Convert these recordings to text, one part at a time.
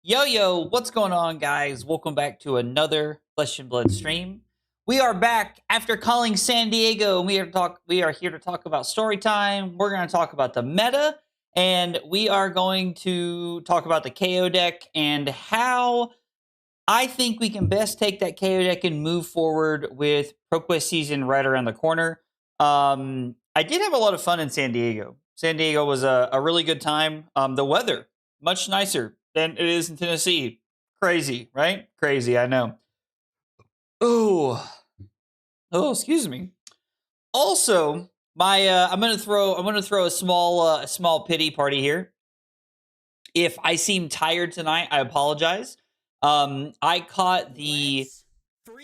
Yo, what's going on, guys? Welcome back to another Flesh and Blood stream. We are back after calling San Diego, and we are here to talk about Storytime. We're going to talk about the meta, and we are going to talk about the Kayo deck and how I think we can best take that Kayo deck and move forward with ProQuest season right around the corner. I did have a lot of fun in San Diego. San Diego was a really good time. The weather, much nicer than it is in Tennessee. Crazy, right? Crazy, I know. Oh, excuse me. Also, I'm gonna throw a small pity party here. If I seem tired tonight, I apologize. I caught the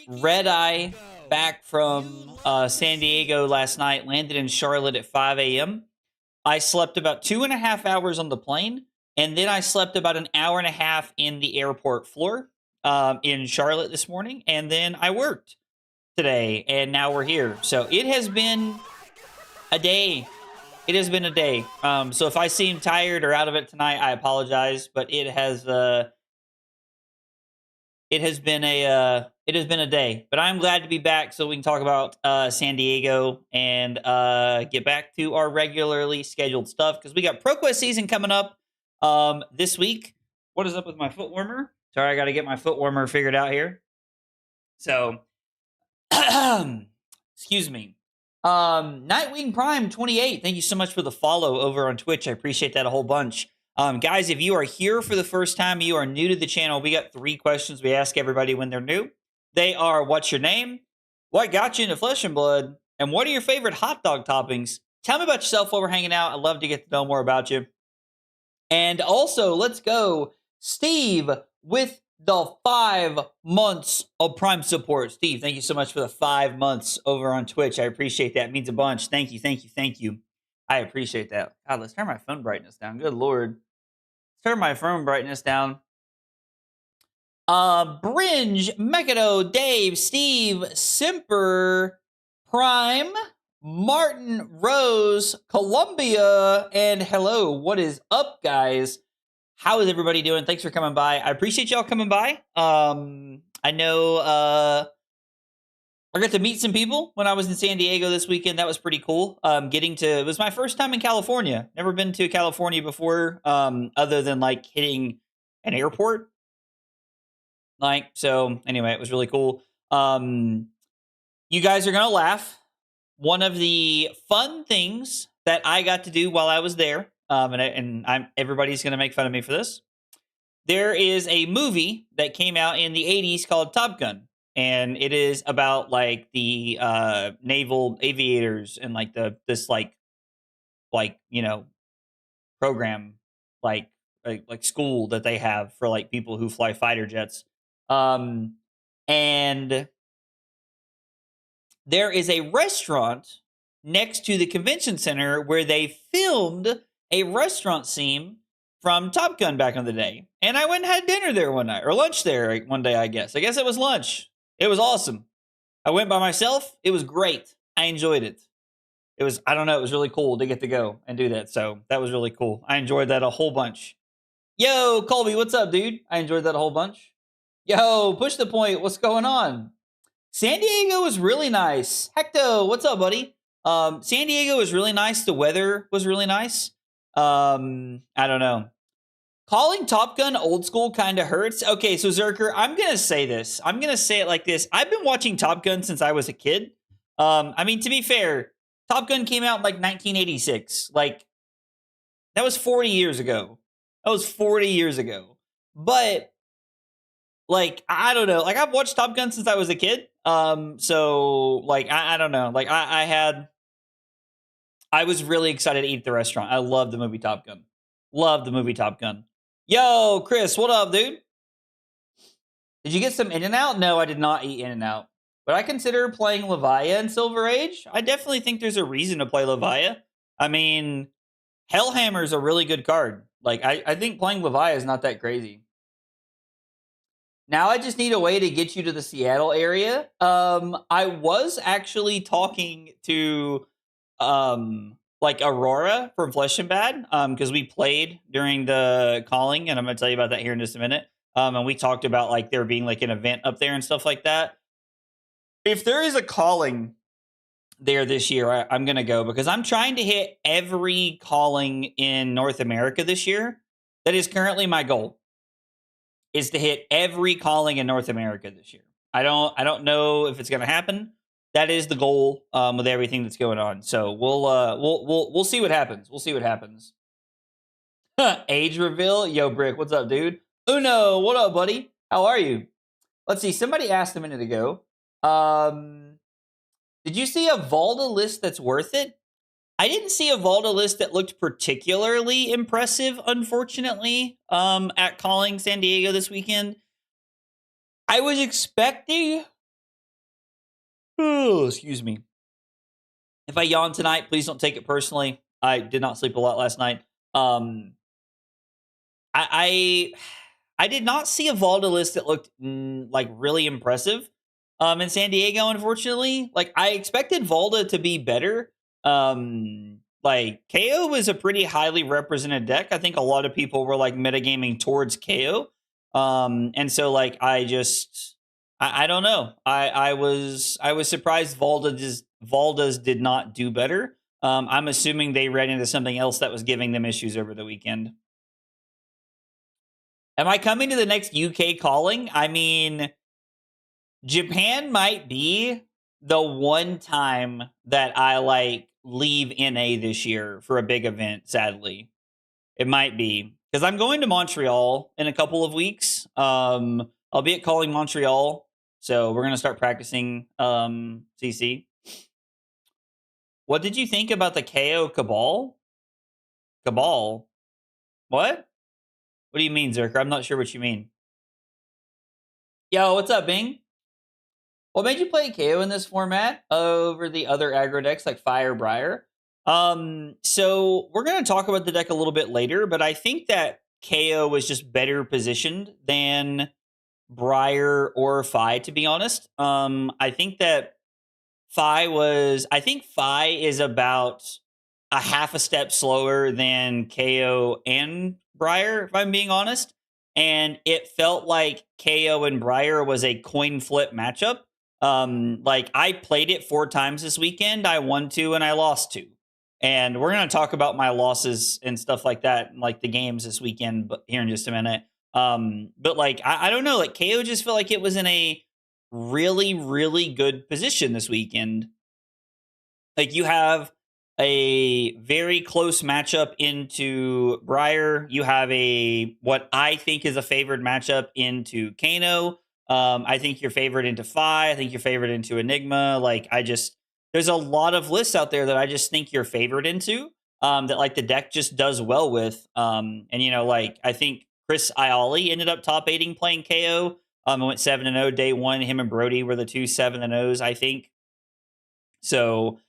red eye back from San Diego last night, landed in Charlotte at 5 a.m. I slept about 2.5 hours on the plane, and then I slept about an hour and a half in the airport floor in Charlotte this morning, and then I worked today, and now we're here. So it has been a day. It has been a day. So if I seem tired or out of it tonight, I apologize, but it has been a day. But I'm glad to be back so we can talk about San Diego and get back to our regularly scheduled stuff, because we got ProQuest season coming up this week. What is up with my foot warmer? Sorry, I got to get my foot warmer figured out here. So, excuse me. Nightwing Prime 28, thank you so much for the follow over on Twitch. I appreciate that a whole bunch. Guys, if you are here for the first time, you are new to the channel, we got 3 questions we ask everybody when they're new. They are, what's your name? What got you into Flesh and Blood? And what are your favorite hot dog toppings? Tell me about yourself while we're hanging out. I'd love to get to know more about you. And also, let's go, Steve, with the 5 months of Prime support. Steve, thank you so much for the 5 months over on Twitch. I appreciate that. It means a bunch. Thank you. I appreciate that. God, let's turn my phone brightness down. Good Lord. Let's turn my phone brightness down. Bringe, Mekado, Dave, Steve, Simper, Prime, Martin, Rose, Columbia, and hello. What is up, guys? How is everybody doing? Thanks for coming by. I appreciate y'all coming by. I know I got to meet some people when I was in San Diego this weekend. That was pretty cool. It was my first time in California. Never been to California before, other than like hitting an airport. So anyway, it was really cool. You guys are gonna laugh. One of the fun things that I got to do while I was there, everybody's gonna make fun of me for this. There is a movie that came out in the 80s called Top Gun, and it is about like the naval aviators and like this program like school that they have for like people who fly fighter jets. And there is a restaurant next to the convention center where they filmed a restaurant scene from Top Gun back in the day. And I went and had dinner there one night, or lunch there one day, I guess. I guess it was lunch. It was awesome. I went by myself. It was great. I enjoyed it. It was really cool to get to go and do that. So that was really cool. I enjoyed that a whole bunch. Yo, Colby, what's up, dude? I enjoyed that a whole bunch. Yo, Push the Point, what's going on? San Diego was really nice. Hecto, what's up, buddy? San Diego was really nice. The weather was really nice. I don't know. Calling Top Gun old school kind of hurts. Okay, so Zerker, I'm going to say this. I'm going to say it like this. I've been watching Top Gun since I was a kid. I mean, to be fair, Top Gun came out in like 1986. Like, that was 40 years ago. But like, I don't know. Like, I've watched Top Gun since I was a kid. So like, I don't know. Like, I was really excited to eat at the restaurant. I love the movie Top Gun. Love the movie Top Gun. Yo, Chris, what up, dude? Did you get some In-N-Out? No, I did not eat In-N-Out. But I consider playing Levia in Silver Age. I definitely think there's a reason to play Levia. I mean, Hellhammer's a really good card. Like, I think playing Levia is not that crazy. Now I just need a way to get you to the Seattle area. I was actually talking to like Aurora from Flesh and Bad, because we played during the calling, and I'm gonna tell you about that here in just a minute. And we talked about like there being like an event up there and stuff like that. If there is a calling there this year, I'm gonna go because I'm trying to hit every calling in North America this year. That is currently my goal. Is to hit every calling in North America this year. I don't know if it's gonna happen. That is the goal with everything that's going on. So we'll see what happens. We'll see what happens. Age reveal, yo Brick, what's up, dude? Uno, what up, buddy? How are you? Let's see. Somebody asked a minute ago. Did you see a Valda list that's worth it? I didn't see a Valda list that looked particularly impressive, unfortunately, at Calling San Diego this weekend. I was expecting... Oh, excuse me. If I yawn tonight, please don't take it personally. I did not sleep a lot last night. I did not see a Valda list that looked like really impressive in San Diego, unfortunately. Like, I expected Valda to be better. Like, Kayo was a pretty highly represented deck. I think a lot of people were like metagaming towards Kayo. And so like I don't know. I was surprised Valda's did not do better. I'm assuming they read into something else that was giving them issues over the weekend. Am I coming to the next UK calling? I mean, Japan might be the one time that I like leave NA this year for a big event, sadly. It might be. Because I'm going to Montreal in a couple of weeks. I'll be at Calling Montreal. So we're going to start practicing CC. What did you think about the Kayo Cabal? Cabal? What? What do you mean, Zerker? I'm not sure what you mean. Yo, what's up, Bing? What made you play Kayo in this format over the other aggro decks like Fire Briar? So we're going to talk about the deck a little bit later, but I think that Kayo was just better positioned than Briar or Fi, to be honest. I think that Fi is about a half a step slower than Kayo and Briar, if I'm being honest. And it felt like Kayo and Briar was a coin flip matchup. Like, I played it 4 times this weekend. I won 2 and I lost 2. And we're going to talk about my losses and stuff like that, like the games this weekend, but here in just a minute. But like, I don't know, like Kayo just felt like it was in a really, really good position this weekend. Like, you have a very close matchup into Briar. You have what I think is a favored matchup into Kano. I think you're favored into Fi. I think you're favored into Enigma. Like, there's a lot of lists out there that I just think you're favored into, that like the deck just does well with. And like, I think Chris Iali ended up top 8ing playing KO. And went 7-0 day one. Him and Brody were the 2 7-0s, I think. So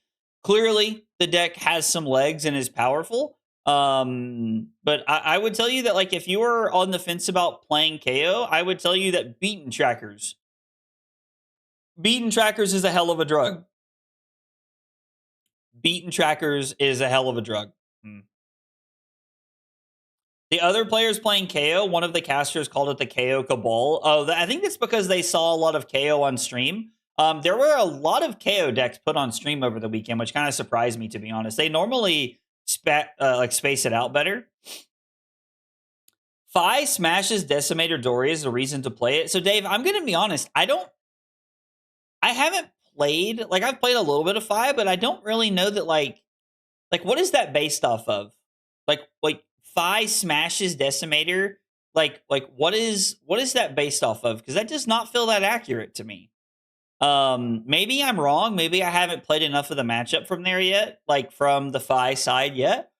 clearly the deck has some legs and is powerful. But I would tell you that, like, if you are on the fence about playing KO, I would tell you that Beaten Trackers is a hell of a drug. Beaten Trackers is a hell of a drug. The other players playing KO, one of the casters called it the KO Cabal. Oh, I think that's because they saw a lot of KO on stream. There were a lot of KO decks put on stream over the weekend, which kind of surprised me, to be honest. They normally space it out better. Fi smashes Decimator Dory is a reason to play it. So, Dave, I'm going to be honest. I haven't played, like, I've played a little bit of Fi, but I don't really know that, like what is that based off of? Like Fi smashes Decimator Like what is that based off of? Because that does not feel that accurate to me. Maybe I'm wrong. Maybe I haven't played enough of the matchup from there yet, like from the Phi side yet.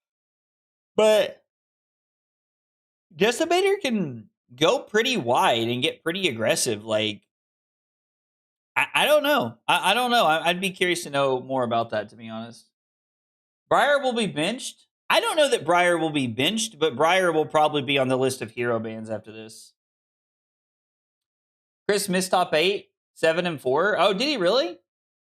But Decimator can go pretty wide and get pretty aggressive. Like, I don't know. I don't know. I'd be curious to know more about that, to be honest. Briar will be benched. I don't know that Briar will be benched, but Briar will probably be on the list of hero bans after this. Chris missed top 8, 7 and 4. Oh, did he really?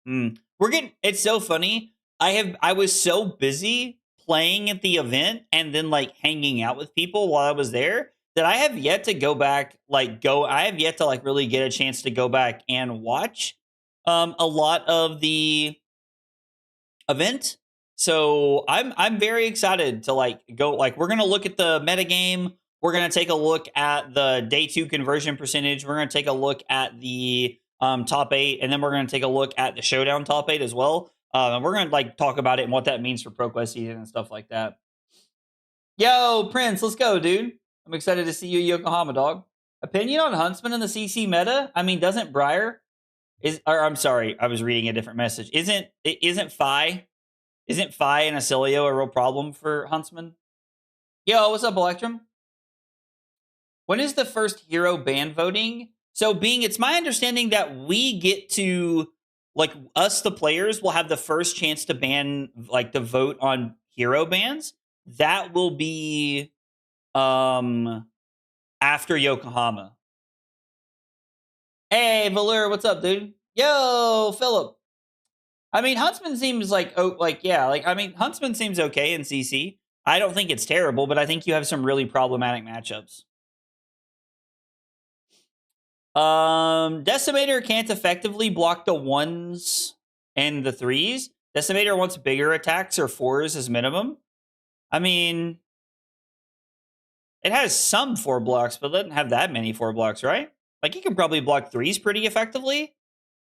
We're getting. It's so funny. I was so busy playing at the event and then like hanging out with people while I was there that I have yet to go back. I have yet to like really get a chance to go back and watch a lot of the event. So I'm very excited to like go. Like, we're gonna look at the metagame. We're gonna take a look at the day 2 conversion percentage. We're gonna take a look at the top 8, and then we're gonna take a look at the showdown top 8 as well. And we're gonna like talk about it and what that means for ProQuest season and stuff like that. Yo, Prince, let's go, dude. I'm excited to see you, Yokohama dog. Opinion on Huntsman in the CC meta? I mean, doesn't Briar I'm sorry, I was reading a different message. Isn't Phi and Oscilio a real problem for Huntsman? Yo, what's up, Electrum? When is the first hero ban voting? So it's my understanding that we get to, like, us, the players, will have the first chance to ban, like, the vote on hero bans. That will be after Yokohama. Hey, Valur, what's up, dude? Yo, Philip. I mean, Huntsman seems like, Huntsman seems okay in CC. I don't think it's terrible, but I think you have some really problematic matchups. Decimator can't effectively block the 1s and the 3s. Decimator wants bigger attacks or 4s as minimum. I mean, it has some 4 blocks, but it doesn't have that many 4 blocks, right? Like, you can probably block 3s pretty effectively.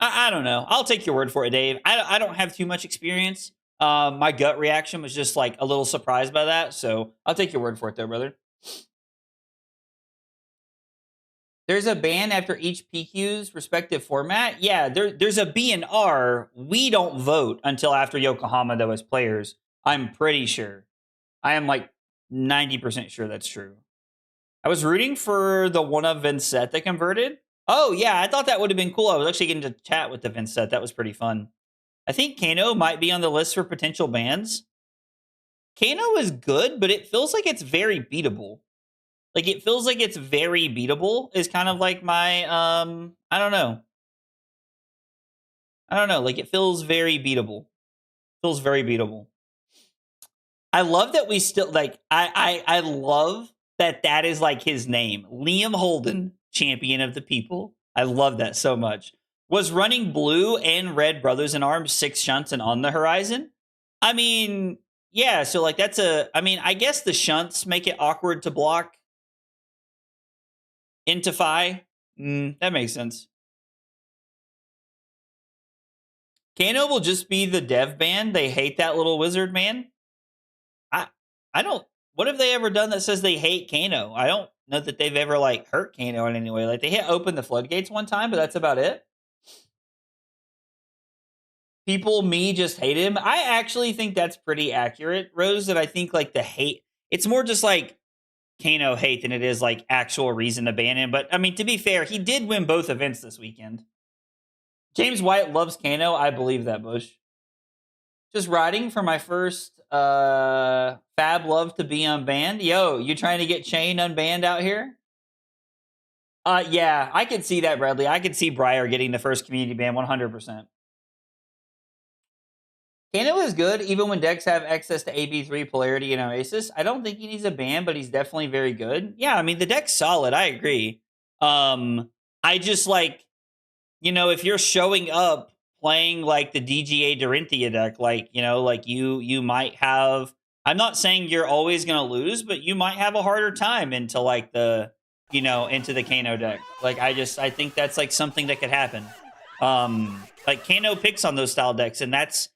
I don't know. I'll take your word for it, Dave. I don't have too much experience. My gut reaction was just like a little surprised by that. So I'll take your word for it there, brother. There's a ban after each PQ's respective format. Yeah, there's a B and R. We don't vote until after Yokohama, though, as players. I'm pretty sure. I am like 90% sure that's true. I was rooting for the one of Vincent that converted. Oh, yeah, I thought that would have been cool. I was actually getting to chat with the Vincent. That was pretty fun. I think Kano might be on the list for potential bans. Kano is good, but it feels like it's very beatable. Like, it feels like it's very beatable is kind of like my, I don't know. Like, it feels very beatable. Feels very beatable. I love that we still, like, I love that is, like, his name. Liam Holden, champion of the people. I love that so much. Was running blue and red Brothers in Arms 6 shunts and on the horizon? I mean, yeah, so, like, I guess the shunts make it awkward to block into Phi. That makes sense. Kano will just be the dev ban. They hate that little wizard man. I don't. What have they ever done that says they hate Kano? I don't know that they've ever like hurt Kano in any way. Like, they hit open the floodgates one time, but that's about it. Me just hate him. I actually think that's pretty accurate, Rose. That I think like the hate. It's more just like Kano hate than it is like actual reason to ban him. But I mean, to be fair, he did win both events this weekend. James White loves Kano. I believe that, Bush. Just riding for my first Fab Love to be unbanned. Yo, you trying to get Chain unbanned out here? Yeah, I could see that, Bradley. I could see Briar getting the first community ban 100%. Kano is good even when decks have access to AB3, Polarity, and Oasis. I don't think he needs a ban, but he's definitely very good. Yeah, I mean, the deck's solid. I agree. I just like, if you're showing up playing like the DGA Dorinthia deck, like, like you might have, I'm not saying you're always going to lose, but you might have a harder time into like the, into the Kano deck. Like, I think that's like something that could happen. Like, Kano picks on those style decks, and that's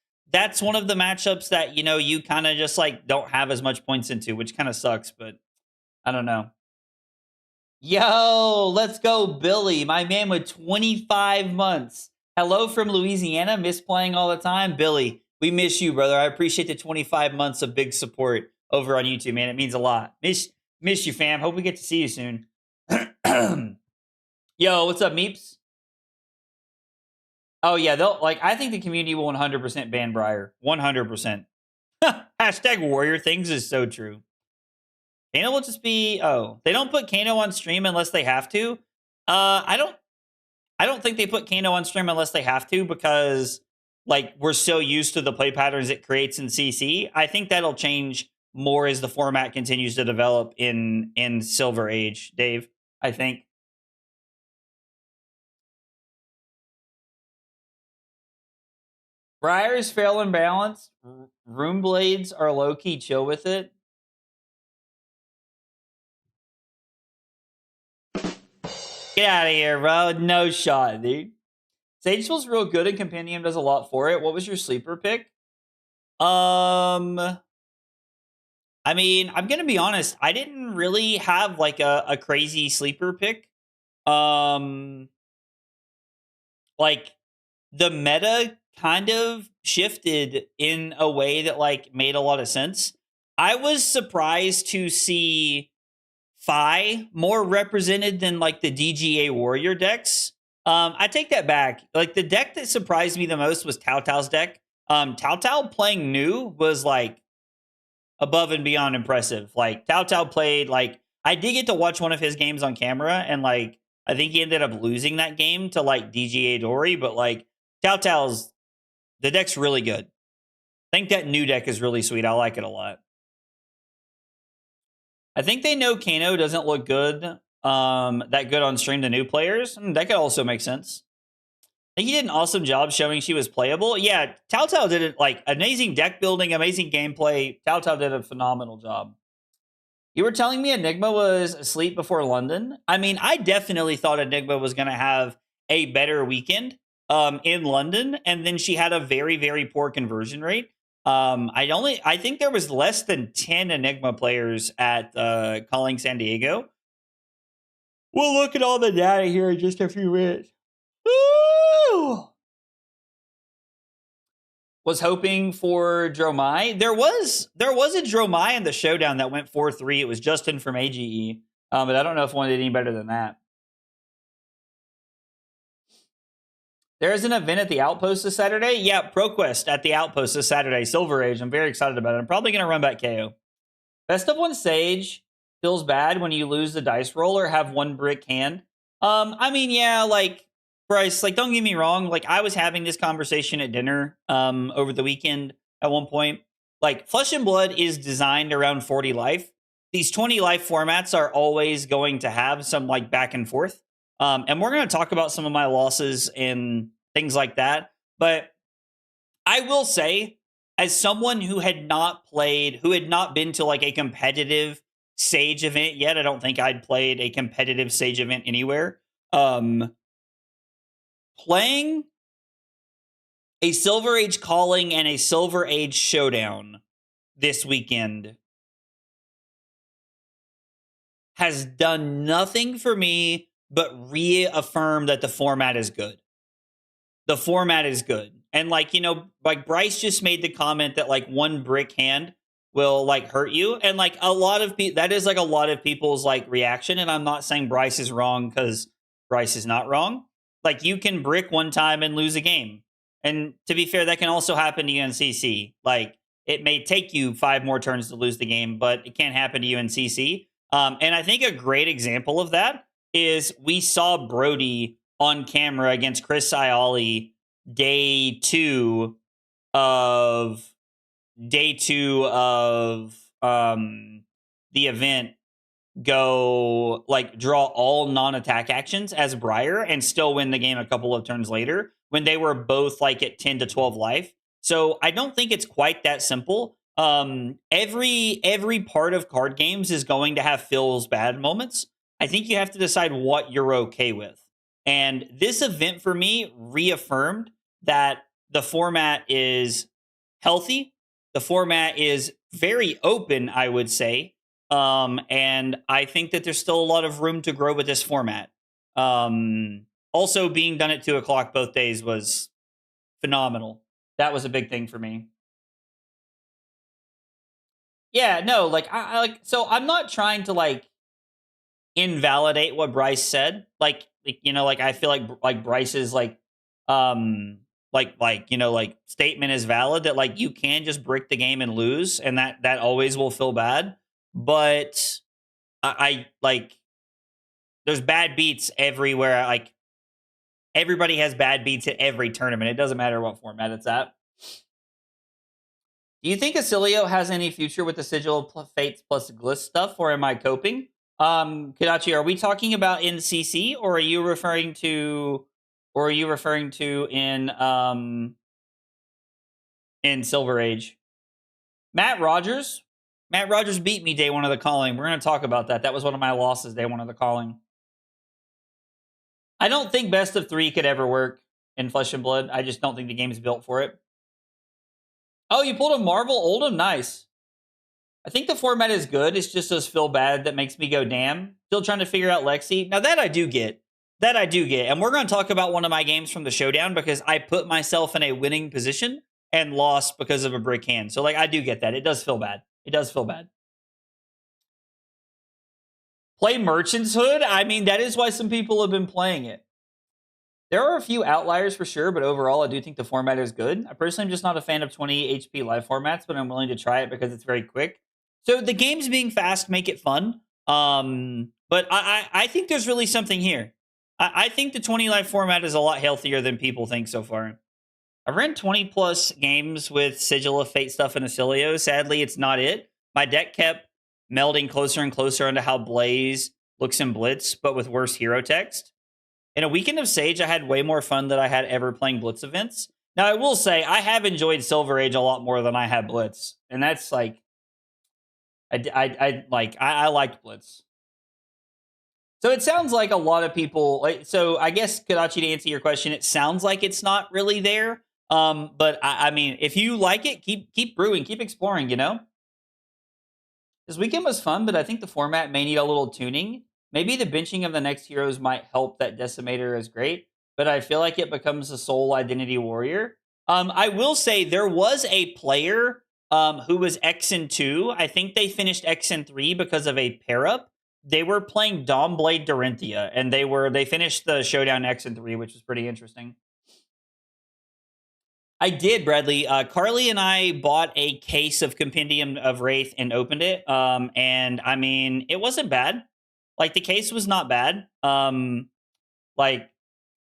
one of the matchups that, you kind of just like don't have as much points into, which kind of sucks, but I don't know. Yo, let's go, Billy. My man with 25 months. Hello from Louisiana. Miss playing all the time. Billy, we miss you, brother. I appreciate the 25 months of big support over on YouTube, man. It means a lot. Miss you, fam. Hope we get to see you soon. Yo, what's up, Meeps? Oh, yeah, they'll like I think the community will 100% ban Briar. 100%. Hashtag warrior things is so true. Kano will just be they don't put Kano on stream unless they have to. I don't think they put Kano on stream unless they have to because like we're so used to the play patterns it creates in CC. I think that'll change more as the format continues to develop in Silver Age, Dave. I think. Briar's fail and balance. Room blades are low key chill with it. Get out of here, bro. No shot, dude. Sage feels real good and Compendium does a lot for it. What was your sleeper pick? I mean, I'm gonna be honest. I didn't really have like a crazy sleeper pick. Like the meta kind of shifted in a way that like made a lot of sense. I was surprised to see Phi more represented than like the DGA Warrior decks. I take that back. Like the deck that surprised me the most was Tao Tao's deck. Tao Tao playing new was like above and beyond impressive. Like Tao Tao played like I did get to watch one of his games on camera, and like I think he ended up losing that game to like DGA Dory, but like Tao Tao's the deck's really good. I think that new deck is really sweet. I like it a lot. I think they know Kano doesn't look good, that good on stream to new players. That could also make sense. I think he did an awesome job showing she was playable. Yeah, Tao Tao did it like amazing deck building, amazing gameplay. Tao Tao did a phenomenal job. You were telling me Enigma was asleep before London. I mean, I definitely thought Enigma was going to have a better weekend in London, and then she had a very, very poor conversion rate. I think there was less than 10 Enigma players at Calling San Diego. We'll look at all the data here in just a few minutes. Woo! Was hoping for Dromai. There was a Dromai in the showdown that went 4-3. It was Justin from AGE. But I don't know if one did any better than that. There's an event at the Outpost this Saturday. Yeah, ProQuest at the Outpost this Saturday. Silver Age. I'm very excited about it. I'm probably going to run back KO. Best of one Sage feels bad when you lose the dice roll or have one brick hand. I mean, yeah, like Bryce, like don't get me wrong. Like I was having this conversation at dinner over the weekend at one point. Like Flesh and Blood is designed around 40 life. These 20 life formats are always going to have some like back and forth. And we're going to talk about some of my losses and things like that. But I will say, as someone who had not been to like a competitive Sage event yet, I don't think I'd played a competitive Sage event anywhere. Playing a Silver Age Calling and a Silver Age Showdown this weekend has done nothing for me but reaffirm that the format is good. The format is good. And like, you know, like Bryce just made the comment that like one brick hand will like hurt you. And like a lot of people, that is like a lot of people's like reaction. And I'm not saying Bryce is wrong because Bryce is not wrong. Like you can brick one time and lose a game. And to be fair, that can also happen to you in CC. Like it may take you 5 more turns to lose the game, but it can't happen to you in CC. And I think a great example of that is we saw Brody on camera against Chris Iali day two of the event go like draw all non-attack actions as Briar and still win the game a couple of turns later when they were both like at 10 to 12 life. So I don't think it's quite that simple. Every part of card games is going to have feels bad moments. I think you have to decide what you're okay with. And this event for me reaffirmed that the format is healthy. The format is very open, I would say. And I think that there's still a lot of room to grow with this format. Also, being done at 2:00 both days was phenomenal. That was a big thing for me. Yeah, no, like I like. So I'm not trying to like invalidate what Bryce said. Like I feel like Bryce's like statement is valid that like you can just brick the game and lose, and that always will feel bad. But I like there's bad beats everywhere. Like everybody has bad beats at every tournament. It doesn't matter what format it's at. Do you think Oscilio has any future with the Sigil Fates plus Gliss stuff, or am I coping? Kadachi, are we talking about in CC, or are you referring to, in Silver Age? Matt Rogers beat me day one of the calling. We're going to talk about that. That was one of my losses day one of the calling. I don't think best of 3 could ever work in Flesh and Blood. I just don't think the game's built for it. Oh, you pulled a Marvel Oldham? Nice. I think the format is good. It's just those feel bad that makes me go, damn. Still trying to figure out Lexi. Now that I do get. And we're going to talk about one of my games from the showdown because I put myself in a winning position and lost because of a brick hand. So like I do get that. It does feel bad. Play Merchant's Hood? I mean, that is why some people have been playing it. There are a few outliers for sure, but overall, I do think the format is good. I personally am just not a fan of 20 HP live formats, but I'm willing to try it because it's very quick. So the games being fast make it fun. But I think there's really something here. I think the 20 live format is a lot healthier than people think so far. I've ran 20 plus games with Sigil of Fate stuff in Oscilio. Sadly, it's not it. My deck kept melding closer and closer into how Blaze looks in Blitz, but with worse hero text. In a weekend of Sage, I had way more fun than I had ever playing Blitz events. Now, I will say, I have enjoyed Silver Age a lot more than I had Blitz. And that's like, I liked Blitz. So it sounds like a lot of people, so I guess, Kadachi, to answer your question, it sounds like it's not really there. But I mean, if you like it, keep brewing, keep exploring, you know? This weekend was fun, but I think the format may need a little tuning. Maybe the benching of the next heroes might help. That Decimator is great, but I feel like it becomes a sole identity warrior. I will say there was a player who was X and 2. I think they finished X and 3 because of a pair up. They were playing Dawnblade Dorinthia, and they finished the showdown X and 3, which was pretty interesting. I did, Bradley. Carly and I bought a case of Compendium of Wraith and opened it. And I mean, it wasn't bad. Like the case was not bad. Like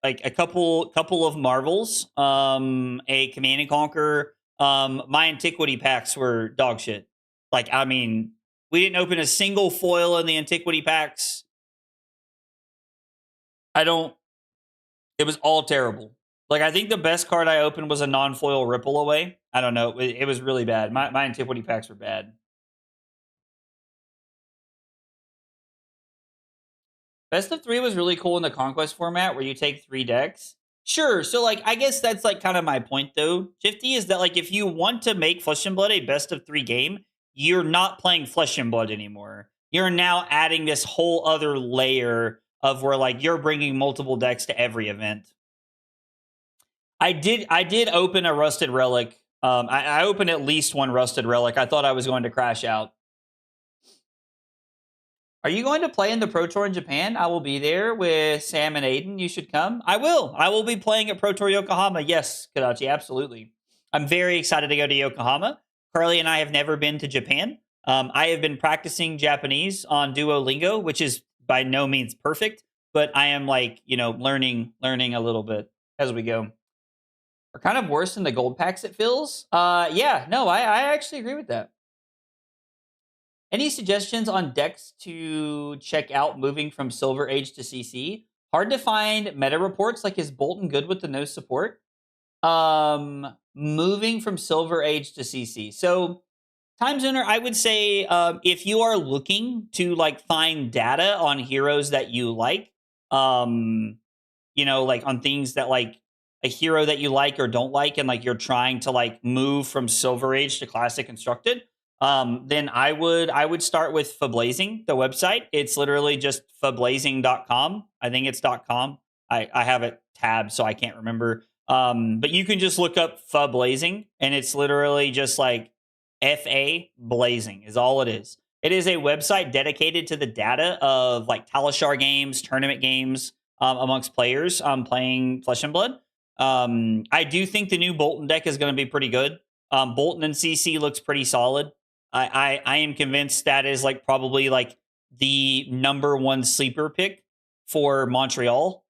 a couple of Marvels, a Command and Conquer. My Antiquity packs were dog shit. Like, I mean, we didn't open a single foil in the Antiquity packs. It was all terrible. Like, I think the best card I opened was a non-foil Ripple Away. I don't know. It was really bad. My Antiquity packs were bad. Best of 3 was really cool in the Conquest format where you take 3 decks. Sure. So, like, I guess that's, like, kind of my point, though, Shifty, is that, like, if you want to make Flesh and Blood a best of 3 game, you're not playing Flesh and Blood anymore. You're now adding this whole other layer of where, like, you're bringing multiple decks to every event. I did open a Rusted Relic. I opened at least one Rusted Relic. I thought I was going to crash out. Are you going to play in the Pro Tour in Japan? I will be there with Sam and Aiden. You should come. I will. I will be playing at Pro Tour Yokohama. Yes, Kadachi, absolutely. I'm very excited to go to Yokohama. Carly and I have never been to Japan. I have been practicing Japanese on Duolingo, which is by no means perfect, but I am like, learning a little bit as we go. Are kind of worse than the gold packs, it feels. Yeah, no, I actually agree with that. Any suggestions on decks to check out moving from Silver Age to CC? Hard to find meta reports, like is Bolton good with the no support? Moving from Silver Age to CC. So, Time Zoner, I would say if you are looking to like find data on heroes that you like, like on things that like a hero that you like or don't like, and like you're trying to like move from Silver Age to Classic Constructed, then I would start with Fablazing, the website. It's literally just fablazing.com. I think it's .com. I have it tabbed, so I can't remember. But you can just look up Fablazing, and it's literally just like FA Blazing is all it is. It is a website dedicated to the data of like Talishar games, tournament games amongst players playing Flesh and Blood. I do think the new Bolton deck is going to be pretty good. Bolton and CC looks pretty solid. I am convinced that is like probably like the number one sleeper pick for Montreal.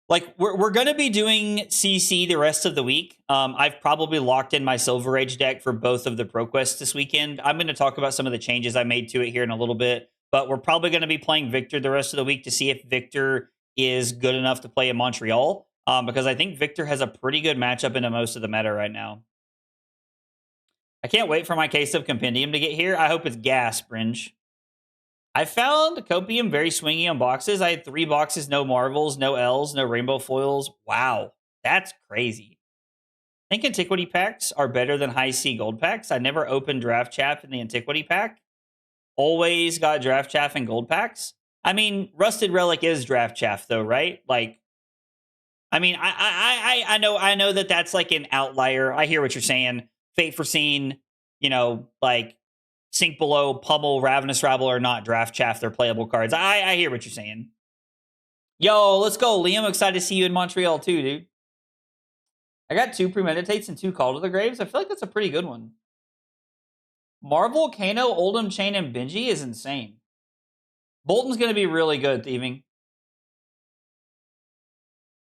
Like we're going to be doing CC the rest of the week. I've probably locked in my Silver Age deck for both of the ProQuests this weekend. I'm going to talk about some of the changes I made to it here in a little bit, but we're probably going to be playing Victor the rest of the week to see if Victor is good enough to play in Montreal, because I think Victor has a pretty good matchup into most of the meta right now. I can't wait for my case of Compendium to get here. I hope it's gas, Bringe. I found Copium very swingy on boxes. I had 3 boxes, no Marvels, no L's, no Rainbow Foils. Wow, that's crazy. I think Antiquity packs are better than High C Gold packs. I never opened Draft Chaff in the Antiquity pack. Always got Draft Chaff in Gold packs. I mean, Rusted Relic is Draft Chaff, though, right? Like, I mean, I know that that's like an outlier. I hear what you're saying. Fate Foreseen, you know, like Sink Below, Pummel, Ravenous Rabble are not Draft Chaff. They're playable cards. I hear what you're saying. Yo, let's go, Liam. Excited to see you in Montreal too, dude. I got 2 Premeditates and 2 Call to the Graves. I feel like that's a pretty good one. Marvel, Kano, Oldham, Chain, and Benji is insane. Bolton's going to be really good, thieving.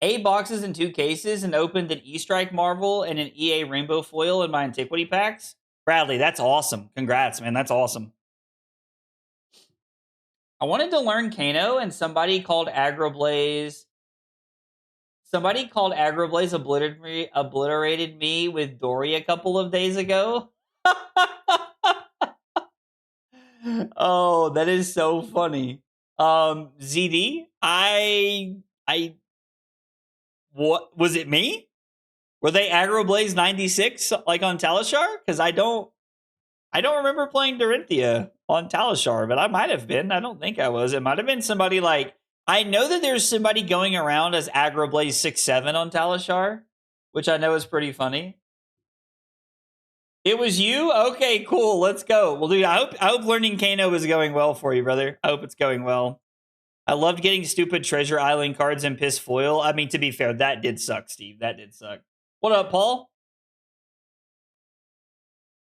8 boxes and 2 cases, and opened an E-Strike Marvel and an EA Rainbow Foil in my Antiquity packs. Bradley, that's awesome. Congrats, man. That's awesome. I wanted to learn Kano, and somebody called Agroblaze obliterated me with Dory a couple of days ago. Oh, that is so funny. ZD, what was it me? Were they Agroblaze 96 like on Talishar? Because I don't remember playing Dorinthia on Talishar, but I might have been. I don't think I was. It might have been somebody like, I know that there's somebody going around as Agroblaze 67 on Talishar, which I know is pretty funny. It was you? Okay, cool. Let's go. Well, dude, I hope learning Kano is going well for you, brother. I hope it's going well. I loved getting stupid Treasure Island cards and Piss Foil. I mean, to be fair, that did suck, Steve. That did suck. What up, Paul?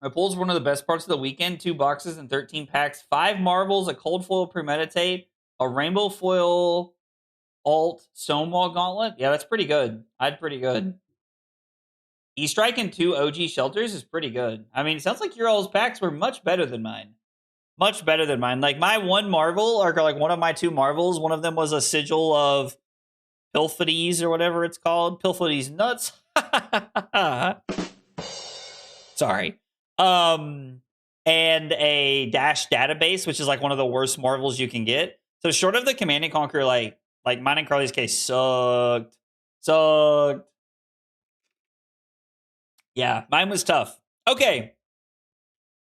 My pull's one of the best parts of the weekend. 2 boxes and 13 packs. 5 Marvels, a Cold Foil Premeditate, a Rainbow Foil Alt Stonewall Gauntlet. Yeah, that's pretty good. I'd pretty good. E-Strike and 2 OG Shelters is pretty good. I mean, it sounds like your all's packs were much better than mine. Much better than mine. Like, my 1 Marvel, or like one of my 2 Marvels, one of them was a sigil of Pilfides or whatever it's called. Pilfides nuts. Sorry. And a Dash database, which is like one of the worst Marvels you can get. So short of the Command and Conquer, like mine and Carly's case sucked. Yeah, mine was tough. Okay.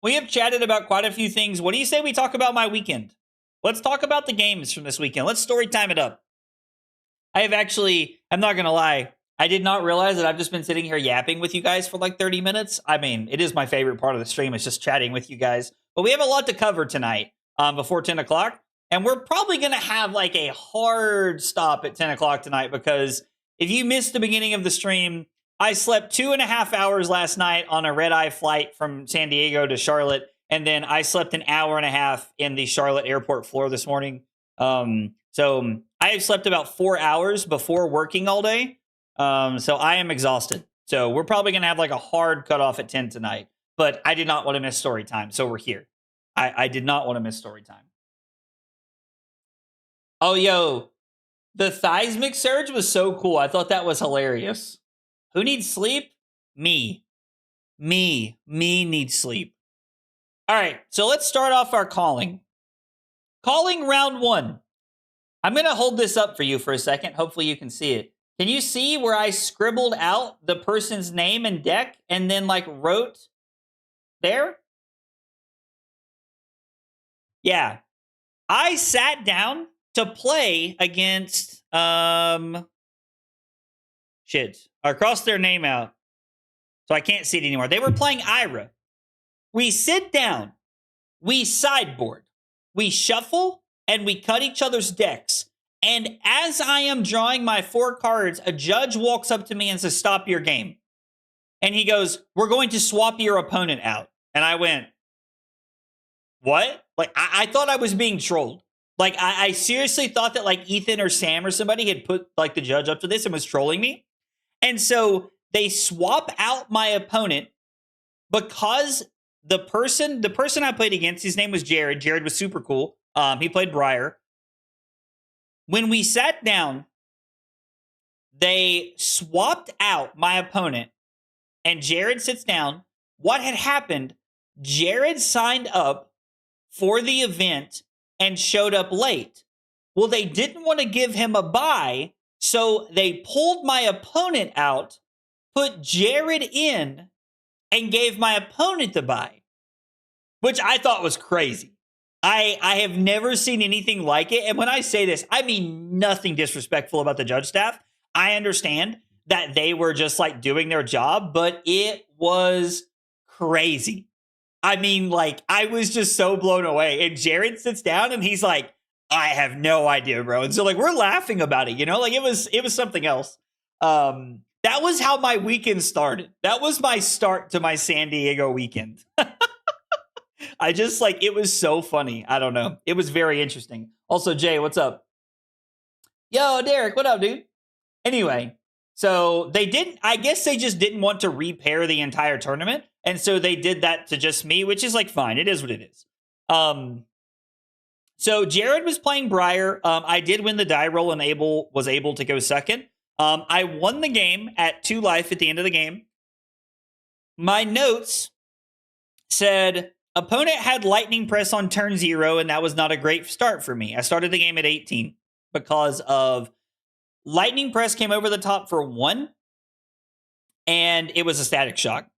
We have chatted about quite a few things. What do you say we talk about my weekend? Let's talk about the games from this weekend. Let's story time it up. I have actually, I'm not going to lie, I did not realize that I've just been sitting here yapping with you guys for like 30 minutes. I mean, it is my favorite part of the stream. It's just chatting with you guys. But we have a lot to cover tonight before 10 o'clock. And we're probably going to have like a hard stop at 10 o'clock tonight, because if you missed the beginning of the stream, I slept 2.5 hours last night on a red-eye flight from San Diego to Charlotte. And then I slept an hour and a half in the Charlotte airport floor this morning. So I have slept about 4 hours before working all day. So I am exhausted. So we're probably going to have like a hard cutoff at 10 tonight. But I did not want to miss story time. So we're here. I did not want to miss story time. Oh, yo. The Theismic Surge was so cool. I thought that was hilarious. Who needs sleep? Me. Me needs sleep. All right. So let's start off our calling. Calling round 1. I'm going to hold this up for you for a second. Hopefully you can see it. Can you see where I scribbled out the person's name and deck and then like wrote there? Yeah. I sat down to play against shit. I crossed their name out. So I can't see it anymore. They were playing Ira. We sit down, we sideboard, we shuffle, and we cut each other's decks. And as I am drawing my 4 cards, a judge walks up to me and says, "Stop your game." And he goes, "We're going to swap your opponent out." And I went, "What?" Like, I thought I was being trolled. Like, I seriously thought that, like, Ethan or Sam or somebody had put, like, the judge up to this and was trolling me. And so they swap out my opponent because the person I played against, his name was Jared. Jared was super cool. He played Briar. When we sat down, they swapped out my opponent, and Jared sits down. What had happened? Jared signed up for the event and showed up late. Well, they didn't want to give him a bye, so they pulled my opponent out, put Jared in, and gave my opponent the bye, which I thought was crazy. I have never seen anything like it. And when I say this, I mean nothing disrespectful about the judge staff. I understand that they were just like doing their job, but it was crazy. I mean, like, I was just so blown away. And Jared sits down and he's like, "I have no idea, bro." And so, like, we're laughing about it, you know? Like, it was something else. That was how my weekend started. That was my start to my San Diego weekend. I just, like, it was so funny. I don't know. It was very interesting. Also, Jay, what's up? Yo, Derek, what up, dude? Anyway, so I guess they just didn't want to repair the entire tournament. And so they did that to just me, which is, like, fine. It is what it is. So Jared was playing Briar. I did win the die roll and was able to go second. I won the game at 2 life at the end of the game. My notes said, opponent had lightning press on turn 0, and that was not a great start for me. I started the game at 18 because of lightning press came over the top for 1, and it was a static shock.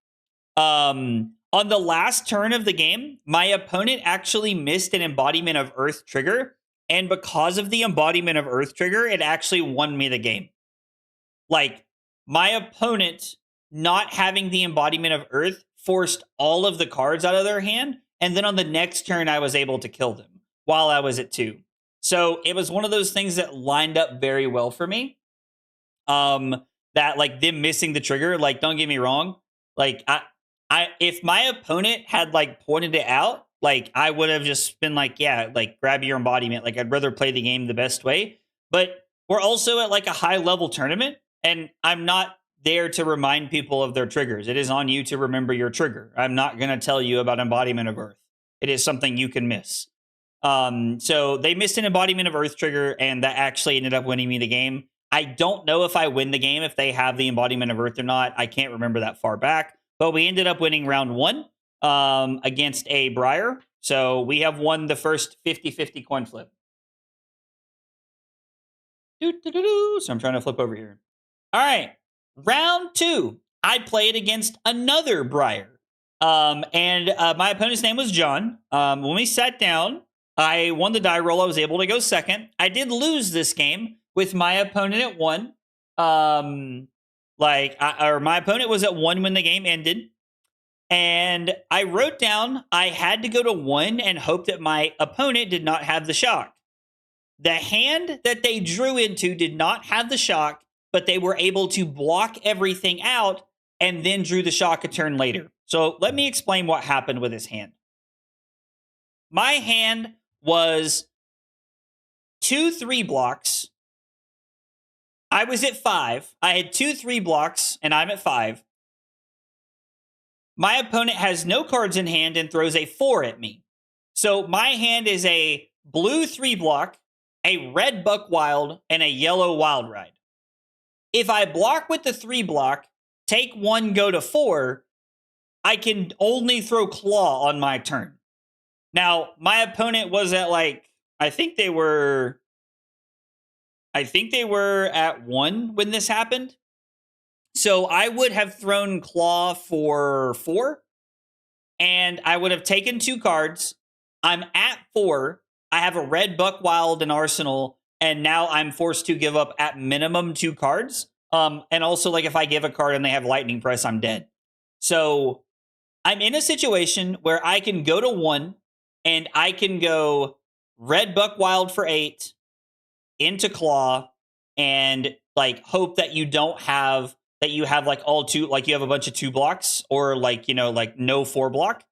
On the last turn of the game, my opponent actually missed an embodiment of Earth trigger, and because of the embodiment of Earth trigger, it actually won me the game. Like, my opponent not having the embodiment of Earth forced all of the cards out of their hand, and then on the next turn, I was able to kill them while I was at 2. So it was one of those things that lined up very well for me. That, like, them missing the trigger, like, don't get me wrong, like, if my opponent had, like, pointed it out, like, I would have just been like, yeah, like, grab your embodiment. Like, I'd rather play the game the best way. But we're also at, like, a high level tournament, and I'm not there to remind people of their triggers. It is on you to remember your trigger. I'm not going to tell you about embodiment of Earth. It is something you can miss. So they missed an embodiment of Earth trigger, and that actually ended up winning me the game. I don't know if I win the game if they have the embodiment of Earth or not. I can't remember that far back, but we ended up winning round 1 against a Briar. So we have won the first 50-50 coin flip. So I'm trying to flip over here. All right. Round 2, I played against another Briar. And my opponent's name was John. When we sat down, I won the die roll. I was able to go second. I did lose this game with my opponent at 1. My opponent was at 1 when the game ended. And I wrote down I had to go to 1 and hope that my opponent did not have the shock. The hand that they drew into did not have the shock, but they were able to block everything out and then drew the shock a turn later. So let me explain what happened with this hand. My hand was 2 3 blocks. I was at 5. I had 2 3 blocks, and I'm at 5. My opponent has no cards in hand and throws a 4 at me. So my hand is a blue 3 block, a red Buck Wild, and a yellow Wild Ride. If I block with the 3 block, take 1, go to 4, I can only throw Claw on my turn. Now, my opponent was at, like, I think they were at 1 when this happened. So I would have thrown Claw for 4. and I would have taken 2 cards. I'm at 4. I have a red Buckwild in Arsenal, and now I'm forced to give up at minimum 2 cards. And also, like, if I give a card and they have Lightning Press, I'm dead. So I'm in a situation where I can go to 1, and I can go red Buckwild for 8 into Claw, and like hope that you don't have that you have like all 2, like you have a bunch of 2 blocks, or like, you know, like no 4 block.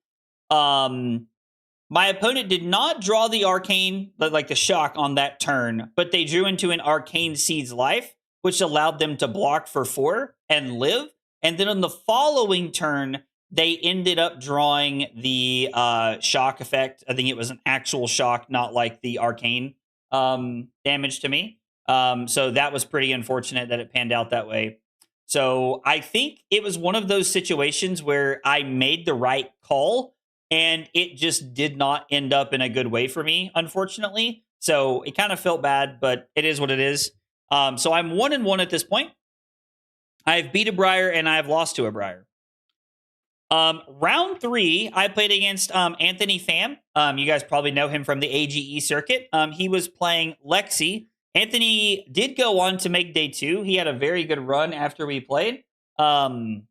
My opponent did not draw the Arcane, like the shock on that turn, but they drew into an Arcane Seed's Life, which allowed them to block for 4 and live. And then on the following turn, they ended up drawing the shock effect. I think it was an actual shock, not like the Arcane damage to me. So that was pretty unfortunate that it panned out that way. So I think it was one of those situations where I made the right call, and it just did not end up in a good way for me, unfortunately. So it kind of felt bad, but it is what it is. So I'm 1-1 at this point. I've beat a Briar and I've lost to a Briar. Round 3, I played against Anthony Pham. You guys probably know him from the AGE circuit. He was playing Lexi. Anthony did go on to make day 2. He had a very good run after we played. Anthony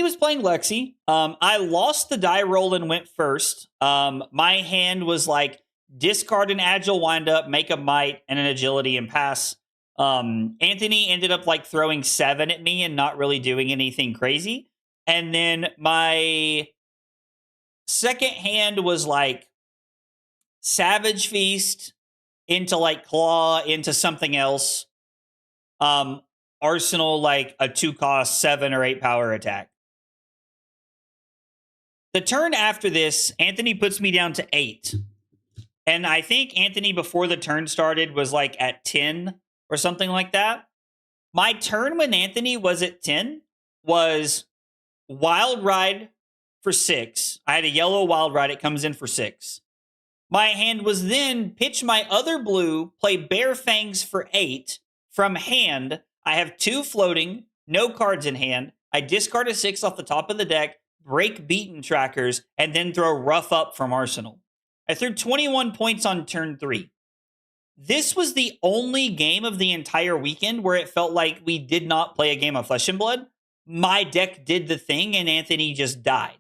was playing Lexi. I lost the die roll and went first. My hand was like discard an agile windup, make a might, and an agility and pass. Anthony ended up like throwing 7 at me and not really doing anything crazy. And then my second hand was like Savage Feast into like Claw into something else. Arsenal, like a 2-cost 7 or 8 power attack. The turn after this, Anthony puts me down to 8. And I think Anthony, before the turn started, was like at 10 or something like that. My turn when Anthony was at 10 was Wild Ride for 6. I had a yellow Wild Ride. It comes in for 6. My hand was then pitch my other blue, play Bear Fangs for 8 from hand. I have 2 floating, no cards in hand. I discard a 6 off the top of the deck, break Beaten Trackers, and then throw Rough Up from Arsenal. I threw 21 points on turn 3. This was the only game of the entire weekend where it felt like we did not play a game of Flesh and Blood. My deck did the thing, and Anthony just died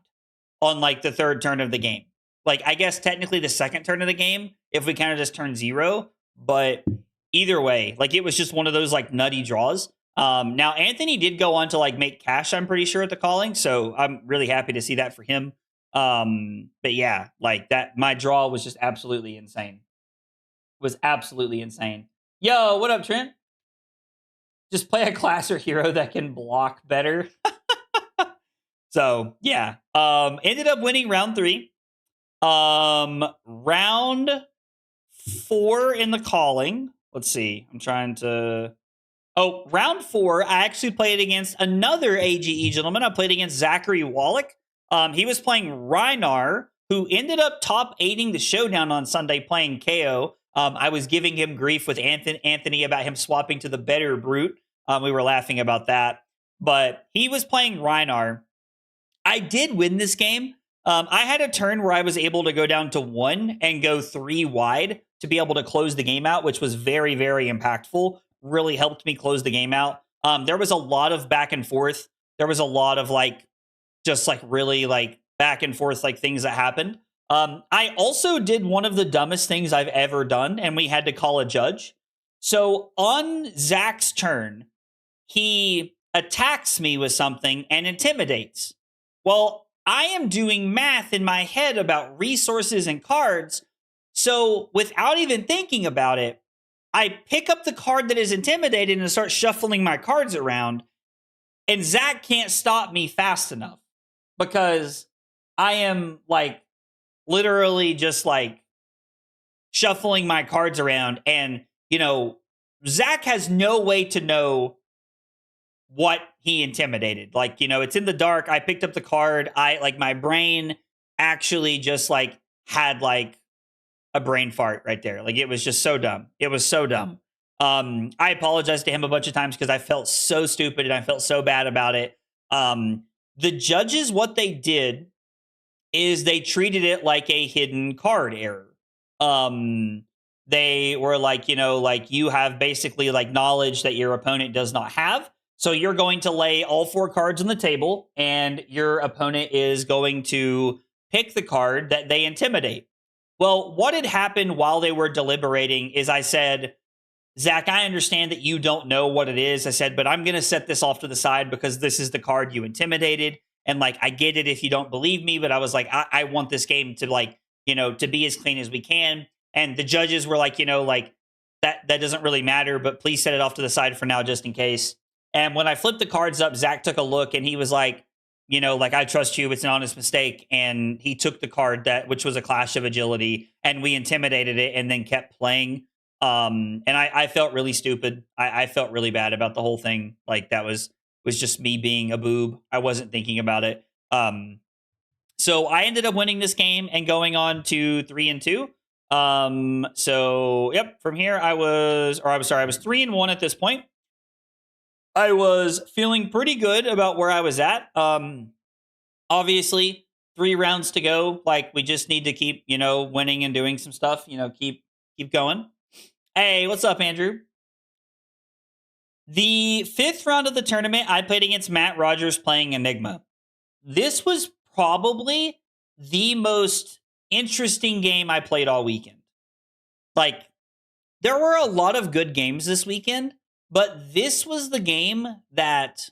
on like the 3rd turn of the game. Like, I guess technically the 2nd turn of the game, if we kind of just turn 0. But either way, like, it was just one of those like nutty draws. Now, Anthony did go on to like make cash, I'm pretty sure, at the calling. So I'm really happy to see that for him. But yeah, like that, my draw was just absolutely insane. Was absolutely insane. Yo, what up, Trent? Just play a class or hero that can block better. So yeah, ended up winning round 3. Round 4 in the calling. Let's see. I'm trying to. Oh, round 4. I actually played against another AGE gentleman. I played against Zachary Wallach. He was playing Rhinar, who ended up top 8ing the showdown on Sunday playing Kayo. I was giving him grief with Anthony about him swapping to the better Brute. We were laughing about that. But he was playing Rhinar. I did win this game. I had a turn where I was able to go down to 1 and go 3 wide to be able to close the game out, which was very, very impactful. Really helped me close the game out. There was a lot of back and forth. There was a lot of like, just like really like back and forth, like things that happened. I also did one of the dumbest things I've ever done, and we had to call a judge. So on Zach's turn, he attacks me with something and intimidates. Well, I am doing math in my head about resources and cards. So without even thinking about it, I pick up the card that is intimidated and start shuffling my cards around. And Zach can't stop me fast enough because I am like literally just like shuffling my cards around. And, you know, Zach has no way to know what he intimidated. Like, you know, it's in the dark. I picked up the card. I like my brain actually just like had like a brain fart right there. Like, it was just so dumb. It was so dumb. I apologized to him a bunch of times because I felt so stupid and I felt so bad about it. The judges, what they did is they treated it like a hidden card error. They were like, like you have basically like knowledge that your opponent does not have. So you're going to lay all 4 cards on the table, and your opponent is going to pick the card that they intimidate. Well, what had happened while they were deliberating is I said, Zach, I understand that you don't know what it is. I said, but I'm going to set this off to the side because this is the card you intimidated. And like, I get it if you don't believe me, but I was like, I want this game to like, to be as clean as we can. And the judges were like, like that doesn't really matter, but please set it off to the side for now, just in case. And when I flipped the cards up, Zach took a look and he was like, like, I trust you. It's an honest mistake. And he took the card which was a Clash of Agility, and we intimidated it and then kept playing. And I felt really stupid. I felt really bad about the whole thing. Like that was just me being a boob. I wasn't thinking about it. So I ended up winning this game and going on to 3-2. So yep, from here I was 3-1 at this point. I was feeling pretty good about where I was at. Obviously 3 rounds to go. Like we just need to keep, winning and doing some stuff, keep going. Hey, what's up, Andrew? The 5th round of the tournament, I played against Matt Rogers playing Enigma. This was probably the most interesting game I played all weekend. Like, there were a lot of good games this weekend, but this was the game that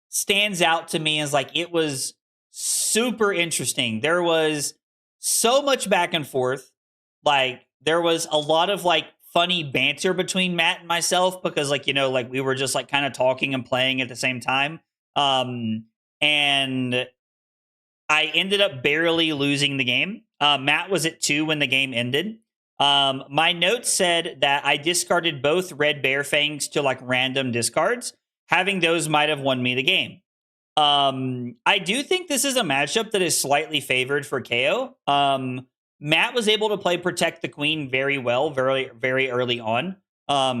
stands out to me as like, it was super interesting. There was so much back and forth. Like, there was a lot of like funny banter between Matt and myself because like, like we were just like kind of talking and playing at the same time. And I ended up barely losing the game. Matt was at 2 when the game ended. My notes said that I discarded both red bear fangs to like random discards. Having those might have won me the game. I do think this is a matchup that is slightly favored for Kayo. Matt was able to play Protect the Queen very well, very, very early on.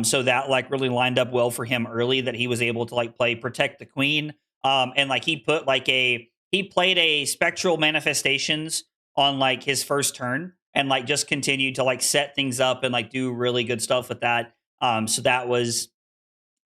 So that like really lined up well for him early, that he was able to like play Protect the Queen. And like he played a Spectral Manifestations on like his first turn and like just continued to like set things up and like do really good stuff with that. So that was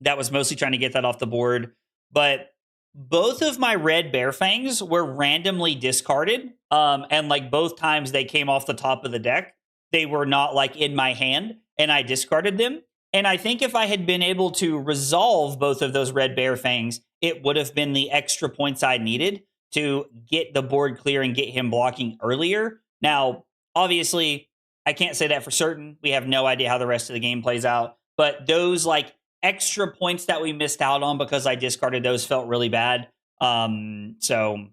mostly trying to get that off the board. But both of my red bear fangs were randomly discarded. And like both times they came off the top of the deck, they were not like in my hand and I discarded them. And I think if I had been able to resolve both of those red bear fangs, it would have been the extra points I needed to get the board clear and get him blocking earlier. Now, obviously, I can't say that for certain. We have no idea how the rest of the game plays out. But those like extra points that we missed out on because I discarded those felt really bad. So,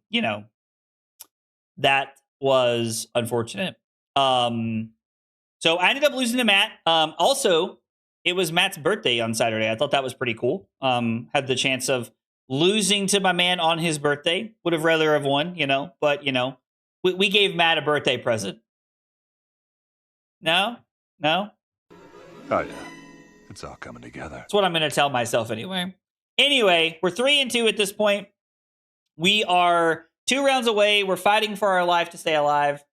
that was unfortunate. So I ended up losing to Matt. Also, it was Matt's birthday on Saturday. I thought that was pretty cool. Had the chance of losing to my man on his birthday. Would have rather have won, but we gave Matt a birthday present. No? Oh yeah. It's all coming together. That's what I'm going to tell myself anyway. Anyway, we're 3-2 at this point. We are 2 rounds away. We're fighting for our life to stay alive.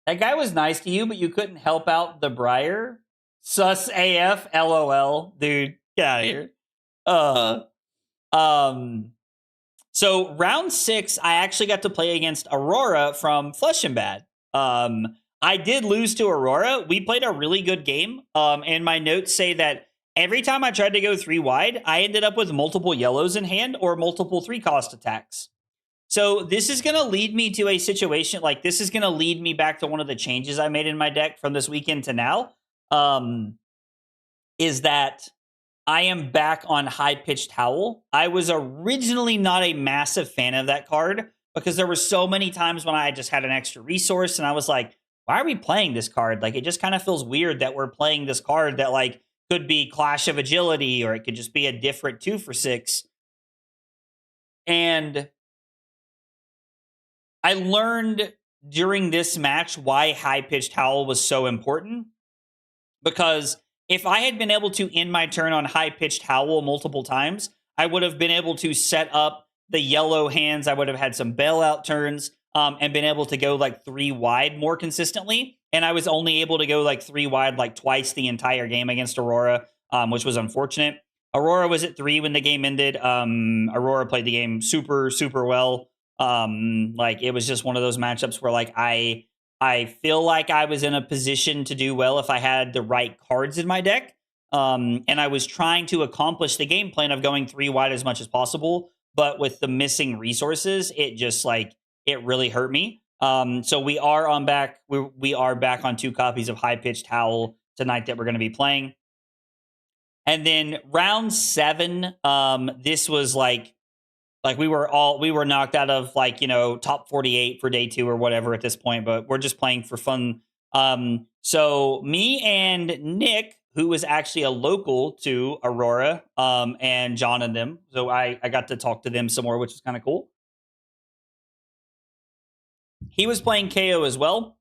That guy was nice to you, but you couldn't help out the Briar. Sus AF, LOL. Dude, get out of here. So round 6, I actually got to play against Aurora from Flesh and Bad. I did lose to Aurora. We played a really good game. And my notes say that every time I tried to go 3 wide, I ended up with multiple yellows in hand or multiple 3-cost attacks. So this is going to lead me to a situation, like this is going to lead me back to one of the changes I made in my deck from this weekend to now, is that I am back on High Pitched Howl. I was originally not a massive fan of that card because there were so many times when I just had an extra resource and I was like, why are we playing this card? Like, it just kind of feels weird that we're playing this card that like could be Clash of Agility or it could just be a different 2 for 6. And I learned during this match why High Pitched Howl was so important, because if I had been able to end my turn on high pitched howl multiple times, I would have been able to set up the yellow hands. I would have had some bailout turns and been able to go like 3 wide more consistently. And I was only able to go like 3 wide like twice the entire game against Aurora, which was unfortunate. Aurora was at 3 when the game ended. Aurora played the game super, super well. Like it was just one of those matchups where like I feel like I was in a position to do well if I had the right cards in my deck. And I was trying to accomplish the game plan of going 3 wide as much as possible, but with the missing resources, it just like it really hurt me. So we are on back. We are back on 2 copies of High Pitched Howl tonight that we're going to be playing. And then round 7, this was like we were knocked out of like, top 48 for day 2 or whatever at this point, but we're just playing for fun. So me and Nick, who was actually a local to Aurora, and John and them. So I got to talk to them some more, which is kind of cool. He was playing Kayo as well.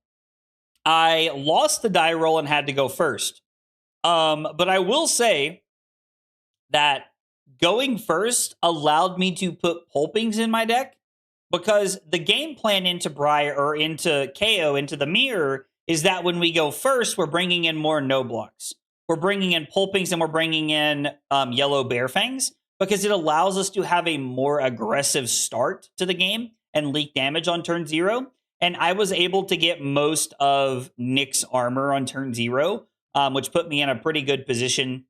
I lost the die roll and had to go first. But I will say that going first allowed me to put pulpings in my deck, because the game plan into Briar or into KO, into the mirror, is that when we go first, we're bringing in more no blocks. We're bringing in pulpings and we're bringing in yellow bear fangs, because it allows us to have a more aggressive start to the game and leak damage on turn 0. And I was able to get most of Nick's armor on turn 0, which put me in a pretty good position.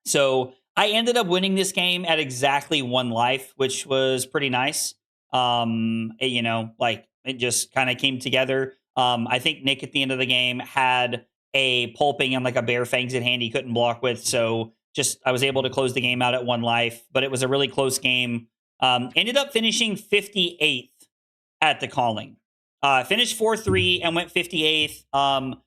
So I ended up winning this game at exactly 1 life, which was pretty nice. It just kind of came together. I think Nick at the end of the game had a pulping and like a bear fangs in hand he couldn't block with. So just I was able to close the game out at 1 life, but it was a really close game. Ended up finishing 58th at the calling. Finished 4-3 and went 58th.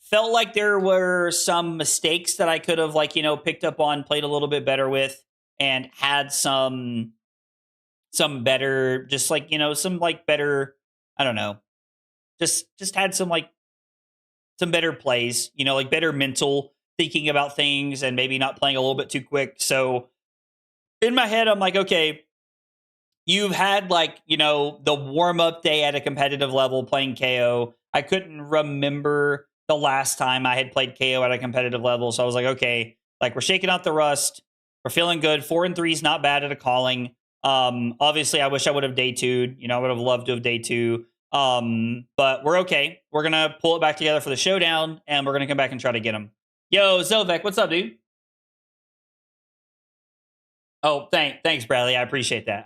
Felt like there were some mistakes that I could have picked up on, played a little bit better with, and had some better, just some better, I don't know, just had some better plays, better mental thinking about things and maybe not playing a little bit too quick. So in my head, I'm like, okay, you've had the warm up day at a competitive level playing KO. I couldn't remember the last time I had played KO at a competitive level. So I was like, okay, we're shaking out the rust. We're feeling good. 4-3 is not bad at a calling. Obviously I wish I would have day 2'd. I would have loved to have day 2. But we're okay. We're going to pull it back together for the showdown, and we're going to come back and try to get him. Yo, Zovek, what's up, dude? Oh, thanks, Bradley. I appreciate that.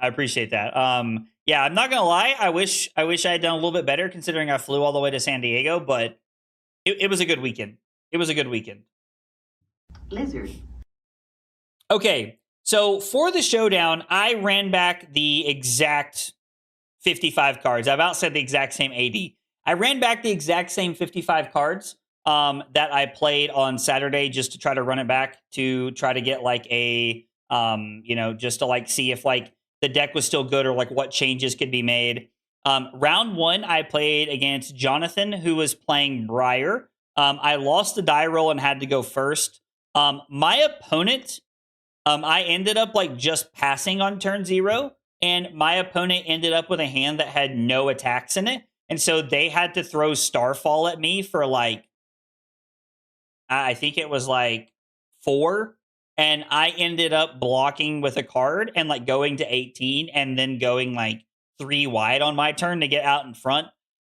Yeah, I'm not going to lie. I wish I had done a little bit better, considering I flew all the way to San Diego, but it was a good weekend. Lizard. Okay, so for the showdown, I ran back the exact 55 cards. I about said the exact same AD. I ran back the exact same 55 cards that I played on Saturday, just to try to run it back, to try to get just to see if the deck was still good, or what changes could be made. Round 1, I played against Jonathan, who was playing Briar. I lost the die roll and had to go first. My opponent, I ended up just passing on turn 0, and my opponent ended up with a hand that had no attacks in it. And so they had to throw Starfall at me for I think it was 4. And I ended up blocking with a card and going to 18, and then going 3 wide on my turn to get out in front.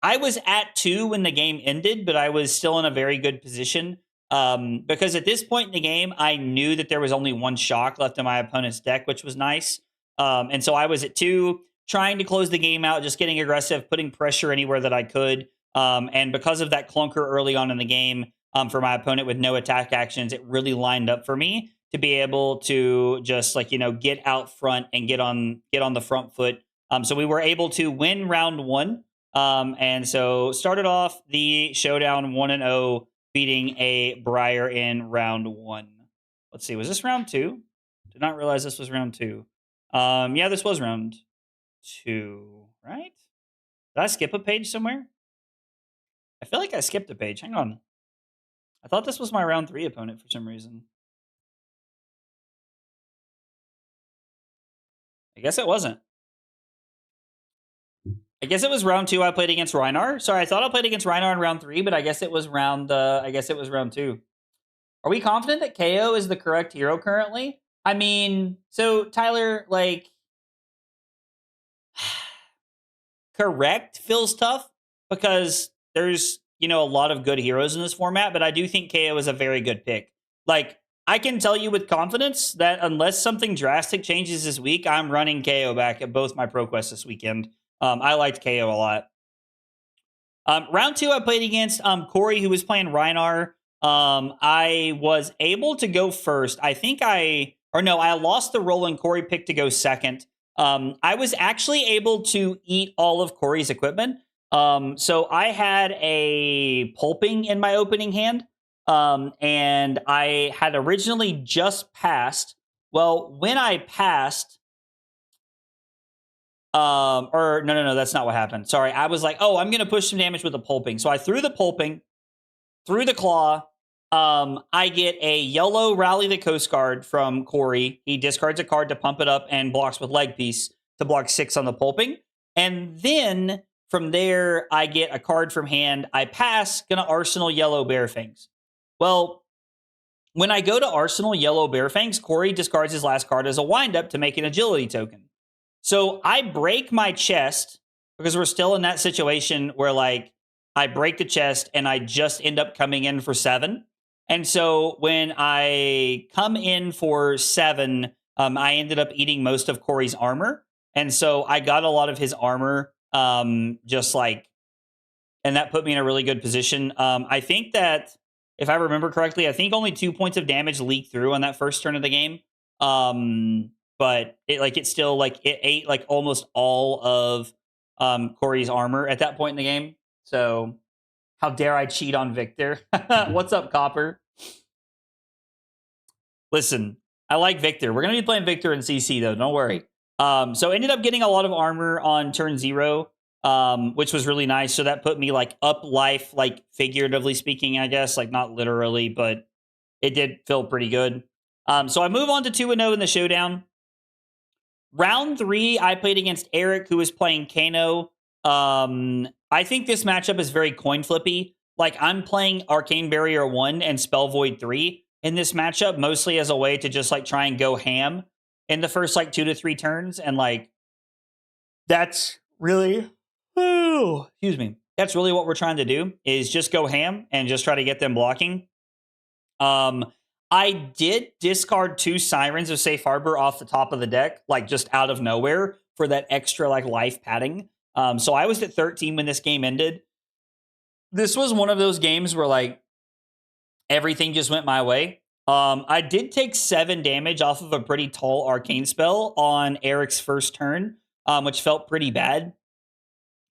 I was at 2 when the game ended, but I was still in a very good position. Because at this point in the game, I knew that there was only 1 shock left in my opponent's deck, which was nice. And so I was at 2, trying to close the game out, just getting aggressive, putting pressure anywhere that I could. And because of that clunker early on in the game, for my opponent with no attack actions, it really lined up for me to be able to just get out front and get on the front foot. So we were able to win round 1. And so started off the showdown 1-0, beating a Briar in round 1. Let's see, was this round 2? Did not realize this was round 2. Yeah, this was round 2, right? Did I skip a page somewhere? I feel like I skipped a page. Hang on. I thought this was my round 3 opponent for some reason. I guess it wasn't. I guess it was round 2 I played against Reinar. Sorry, I thought I played against Reinar in round 3, but I guess it was round 2. Are we confident that Kayo is the correct hero currently? I mean, so Tyler, like, correct feels tough because there's, a lot of good heroes in this format, but I do think Kayo is a very good pick. Like, I can tell you with confidence that unless something drastic changes this week, I'm running Kayo back at both my pro quests this weekend. I liked Kayo a lot. Round 2, I played against Corey, who was playing Reinar. I was able to go first. I lost the roll and Corey picked to go second. I was actually able to eat all of Corey's equipment. So I had a pulping in my opening hand, and I had originally just passed. Well, when I passed, no, that's not what happened. Sorry, I was like, oh, I'm gonna push some damage with the pulping. So I threw the pulping, threw the claw. I get a yellow Rally the Coast Guard from Corey. He discards a card to pump it up and blocks with leg piece to block 6 on the pulping. And then from there, I get a card from hand. I pass, gonna Arsenal Yellow Bearfangs. Well, when I go to Arsenal Yellow Bearfangs, Corey discards his last card as a windup to make an agility token. So I break my chest because we're still in that situation where, like, I break the chest and I just end up coming in for 7. And so when I come in for 7, I ended up eating most of Corey's armor. And so I got a lot of his armor, and that put me in a really good position. I think that, if I remember correctly, I think only 2 points of damage leaked through on that first turn of the game. But it ate like almost all of Corey's armor at that point in the game. So how dare I cheat on Victor? What's up, Copper? Listen, I like Victor. We're gonna be playing Victor in CC though. Don't worry. So ended up getting a lot of armor on turn 0, which was really nice. So that put me like up life, like figuratively speaking, I guess, like not literally, but it did feel pretty good. So I move on to 2-0 in the showdown. Round 3, I played against Eric, who was playing Kano. I think this matchup is very coin flippy. Like, I'm playing Arcane Barrier 1 and Spell Void 3 in this matchup, mostly as a way to just, like, try and go ham in the first, like, 2 to 3 turns. And, like, that's really... excuse me. That's really what we're trying to do, is just go ham and just try to get them blocking. I did discard 2 Sirens of Safe Harbor off the top of the deck, like just out of nowhere for that extra like life padding. So I was at 13 when this game ended. This was one of those games where like everything just went my way. I did take 7 damage off of a pretty tall arcane spell on Eric's first turn, which felt pretty bad.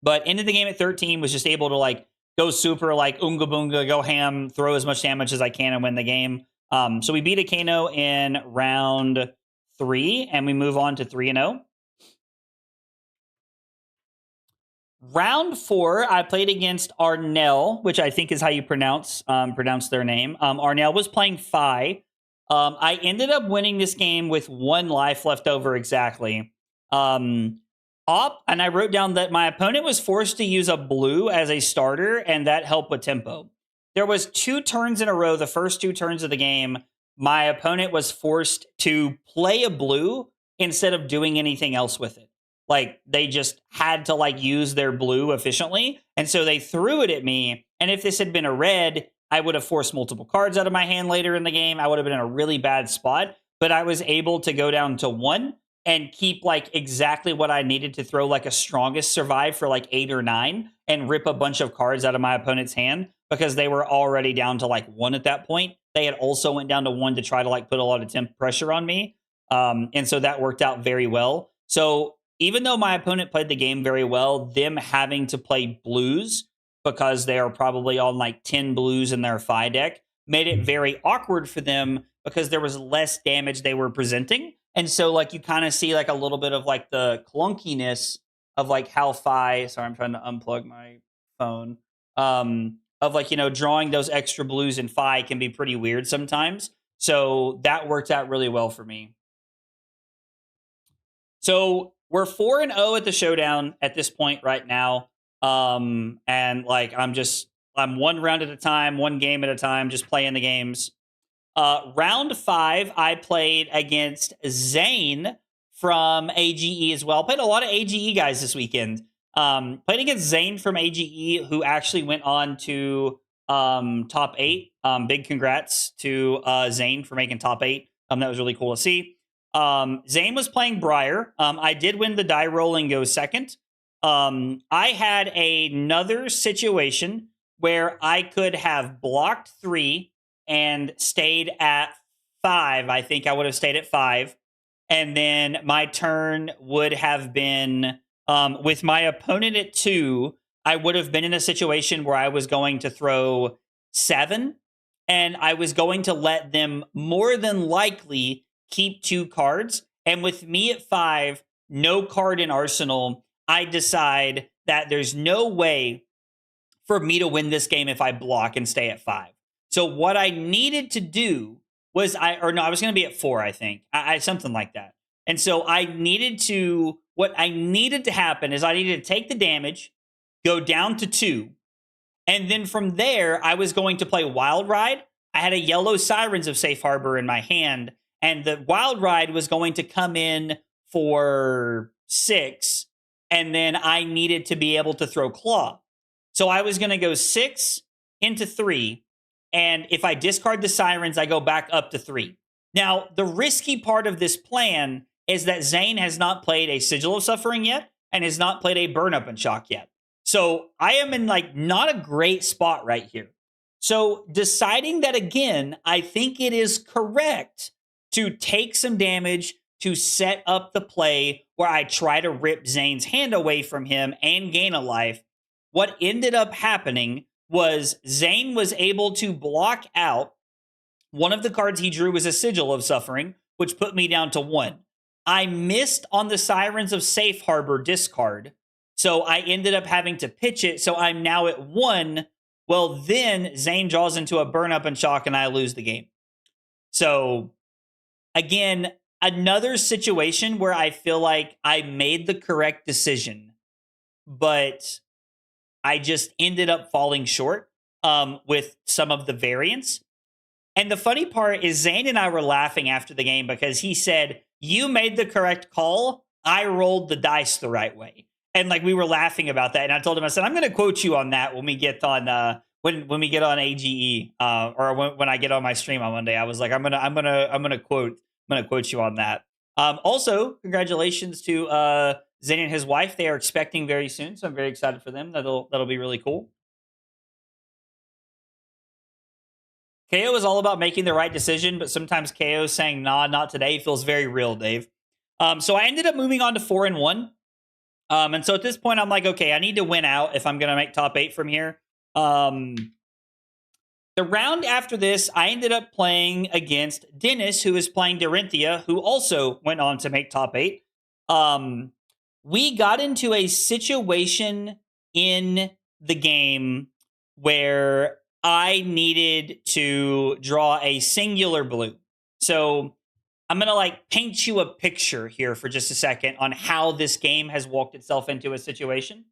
But ended the game at 13, was just able to like go super like Oonga Boonga, go ham, throw as much damage as I can and win the game. So we beat a Kano in round 3, and we move on to 3-0. Round 4, I played against Arnell, which I think is how you pronounce their name. Arnell was playing Fi. I ended up winning this game with 1 life left over exactly. And I wrote down that my opponent was forced to use a blue as a starter, and that helped with tempo. There was 2 turns in a row, the first 2 turns of the game, my opponent was forced to play a blue instead of doing anything else with it. Like, they just had to, like, use their blue efficiently, and so they threw it at me, and if this had been a red, I would have forced multiple cards out of my hand later in the game. I would have been in a really bad spot, but I was able to go down to 1 and keep, like, exactly what I needed to throw, like, a strongest survive for, like, 8 or 9 and rip a bunch of cards out of my opponent's hand, because they were already down to like 1 at that point. They had also went down to 1 to try to like put a lot of temp pressure on me. And so that worked out very well. So even though my opponent played the game very well, them having to play blues because they are probably on like 10 blues in their Fi deck made it very awkward for them because there was less damage they were presenting. And so like you kind of see like a little bit of like the clunkiness of like how Fi, sorry, I'm trying to unplug my phone. of like, drawing those extra blues in Fi can be pretty weird sometimes. So that worked out really well for me. So we're 4-0 at the showdown at this point right now. And like I'm one round at a time, one game at a time, just playing the games. Round 5, I played against Zane from AGE as well. Played a lot of AGE guys this weekend. Played against Zane from AGE, who actually went on to top 8. Big congrats to Zane for making top 8. That was really cool to see. Zane was playing Briar. I did win the die roll and go second. I had another situation where I could have blocked 3 and stayed at 5. I think I would have stayed at 5. And then my turn would have been with my opponent at 2. I would have been in a situation where I was going to throw 7, and I was going to let them more than likely keep 2 cards. And with me at 5, no card in Arsenal, I decide that there's no way for me to win this game if I block and stay at 5. So what I needed to do was I was going to be at 4, I think. I something like that. And so what I needed to happen is I needed to take the damage, go down to 2, and then from there, I was going to play Wild Ride. I had a yellow Sirens of Safe Harbor in my hand, and the Wild Ride was going to come in for 6, and then I needed to be able to throw Claw. So I was going to go 6 into 3, and if I discard the Sirens, I go back up to 3. Now, the risky part of this plan is that Zane has not played a Sigil of Suffering yet and has not played a Burn Up and Shock yet. So I am in like not a great spot right here. So deciding that again, I think it is correct to take some damage to set up the play where I try to rip Zane's hand away from him and gain a life. What ended up happening was Zane was able to block out one of the cards he drew was a Sigil of Suffering, which put me down to 1. I missed on the Sirens of Safe Harbor discard, so I ended up having to pitch it, so I'm now at 1. Well, then Zane draws into a Burn Up and Shock, and I lose the game. So, again, another situation where I feel like I made the correct decision, but I just ended up falling short with some of the variants. And the funny part is Zane and I were laughing after the game because he said, "You made the correct call. I rolled the dice the right way." And like we were laughing about that. And I told him, I said, "I'm going to quote you on that when we get on when we get on AGE or when I get on my stream on Monday." I was like, I'm gonna quote you on that. Also, congratulations to Zane and his wife. They are expecting very soon, so I'm very excited for them. That'll be really cool. Kayo is all about making the right decision, but sometimes Kayo saying "nah, not today" feels very real, Dave. So I ended up moving on to 4-1. And so at this point, I'm like, okay, I need to win out if I'm going to make top 8 from here. The round after this, I ended up playing against Dennis, who is playing Dorinthia, who also went on to make top 8. We got into a situation in the game where I needed to draw a singular blue. So I'm going to like paint you a picture here for just a second on how this game has walked itself into a situation.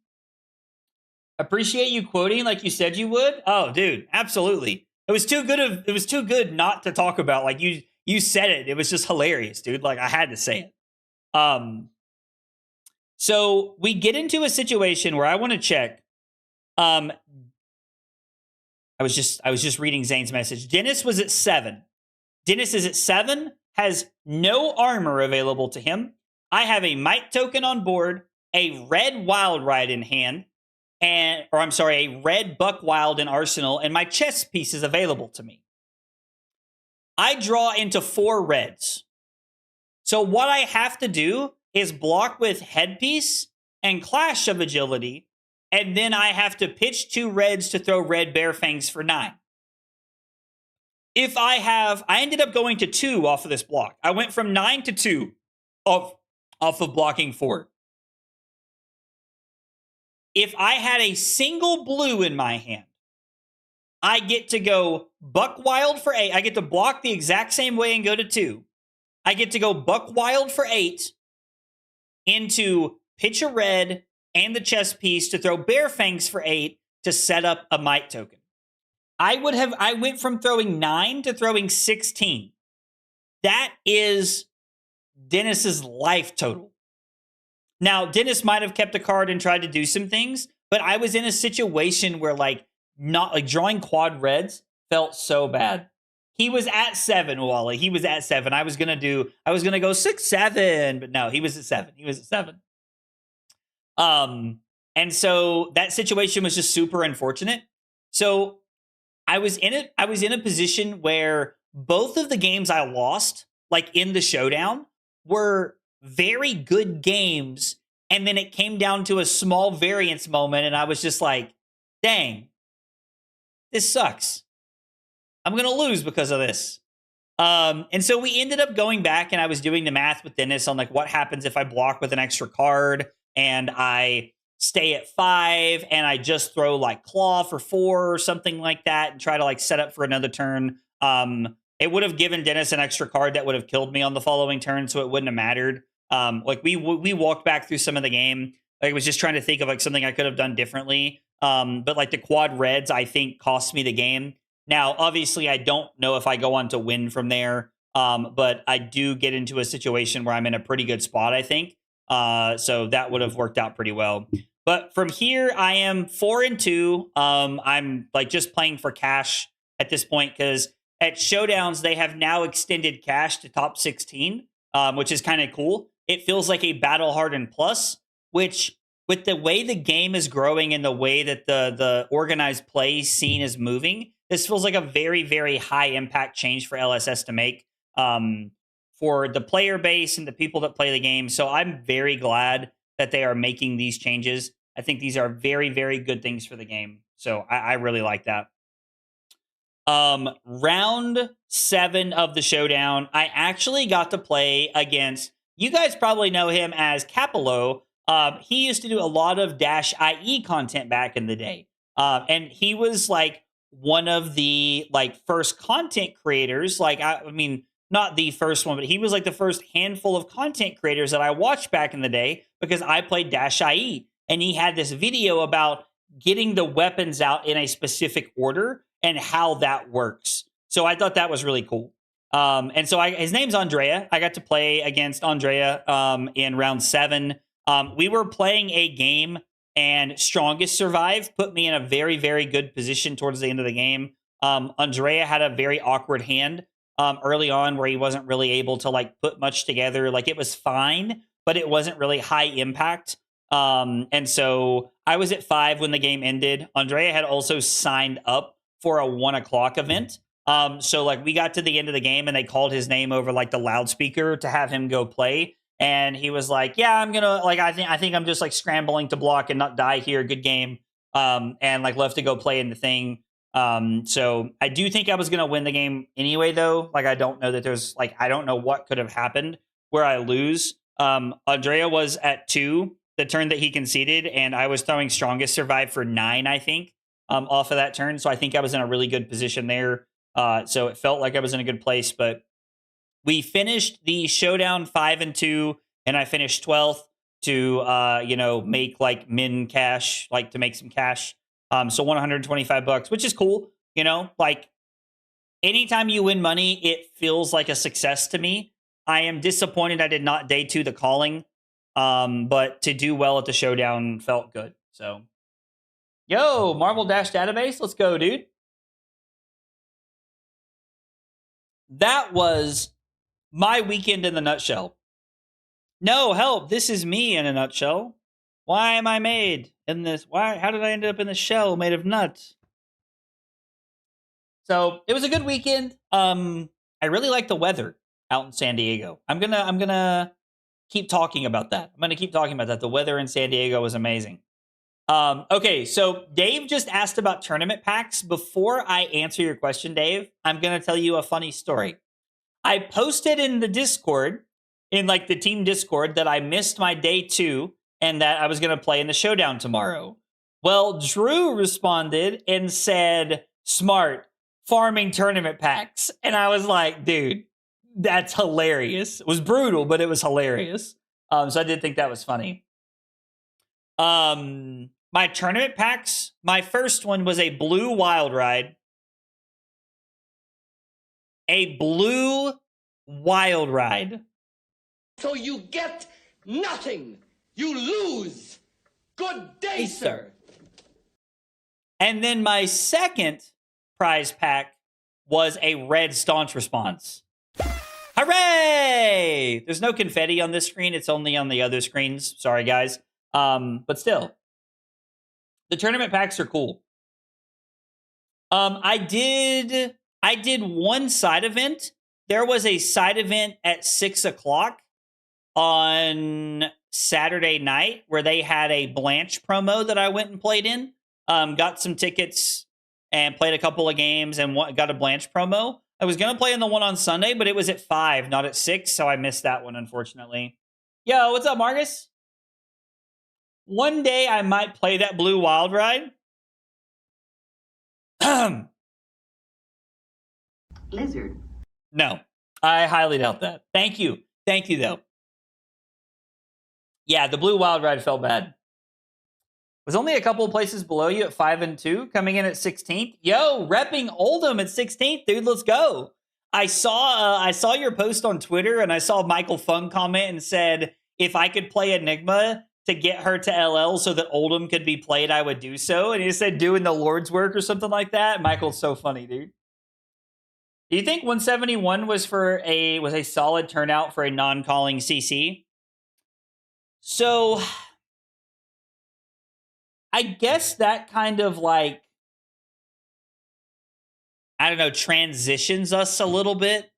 Appreciate you quoting like you said you would. Oh, dude, absolutely. It was too good not to talk about. Like you said it. It was just hilarious, dude. Like I had to say it. So we get into a situation where I want to check. I was just reading Zane's message. Dennis was at 7. Dennis is at 7, has no armor available to him. I have a might token on board, a red wild ride in hand, a red buck wild in arsenal, and my chess piece is available to me. I draw into 4 reds. So what I have to do is block with headpiece and clash of agility, and then I have to pitch 2 reds to throw red bear fangs for 9. I ended up going to 2 off of this block. I went from 9 to 2 off of blocking 4. If I had a single blue in my hand, I get to go buck wild for 8. I get to block the exact same way and go to 2. I get to go buck wild for 8 into pitch a red and the chess piece to throw Bear Fangs for 8 to set up a Might token. I went from throwing 9 to throwing 16. That is Dennis's life total. Now, Dennis might have kept a card and tried to do some things, but I was in a situation where drawing quad reds felt so bad. He was at 7, Wally. He was at 7. I was gonna go 6-7, but no, he was at 7. He was at 7. And so that situation was just super unfortunate. So I was in a position where both of the games I lost, like in the showdown, were very good games. And then it came down to a small variance moment, and I was just like, dang, this sucks. I'm going to lose because of this. And so we ended up going back, and I was doing the math with Dennis on like what happens if I block with an extra card and I stay at 5 and I just throw like claw for 4 or something like that and try to like set up for another turn. It would have given Dennis an extra card that would have killed me on the following turn, so it wouldn't have mattered. Like we walked back through some of the game. I was just trying to think of like something I could have done differently. But like the quad reds, I think cost me the game. Now, obviously, I don't know if I go on to win from there. But I do get into a situation where I'm in a pretty good spot, I think. So that would have worked out pretty well. But from here, I am 4-2. I'm like just playing for cash at this point because at showdowns, they have now extended cash to top 16, which is kind of cool. It feels like a battle hardened plus, which with the way the game is growing and the way that the organized play scene is moving, this feels like a very, very high impact change for LSS to make for the player base and the people that play the game. So I'm very glad that they are making these changes. I think these are very, very good things for the game. So I really like that. Round 7 of the showdown, I actually got to play against, you guys probably know him as Capello. He used to do a lot of -IE content back in the day. And he was like one of the like first content creators. Like, I mean, not the first one, but he was like the first handful of content creators that I watched back in the day because I played -IE. And he had this video about getting the weapons out in a specific order and how that works. So I thought that was really cool. And so his name's Andrea. I got to play against Andrea in round 7. We were playing a game, and Strongest Survive put me in a very, very good position towards the end of the game. Andrea had a very awkward hand early on where he wasn't really able to like put much together. Like it was fine, but it wasn't really high impact. And so I was at 5 when the game ended. Andrea had also signed up for a 1 o'clock event. So like we got to the end of the game and they called his name over like the loudspeaker to have him go play. And he was like, yeah, I'm gonna like, I think I'm just like scrambling to block and not die here. Good game. And like left to go play in the thing. So I do think I was gonna win the game anyway, though. Like, I don't know that there's like, I don't know what could have happened where I lose. Andrea was at 2 the turn that he conceded, and I was throwing Strongest Survive for 9, I think, off of that turn. So I think I was in a really good position there. So it felt like I was in a good place, but we finished the showdown 5-2, and I finished 12th to, make like min cash, like to make some cash. So $125, which is cool. Like anytime you win money, it feels like a success to me. I am disappointed I did not day 2 the calling. But to do well at the showdown felt good. So, yo, Marvel Dash Database, let's go, dude. That was my weekend in the nutshell. No, help, this is me in a nutshell. Why am I made in this? How did I end up in this shell made of nuts? So, it was a good weekend. I really like the weather out in San Diego. I'm gonna keep talking about that. I'm going to keep talking about that. The weather in San Diego was amazing. Okay, so Dave just asked about tournament packs. Before I answer your question, Dave, I'm going to tell you a funny story. I posted in the Discord, in like the team Discord, that I missed my day 2 and that I was going to play in the showdown tomorrow. Well, Drew responded and said, smart, farming tournament packs. And I was like, dude, that's hilarious. It was brutal, but it was hilarious. So I did think that was funny. My tournament packs, my first one was a blue wild ride. A blue wild ride. So you get nothing. You lose. Good day, sir. And then my second prize pack was a red staunch response. Hooray! There's no confetti on this screen. It's only on the other screens. Sorry, guys. But still, the tournament packs are cool. I did one side event. There was a side event at 6:00 on Saturday night where they had a Blanche promo that I went and played in. Got some tickets and played a couple of games and got a Blanche promo. I was going to play in the one on Sunday, but it was at 5, not at 6, so I missed that one, unfortunately. Yo, what's up, Marcus? One day I might play that blue wild ride. Lizard. No, I highly doubt that. Thank you. Thank you, though. Yeah, the blue wild ride felt bad. Was only a couple of places below you at 5 and 2, coming in at 16th. Yo, repping Oldham at 16th, dude. Let's go. I saw your post on Twitter, and I saw Michael Fung comment and said, if I could play Enigma to get her to LL so that Oldham could be played, I would do so. And he said doing the Lord's work or something like that. Michael's so funny, dude. Do you think 171 was a solid turnout for a non-calling CC? So I guess that kind of like, I don't know, transitions us a little bit.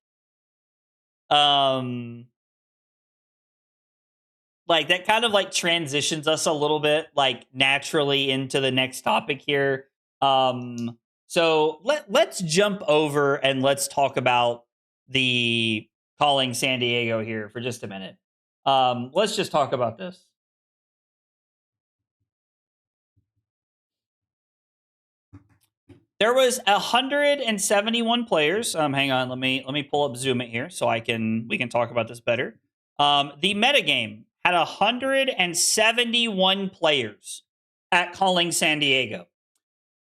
Like that kind of like transitions us a little bit like naturally into the next topic here. So let's jump over and let's talk about the calling San Diego here for just a minute. Let's just talk about this. There was 171 players. Hang on, let me pull up Zoom it here so we can talk about this better. The metagame had 171 players at calling San Diego.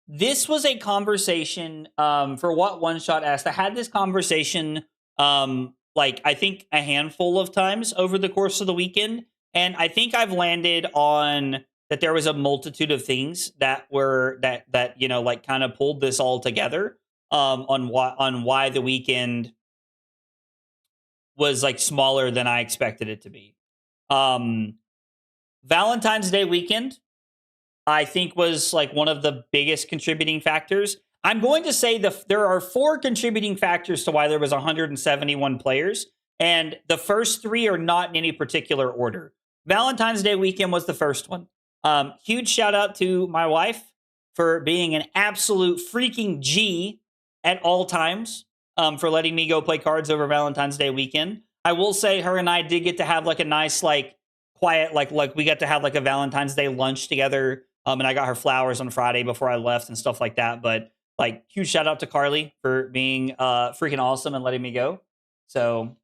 This was a conversation for what One Shot asked. I had this conversation like I think a handful of times over the course of the weekend, and I think I've landed on that there was a multitude of things that were that you know like kind of pulled this all together on why the weekend was like smaller than I expected it to be. Valentine's Day weekend, I think, was like one of the biggest contributing factors. I'm going to say there are 4 contributing factors to why there was 171 players, and the first 3 are not in any particular order. Valentine's Day weekend was the first one. Huge shout out to my wife for being an absolute freaking G at all times, for letting me go play cards over Valentine's Day weekend. I will say her and I did get to have like a nice, like quiet, like we got to have like a Valentine's Day lunch together. And I got her flowers on Friday before I left and stuff like that. But like huge shout out to Carly for being freaking awesome and letting me go. So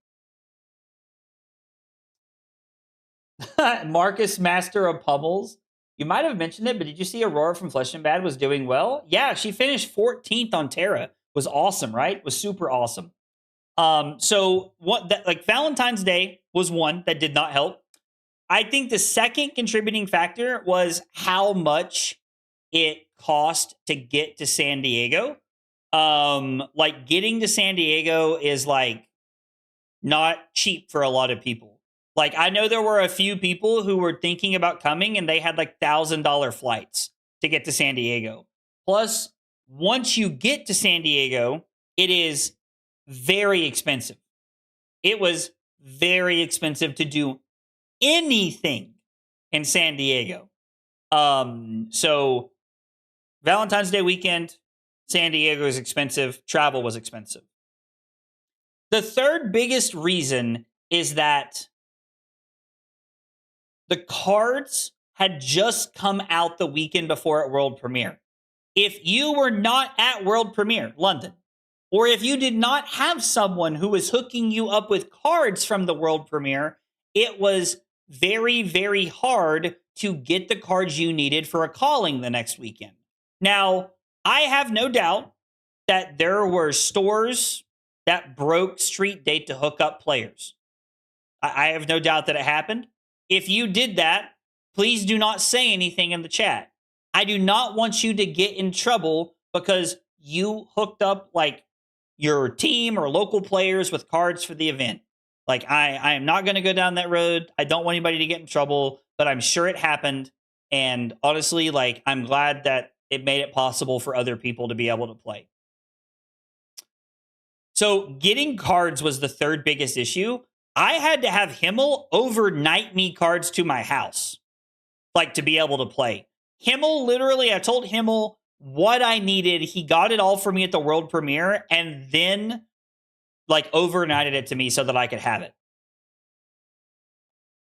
Marcus, Master of Pummels. You might have mentioned it, but did you see Aurora from Flesh and Bad was doing well? Yeah, she finished 14th on Terra. Was awesome, right? Was super awesome. So what that like Valentine's Day was one that did not help. I think the second contributing factor was how much it cost to get to San Diego. Like getting to San Diego is like not cheap for a lot of people. Like I know there were a few people who were thinking about coming and they had like $1,000 flights to get to San Diego. Plus, once you get to San Diego, it is very expensive. It was very expensive to do anything in San Diego. So Valentine's Day weekend, San Diego is expensive. Travel was expensive. The third biggest reason is that the cards had just come out the weekend before at world premiere. If you were not at World Premiere London, or if you did not have someone who was hooking you up with cards from the World Premiere, it was very, very hard to get the cards you needed for a calling the next weekend. Now, I have no doubt that there were stores that broke street date to hook up players. I have no doubt that it happened. If you did that, please do not say anything in the chat. I do not want you to get in trouble because you hooked up like your team or local players with cards for the event. Like, I am not going to go down that road. I don't want anybody to get in trouble, but I'm sure it happened. And honestly, like, I'm glad that it made it possible for other people to be able to play. So getting cards was the third biggest issue. I had to have Himmel overnight me cards to my house, like, to be able to play. Himmel, literally, I told Himmel what I needed. He got it all for me at the world premiere and then, like, overnighted it to me so that I could have it.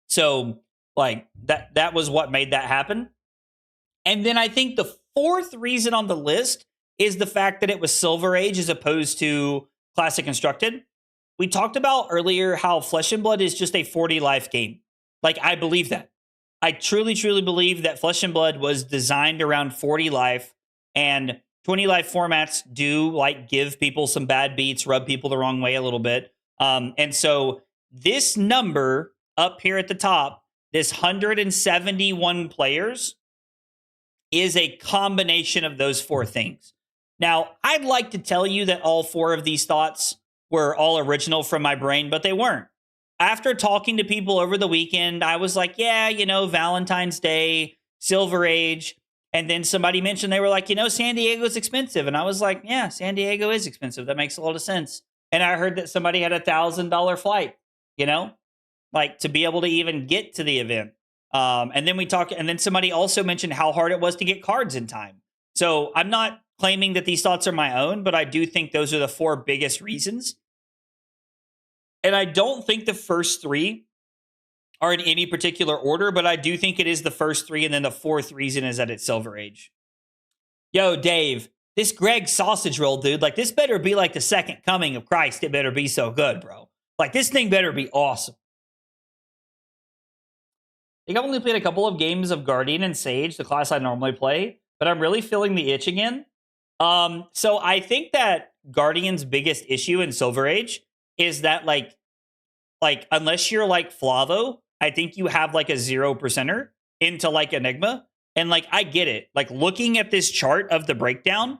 So, like, that was what made that happen. And then I think the fourth reason on the list is the fact that it was Silver Age as opposed to Classic Constructed. We talked about earlier how Flesh and Blood is just a 40 life game. Like, I believe that. I truly, truly believe that Flesh and Blood was designed around 40 life, and 20 life formats do, like, give people some bad beats, rub people the wrong way a little bit. And so this number up here at the top, this 171 players, is a combination of those four things. Now, I'd like to tell you that all four of these thoughts were all original from my brain, but they weren't. After talking to people over the weekend, I was like, yeah, you know, Valentine's Day, Silver Age. And then somebody mentioned, they were like, you know, San Diego's expensive. And I was like, yeah, San Diego is expensive. That makes a lot of sense. And I heard that somebody had $1,000 flight, you know, like, to be able to even get to the event. And then somebody also mentioned how hard it was to get cards in time. So I'm not claiming that these thoughts are my own, but I do think those are the four biggest reasons. And I don't think the first three are in any particular order, but I do think it is the first three, and then the fourth reason is that it's Silver Age. Yo, Dave, this Greg sausage roll, dude, like, this better be like the second coming of Christ. It better be so good, bro. Like, this thing better be awesome. I think I've only played a couple of games of Guardian and Sage, the class I normally play, but I'm really feeling the itch again. So I think that Guardian's biggest issue in Silver Age is that, like unless you're like Flavo, I think you have like a 0%er into like Enigma. And like, I get it. Like, looking at this chart of the breakdown,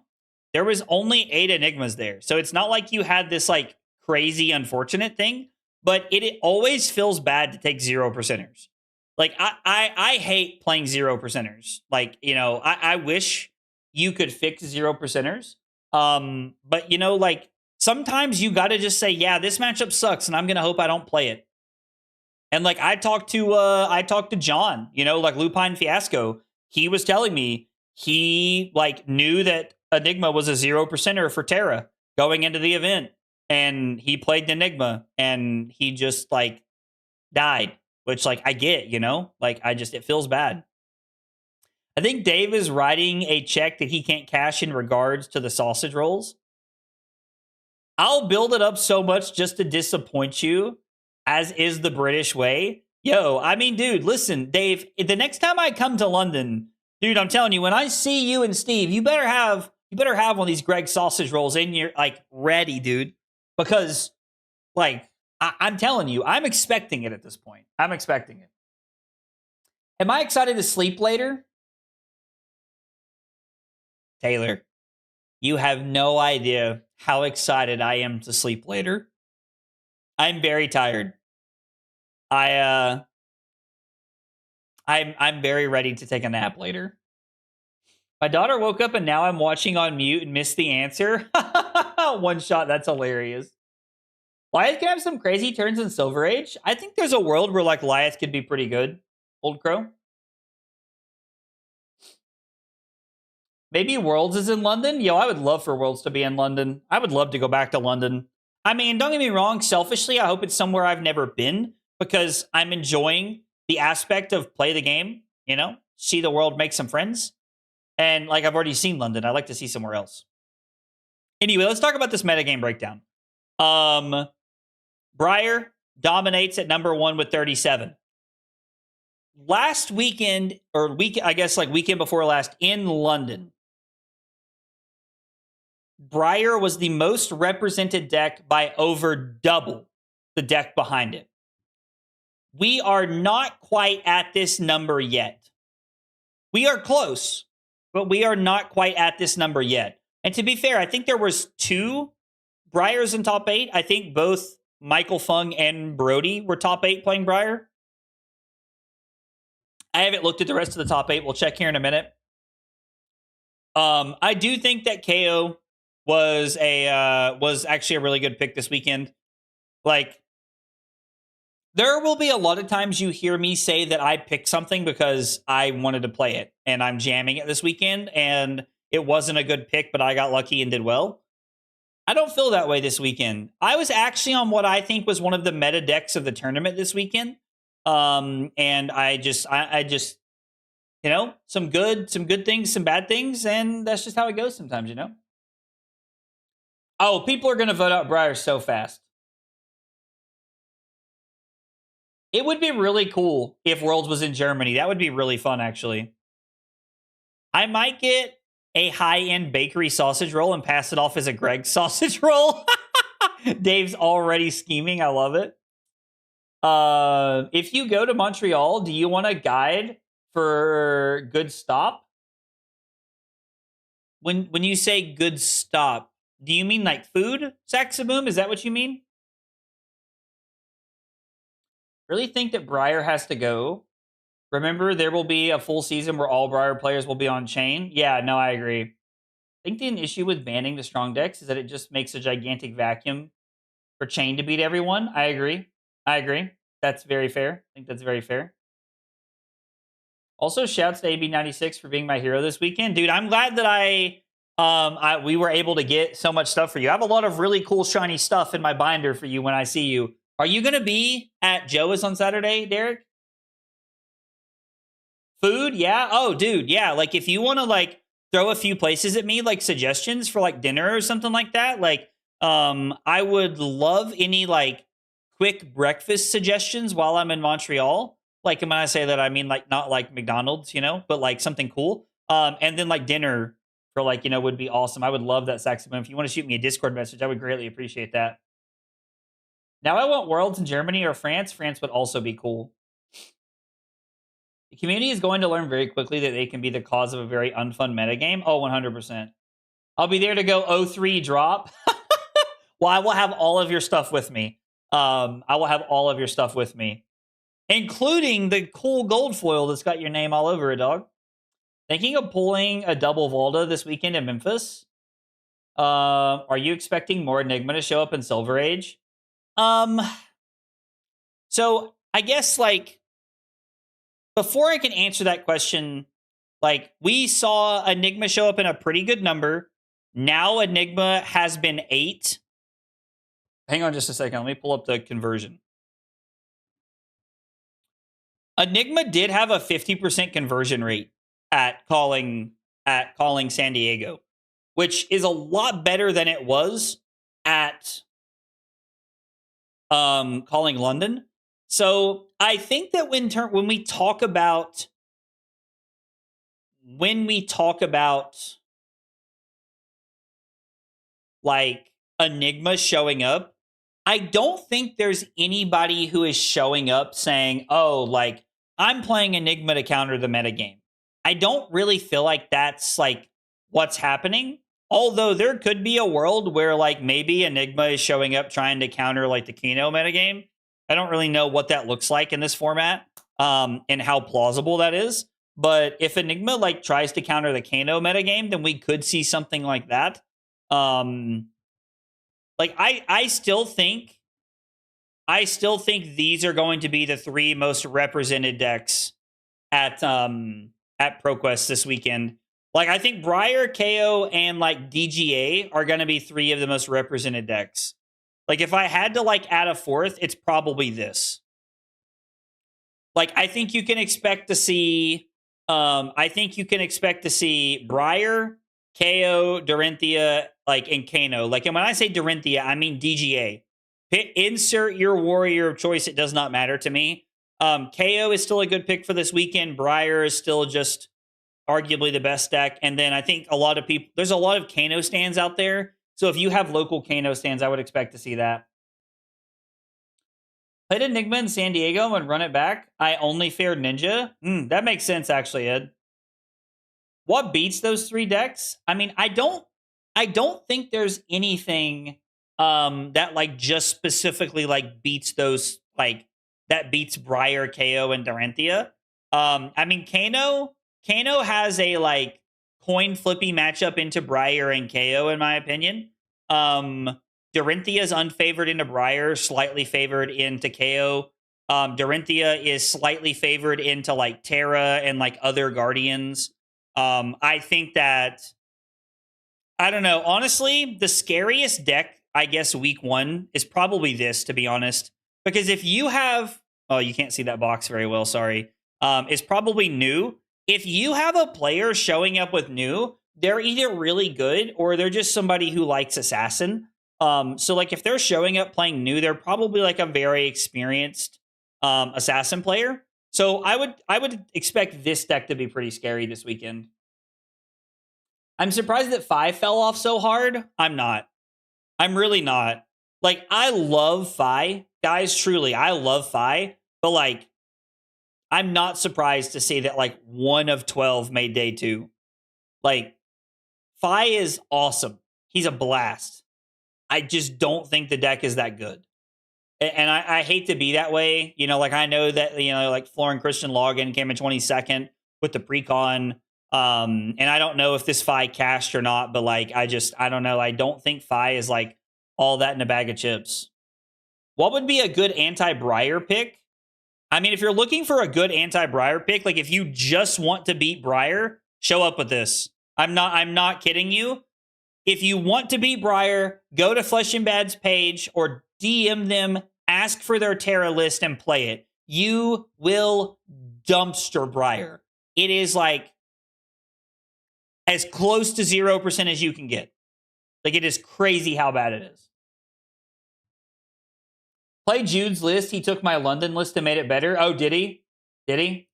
there was only 8 Enigmas there. So it's not like you had this like crazy unfortunate thing, but it always feels bad to take 0%ers. Like, I hate playing 0%ers. Like, you know, I wish you could fix 0%ers. But, you know, like, sometimes you got to just say, yeah, this matchup sucks, and I'm going to hope I don't play it. And like, I talked to John, you know, like Lupine Fiasco. He was telling me he like knew that Enigma was a 0%er for Terra going into the event, and he played Enigma and he just like died, which like I get, you know, like it feels bad. I think Dave is writing a check that he can't cash in regards to the sausage rolls. I'll build it up so much just to disappoint you, as is the British way. Yo, I mean, dude, listen, Dave, the next time I come to London, dude, I'm telling you, when I see you and Steve, you better have one of these Greg sausage rolls in your, like, ready, dude. Because, like, I'm telling you, I'm expecting it at this point. I'm expecting it. Am I excited to sleep later? Taylor, you have no idea how excited I am to sleep later. I'm very tired. I'm very ready to take a nap later. My daughter woke up and now I'm watching on mute and missed the answer. One shot, that's hilarious. Lyeth can have some crazy turns in Silver Age. I think there's a world where like Lyeth could be pretty good. Old Crow. Maybe Worlds is in London? Yo, I would love for Worlds to be in London. I would love to go back to London. I mean, don't get me wrong. Selfishly, I hope it's somewhere I've never been, because I'm enjoying the aspect of play the game, you know, see the world, make some friends. And like I've already seen London. I'd like to see somewhere else. Anyway, let's talk about this metagame breakdown. Briar dominates at number 1 with 37. Last weekend, or I guess like weekend before last in London, Briar was the most represented deck by over double the deck behind it. We are not quite at this number yet. We are close, but we are not quite at this number yet. And to be fair, I think there was 2 Briars in top 8. I think both Michael Fung and Brody were top 8 playing Briar. I haven't looked at the rest of the top 8. We'll check here in a minute. I do think that Kayo was actually a really good pick this weekend. Like, there will be a lot of times you hear me say that I picked something because I wanted to play it and I'm jamming it this weekend and it wasn't a good pick, but I got lucky and did well. I don't feel that way this weekend. I was actually on what I think was one of the meta decks of the tournament this weekend. And I just, you know, some good things, some bad things, and that's just how it goes sometimes, you know? Oh, people are going to vote out Briar so fast. It would be really cool if Worlds was in Germany. That would be really fun, actually. I might get a high-end bakery sausage roll and pass it off as a Greg sausage roll. Dave's already scheming. I love it. If you go to Montreal, do you want a guide for good stop? When you say good stop, do you mean like food, Saxaboom? Is that what you mean? Really think that Briar has to go. Remember, there will be a full season where all Briar players will be on chain. Yeah, no, I agree. I think the issue with banning the strong decks is that it just makes a gigantic vacuum for chain to beat everyone. I agree. That's very fair. I think that's very fair. Also, shouts to AB96 for being my hero this weekend. Dude, I'm glad that we were able to get so much stuff for you. I have a lot of really cool shiny stuff in my binder for you when I see you. Are you going to be at Joe's on Saturday, Derek? Food? Yeah. Oh, dude. Yeah. Like if you want to like throw a few places at me, like suggestions for like dinner or something like that, like I would love any like quick breakfast suggestions while I'm in Montreal. Like when I say that, I mean like not like McDonald's, you know, but like something cool. And then like dinner for like, you know, would be awesome. I would love that, Saxophone. If you want to shoot me a Discord message, I would greatly appreciate that. Now I want Worlds in Germany or France. France would also be cool. The community is going to learn very quickly that they can be the cause of a very unfun metagame. Oh, 100%. I'll be there to go 0-3 drop. Well, I will have all of your stuff with me. Including the cool gold foil that's got your name all over it, dog. Thinking of pulling a double Volda this weekend in Memphis. Are you expecting more Enigma to show up in Silver Age? So I guess like before I can answer that question, like we saw Enigma show up in a pretty good number. Now Enigma has been 8. Hang on just a second. Let me pull up the conversion. Enigma did have a 50% conversion rate at calling San Diego, which is a lot better than it was at calling London. So I think that when we talk about like Enigma showing up, I don't think there's anybody who is showing up saying, oh, like I'm playing Enigma to counter the metagame. I don't really feel like that's like what's happening. Although there could be a world where like maybe Enigma is showing up trying to counter like the Kano metagame. I don't really know what that looks like in this format and how plausible that is. But if Enigma like tries to counter the Kano metagame, then we could see something like that. Like I still think these are going to be the 3 most represented decks at ProQuest this weekend. Like I think Briar, KO, and like DGA are going to be 3 of the most represented decks. Like if I had to like add a 4th, it's probably this. Like I think you can expect to see I think you can expect to see Briar, Kayo, Dorinthia, and Kano. And when I say Dorinthia, I mean DGA. Insert your warrior of choice. It does not matter to me. Kayo is still a good pick for this weekend. Briar is still just arguably the best deck. And then I think there's a lot of Kano stands out there. So if you have local Kano stands, I would expect to see that. Played Enigma in San Diego and run it back. I only fared Ninja. That makes sense, actually, Ed. What beats those 3 decks? I mean, I don't think there's anything that just specifically beats those that beats Briar, KO, and Dorinthia. I mean, Kano has a coin flippy matchup into Briar and KO, in my opinion. Dorinthia is unfavored into Briar, slightly favored into KO. Dorinthia is slightly favored into Terra and other Guardians. I think that, I don't know, honestly, the scariest deck, I guess, week 1 is probably this, to be honest. Because if you have, oh, you can't see that box very well, sorry. It's probably new. If you have a player showing up with new, they're either really good or they're just somebody who likes Assassin. So if they're showing up playing new, they're probably a very experienced Assassin player. So I would expect this deck to be pretty scary this weekend. I'm surprised that 5 fell off so hard. I'm not. I'm really not. I love Fi. Guys, truly, I love Fi. But I'm not surprised to see that 1 of 12 made day 2. Fi is awesome. He's a blast. I just don't think the deck is that good. And I hate to be that way. I know that, Florin Christian Logan came in 22nd with the precon. And I don't know if this Fi cashed or not, but I don't know. I don't think Fi is all that in a bag of chips. What would be a good anti-Briar pick? I mean, if you're looking for a good anti-Briar pick, if you just want to beat Briar, show up with this. I'm not kidding you. If you want to beat Briar, go to Flesh and Bad's page or DM them, ask for their Terra list and play it. You will dumpster Briar. It is as close to 0% as you can get. It is crazy how bad it is. Play Jude's list. He took my London list and made it better. Oh, did he? Did he?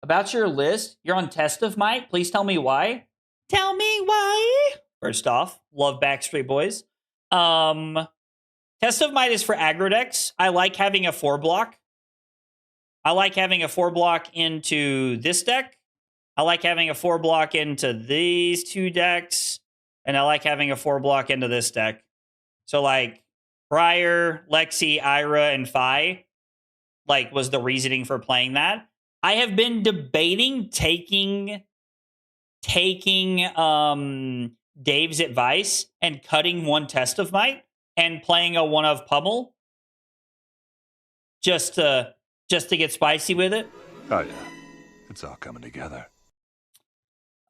About your list, you're on Test of Might. Please tell me why. Tell me why. First off, love Backstreet Boys. Test of Might is for aggro decks. I like having a 4-block. I like having a 4-block into this deck. I like having a 4-block into these 2 decks. And I like having a 4-block into this deck. So Briar, Lexi, Ira, and Fi was the reasoning for playing that. I have been debating taking Dave's advice and cutting 1 Test of Might and playing a 1 of Pummel just to get spicy with it. Oh yeah, it's all coming together.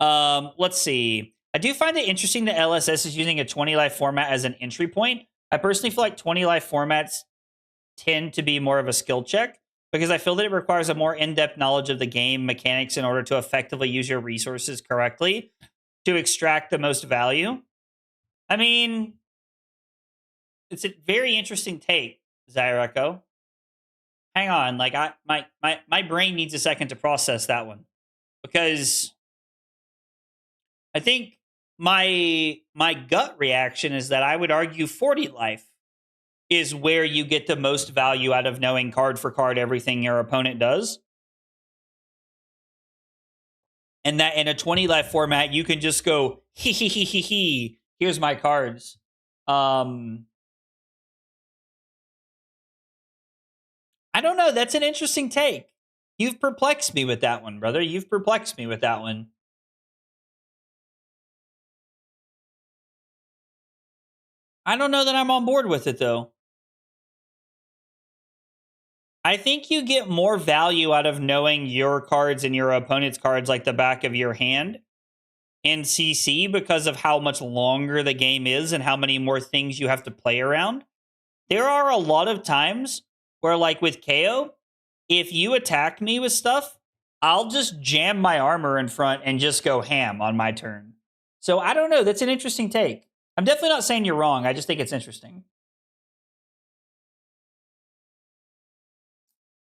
Let's see. I do find it interesting that LSS is using a 20 life format as an entry point. I personally feel 20 life formats tend to be more of a skill check because I feel that it requires a more in-depth knowledge of the game mechanics in order to effectively use your resources correctly to extract the most value. I mean, it's a very interesting take, Zyreko. Hang on, my brain needs a second to process that one because I think my gut reaction is that I would argue 40 life is where you get the most value out of knowing card for card everything your opponent does. And that in a 20 life format, you can just go, he, here's my cards. I don't know. That's an interesting take. You've perplexed me with that one, brother. You've perplexed me with that one. I don't know that I'm on board with it, though. I think you get more value out of knowing your cards and your opponent's cards like the back of your hand in CC because of how much longer the game is and how many more things you have to play around. There are a lot of times where, with KO, if you attack me with stuff, I'll just jam my armor in front and just go ham on my turn. So I don't know. That's an interesting take. I'm definitely not saying you're wrong. I just think it's interesting.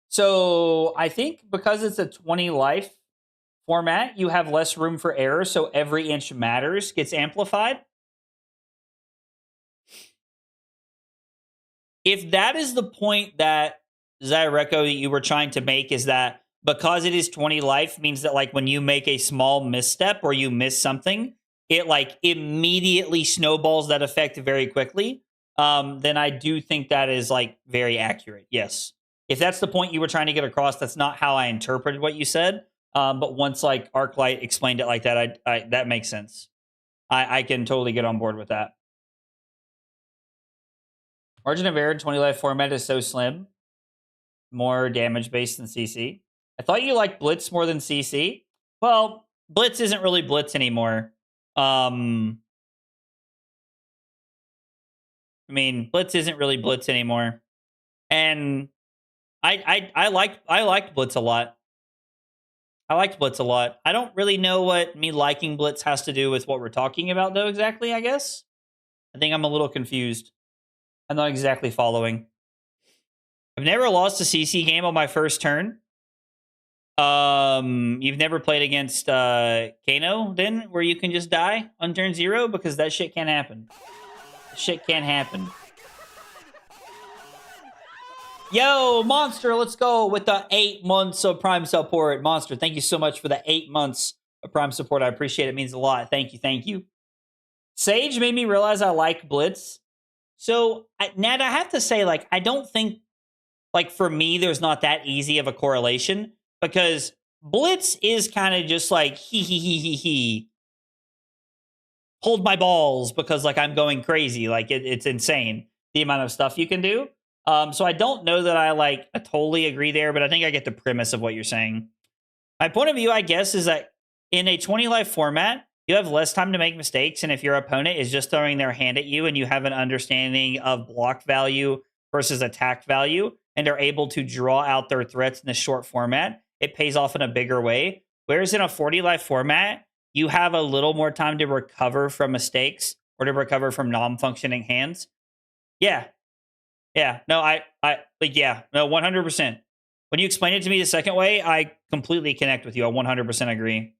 So I think because it's a 20 life format, you have less room for error, so every inch matters gets amplified. If that is the point that Zyreko that you were trying to make, is that because it is 20 life means that like when you make a small misstep or you miss something, it like immediately snowballs that effect very quickly, then I do think that is like very accurate. Yes. If that's the point you were trying to get across, that's not how I interpreted what you said. But once like Arclight explained it like that, I that makes sense. I can totally get on board with that. Margin of error in 20 life format is so slim. More damage based than CC. I thought you liked Blitz more than CC. Well, Blitz isn't really Blitz anymore. I mean, Blitz isn't really Blitz anymore. And I liked Blitz a lot. I liked Blitz a lot. I don't really know what me liking Blitz has to do with what we're talking about, though, exactly, I guess. I think I'm a little confused. I'm not exactly following. I've never lost a CC game on my first turn. You've never played against Kano, then, where you can just die on turn 0? Because that shit can't happen. Shit can't happen. Yo, Monster, let's go with the 8 months of Prime support. Monster, thank you so much for the 8 months of Prime support. I appreciate it. It means a lot. Thank you, thank you. Sage made me realize I like Blitz. So, Nat, I have to say, like, I don't think, like, for me, there's not that easy of a correlation. Because Blitz is kind of just like, he. Hold my balls because, like, I'm going crazy. Like, it's insane, the amount of stuff you can do. So I don't know that I totally agree there, but I think I get the premise of what you're saying. My point of view, I guess, is that in a 20 life format, you have less time to make mistakes. And if your opponent is just throwing their hand at you and you have an understanding of block value versus attack value, and are able to draw out their threats in a short format, it pays off in a bigger way. Whereas in a 40 life format, you have a little more time to recover from mistakes or to recover from non-functioning hands. Yeah. No, yeah, no, 100%. When you explain it to me the second way, I completely connect with you. I 100% agree.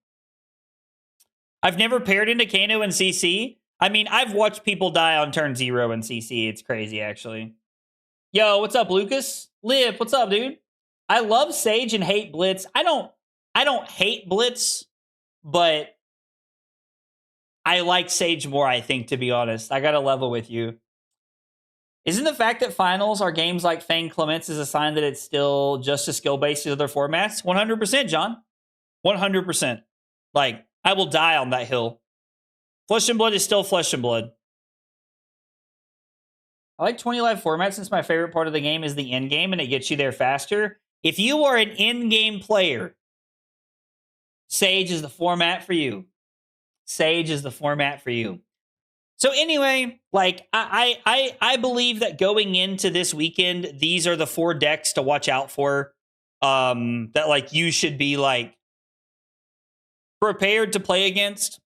I've never paired into Kano and CC. I mean, I've watched people die on turn 0 in CC. It's crazy, actually. Yo, what's up, Lucas? Lip, what's up, dude? I love Sage and hate Blitz. I don't hate Blitz, but I like Sage more, I think, to be honest. I gotta level with you. Isn't the fact that finals are games like Fang Clements is a sign that it's still just as skill-based as other formats? 100%, John. 100%. Like, I will die on that hill. Flesh and Blood is still Flesh and Blood. I like 20 live format since my favorite part of the game is the end game and it gets you there faster. If you are an in-game player, Sage is the format for you. Sage is the format for you. So anyway, like I believe that going into this weekend, these are the 4 decks to watch out for. That like you should be like prepared to play against.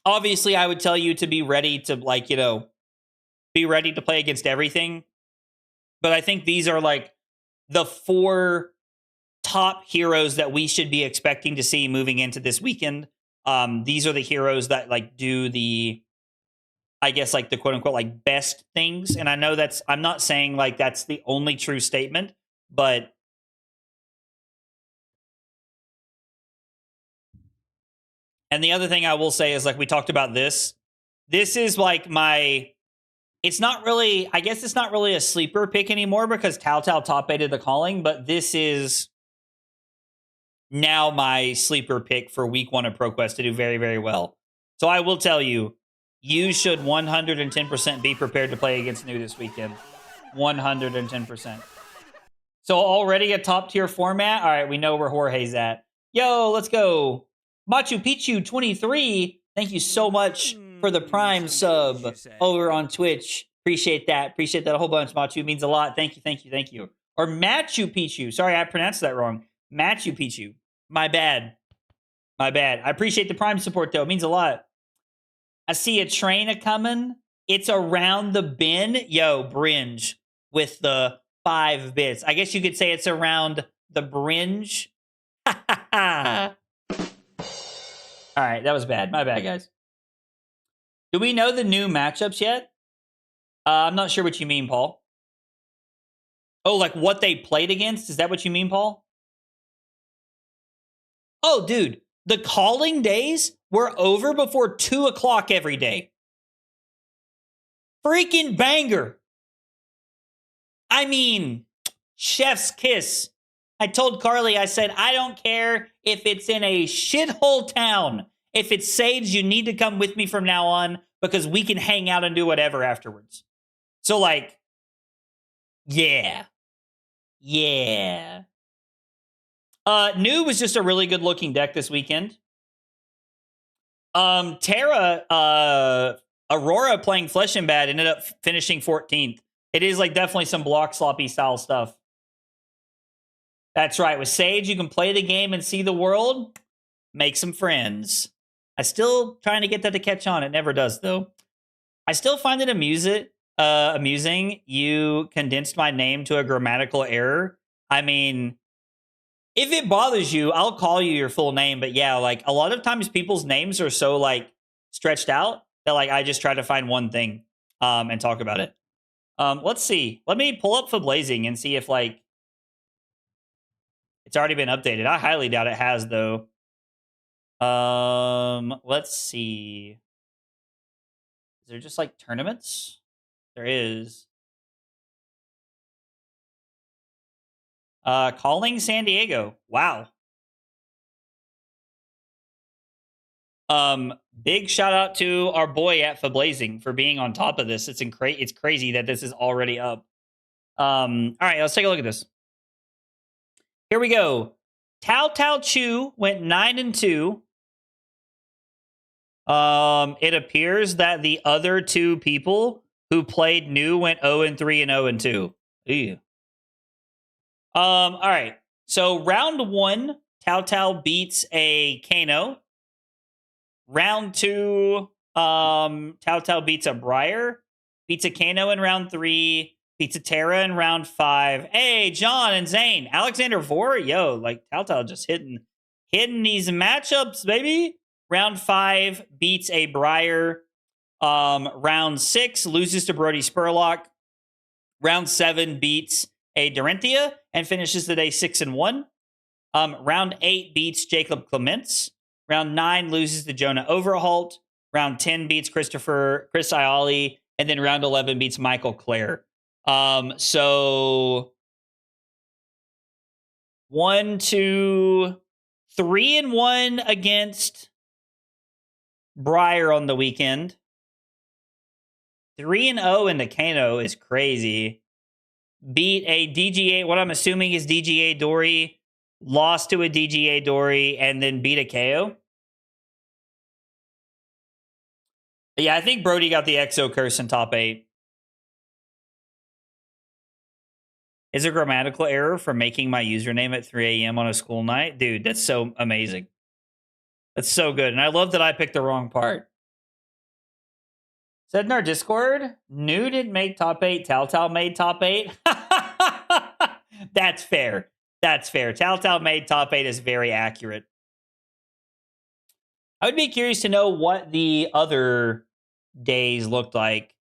Obviously, I would tell you to be ready to like, be ready to play against everything. But I think these are like the 4 top heroes that we should be expecting to see moving into this weekend. These are the heroes that like do the, I guess, like the quote unquote like best things. And I know I'm not saying like that's the only true statement, but and the other thing I will say is like we talked about this is like it's not really, I guess it's not really a sleeper pick anymore because Tao top 8 the calling, but this is now my sleeper pick for week 1 of ProQuest to do very, very well. So I will tell you, you should 110% be prepared to play against New this weekend. 110%. So already a top tier format. All right, we know where Jorge's at. Yo, let's go. Machu Picchu 23. Thank you so much for the Prime sub over on Twitch. Appreciate that. Appreciate that a whole bunch, Machu. It means a lot. Thank you. Or Machu Picchu. Sorry, I pronounced that wrong. Machu Picchu. My bad. My bad. I appreciate the Prime support, though. It means a lot. I see a train a-coming. It's around the bend. Yo, Bringe with the 5 bits. I guess you could say it's around the Bringe. All right, that was bad. My bad, guys. Do we know the new matchups yet? I'm not sure what you mean, Paul. Oh, like what they played against? Is that what you mean, Paul? Oh, dude, the calling days were over before 2 o'clock every day. Freaking banger. I mean, chef's kiss. I told Carly, I said, I don't care if it's in a shithole town. If it's Sage, you need to come with me from now on because we can hang out and do whatever afterwards. So, like, yeah. Yeah. New was just a really good looking deck this weekend. Terra, Aurora playing Flesh and Bad ended up finishing 14th. It is like definitely some block sloppy style stuff. That's right. With Sage, you can play the game and see the world, make some friends. I still trying to get that to catch on. It never does, though. I still find it amusing. You condensed my name to a grammatical error. I mean, if it bothers you, I'll call you your full name. But yeah, like a lot of times people's names are so like stretched out that like I just try to find one thing and talk about it. Let's see. Let me pull up Fablazing and see if like it's already been updated. I highly doubt it has though. Let's see. Is there just like tournaments? There is. Calling San Diego. Wow. Big shout out to our boy at Fablazing for being on top of this. It's crazy that this is already up. All right, let's take a look at this. Here we go. Tao Tao Chu went 9-2. It appears that the other 2 people who played new went 0-3 and 0-2. Ew. All right. So round 1, Tao Tao beats a Kano. Round 2, Tao Tao beats a Briar, beats a Kano in round 3, beats a Terra in round 5. Hey, John and Zane, Alexander Vor, yo, like Tao Tao just hitting these matchups, baby. Round 5 beats a Briar. Round 6 loses to Brody Spurlock. Round 7 beats a Dorentia and finishes the day 6-1. Round 8 beats Jacob Clements. Round 9 loses to Jonah Overholt. Round 10 beats Chris Iali. And then round 11 beats Michael Clare. So 1, 2, 3-1 against Briar on the weekend. 3-0 in the Kano is crazy. Beat a DGA, what I'm assuming is DGA Dory. Lost to a DGA Dory and then beat a Kayo. Yeah, I think Brody got the Exo Curse in top 8. Is a grammatical error for making my username at 3 a.m. on a school night? Dude, that's so amazing. That's so good. And I love that I picked the wrong part. Said in our Discord, New didn't make top 8. Tao Tao made top 8. That's fair. That's fair. Tao Tao made top 8 is very accurate. I would be curious to know what the other days looked like.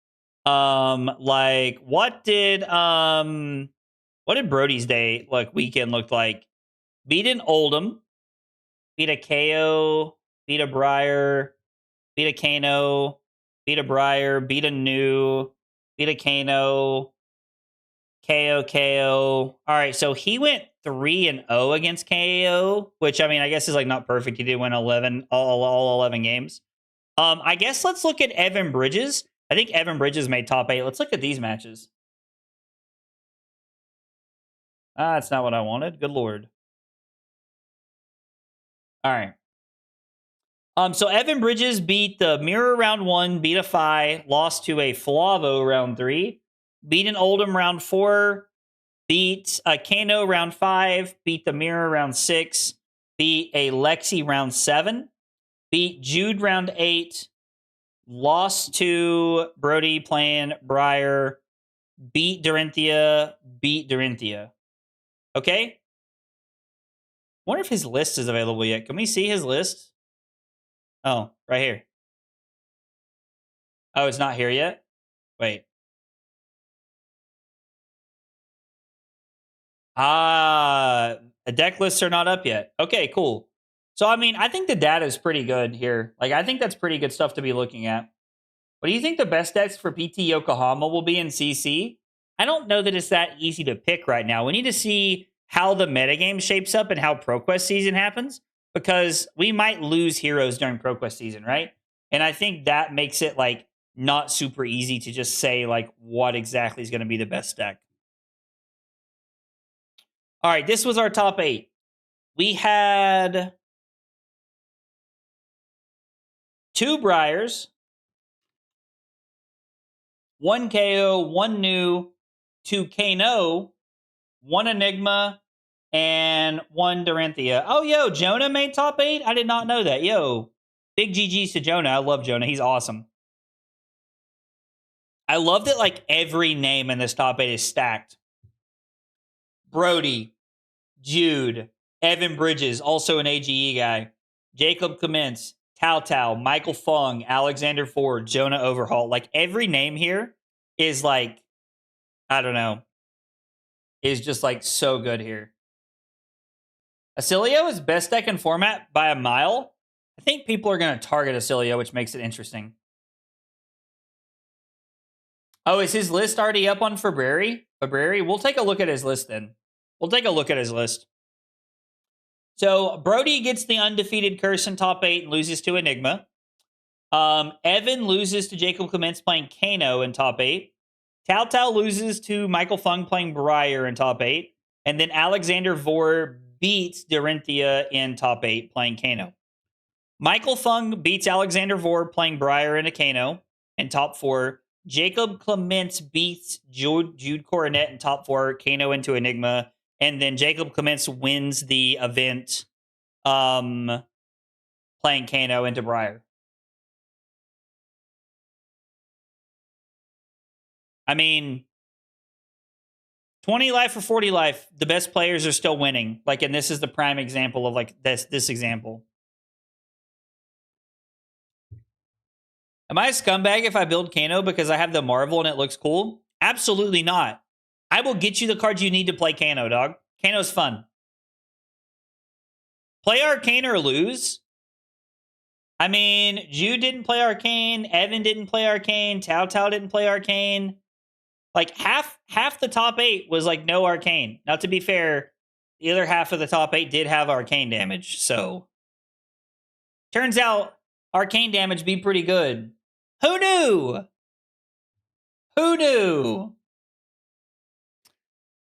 Like what did Brody's day like weekend look like? Beat an Oldham, beat a Kayo, beat a Briar, beat a Kano, beat a Briar, beat a New, beat a Kano, KO. All right, so he went 3-0 against KO, which I mean, I guess is like not perfect. He did win all 11 games. I guess let's look at Evan Bridges. I think Evan Bridges made top 8. Let's look at these matches. That's not what I wanted. Good Lord. All right. So Evan Bridges beat the Mirror round 1, beat a Phi, lost to a Flavo round 3, beat an Oldham round 4, beat a Kano round 5, beat the Mirror round 6, beat a Lexi round 7, beat Jude round 8, lost to Brody playing Briar, beat Dorinthia, beat Dorinthia. Okay? Wonder if his list is available yet. Can we see his list? Oh, right here. Oh, it's not here yet? Wait. Deck lists are not up yet. Okay, cool. So, I mean, I think the data is pretty good here. Like, I think that's pretty good stuff to be looking at. What do you think the best decks for PT Yokohama will be in CC? I don't know that it's that easy to pick right now. We need to see how the metagame shapes up and how ProQuest season happens, because we might lose heroes during ProQuest season, right? And I think that makes it, like, not super easy to just say, like, what exactly is going to be the best deck. All right, this was our top 8. We had 2 Briars, 1 KO, 1 New, 2 Kano, 1 Enigma, and 1 Dorinthia. Oh, yo, Jonah made top 8? I did not know that. Yo, big GGs to Jonah. I love Jonah. He's awesome. I love that, like, every name in this top 8 is stacked. Brody, Jude, Evan Bridges, also an AGE guy, Jacob Clements, Tao Tao, Michael Fung, Alexander Ford, Jonah Overhaul. Like, every name here is, like, I don't know, is just, like, so good here. Oscilio is best deck in format by a mile. I think people are going to target Oscilio, which makes it interesting. Oh, is his list already up on February? We'll take a look at his list then. We'll take a look at his list. So Brody gets the undefeated curse in top 8 and loses to Enigma. Evan loses to Jacob Clements playing Kano in top 8. Tao Tao loses to Michael Fung playing Briar in top 8. And then Alexander Vore beats Dorinthia in top 8 playing Kano. Michael Fung beats Alexander Vore playing Briar in a Kano in top 4. Jacob Clements beats Jude Coronet in top 4, Kano into Enigma. And then Jacob Clements wins the event playing Kano into Briar. I mean, 20 life or 40 life, the best players are still winning. Like, and this is the prime example of, like, this example. Am I a scumbag if I build Kano because I have the Marvel and it looks cool? Absolutely not. I will get you the cards you need to play Kano, dog. Kano's fun. Play Arcane or lose. I mean, Jude didn't play Arcane. Evan didn't play Arcane. Tao Tao didn't play Arcane. Like, half the top 8 was, like, no Arcane. Now, to be fair, the other half of the top 8 did have Arcane damage. So, turns out Arcane damage be pretty good. Who knew? Who knew?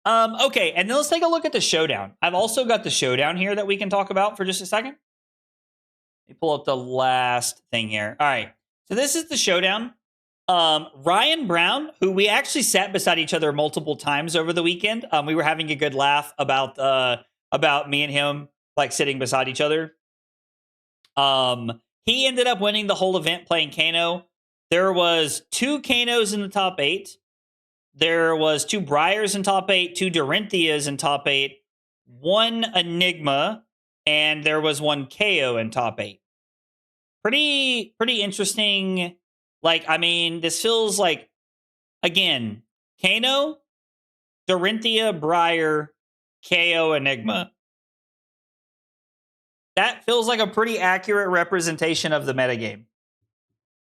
Okay, and then let's take a look at the showdown. I've also got the showdown here that we can talk about for just a second. Let me pull up the last thing here. All right, so this is the showdown. Ryan Brown, who we actually sat beside each other multiple times over the weekend. We were having a good laugh about me and him, like, sitting beside each other. He ended up winning the whole event playing Kano. There was 2 Kanos in the top 8. There was 2 Briars in top 8, 2 Dorinthias in top 8, 1 Enigma, and there was 1 KO in top 8. Pretty interesting. Like, I mean, this feels like, again, Kano, Dorinthia, Briar, KO, Enigma. That feels like a pretty accurate representation of the metagame.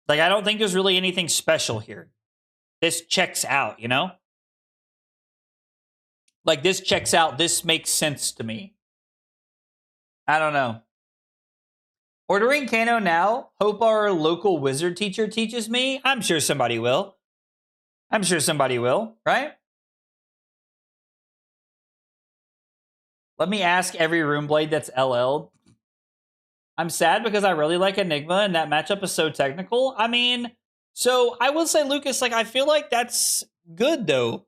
Like, I don't think there's really anything special here. This checks out, you know? Like, this checks out. This makes sense to me. I don't know. Ordering Kano now? Hope our local wizard teacher teaches me? I'm sure somebody will. I'm sure somebody will, right? Let me ask every Room Blade that's LL'd. I'm sad because I really like Enigma and that matchup is so technical. I mean, so I will say, Lucas, like, I feel like that's good, though.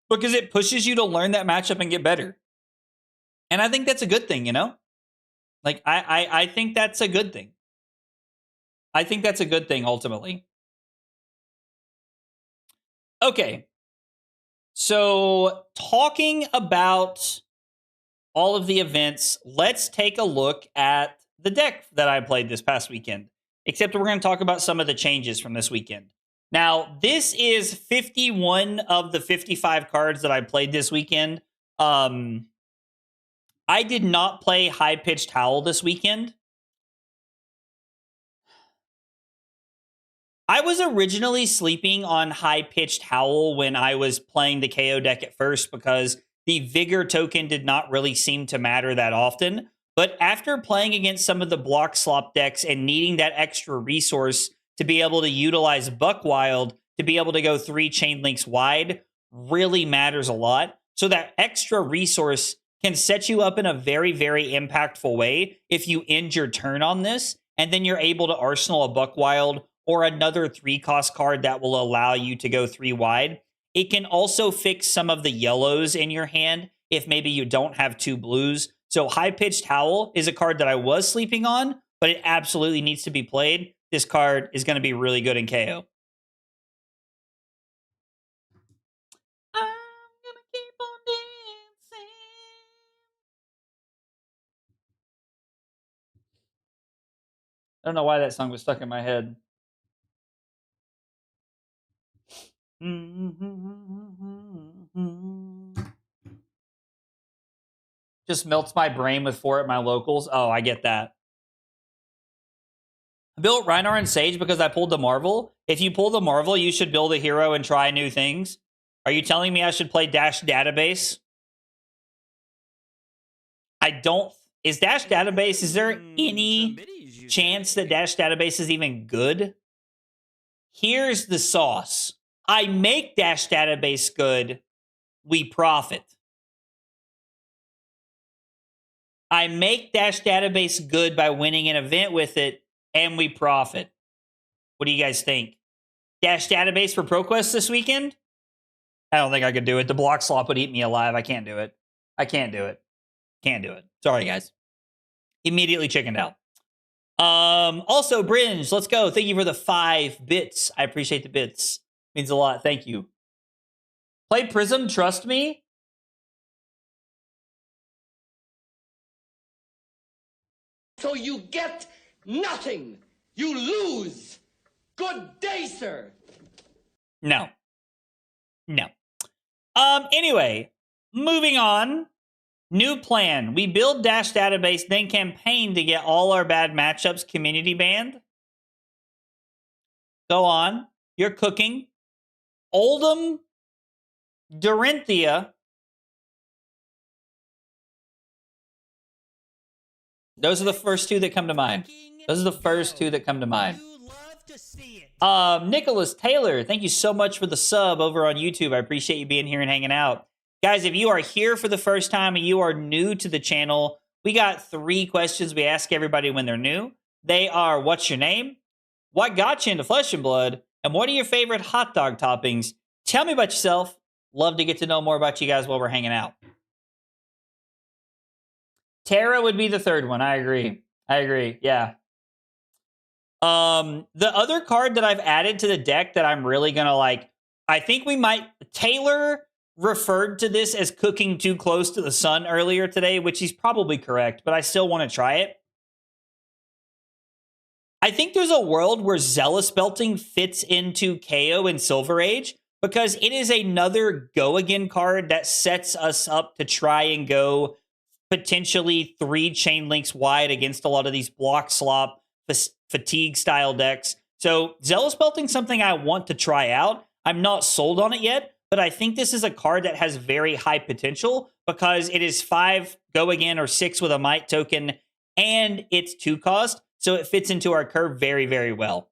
because it pushes you to learn that matchup and get better. And I think that's a good thing, you know? Like, I think that's a good thing. I think that's a good thing, ultimately. Okay. So, talking about all of the events, let's take a look at the deck that I played this past weekend. Except we're going to talk about some of the changes from this weekend. Now, this is 51 of the 55 cards that I played this weekend. I did not play High Pitched Howl this weekend. I was originally sleeping on High Pitched Howl when I was playing the Kayo deck at first because the Vigor token did not really seem to matter that often. But after playing against some of the block slop decks and needing that extra resource to be able to utilize Buckwild to be able to go 3 chain links wide really matters a lot. So that extra resource can set you up in a very, very impactful way if you end your turn on this, and then you're able to arsenal a Buckwild or another 3-cost card that will allow you to go 3 wide. It can also fix some of the yellows in your hand if maybe you don't have 2 blues. So High Pitched Howl is a card that I was sleeping on, but it absolutely needs to be played. This card is going to be really good in KO. I'm gonna keep on dancing. I don't know why that song was stuck in my head. Just melts my brain with 4 at my locals. Oh, I get that. I built Rhinar and Sage because I pulled the Marvel. If you pull the Marvel, you should build a hero and try new things. Are you telling me I should play Dash Database? I don't. Is Dash Database, is there any chance that Dash Database is even good? Here's the sauce. I make Dash Database good, we profit. I make Dash Database good by winning an event with it, and we profit. What do you guys think? Dash Database for ProQuest this weekend? I don't think I could do it. The block slop would eat me alive. I can't do it. I can't do it. Can't do it. Sorry, guys. Immediately chickened out. Also, Bringe, let's go. Thank you for the 5 bits. I appreciate the bits. Means a lot. Thank you. Play Prism, trust me. So you get nothing. You lose. Good day, sir. No. No. Anyway, moving on. New plan. We build Dash Database, then campaign to get all our bad matchups community banned. Go on. You're cooking. Oldham, Dorinthia. Those are the first 2 that come to mind. Those are the first 2 that come to mind. Nicholas Taylor, thank you so much for the sub over on YouTube. I appreciate you being here and hanging out. Guys, if you are here for the first time and you are new to the channel, we got 3 questions we ask everybody when they're new. They are, what's your name? What got you into Flesh and Blood? And what are your favorite hot dog toppings? Tell me about yourself. Love to get to know more about you guys while we're hanging out. Terra would be the 3rd one. I agree. Yeah. The other card that I've added to the deck that I'm really gonna like, I think we might. Taylor referred to this as cooking too close to the sun earlier today, which he's probably correct, but I still want to try it. I think there's a world where Zealous Belting fits into KO in Silver Age because it is another go again card that sets us up to try and go potentially 3 chain links wide against a lot of these block slop fatigue style decks. So Zealous Belting something I want to try out. I'm not sold on it yet, but I think this is a card that has very high potential because it is 5 go again or 6 with a might token, and it's 2 cost, so it fits into our curve very, very well.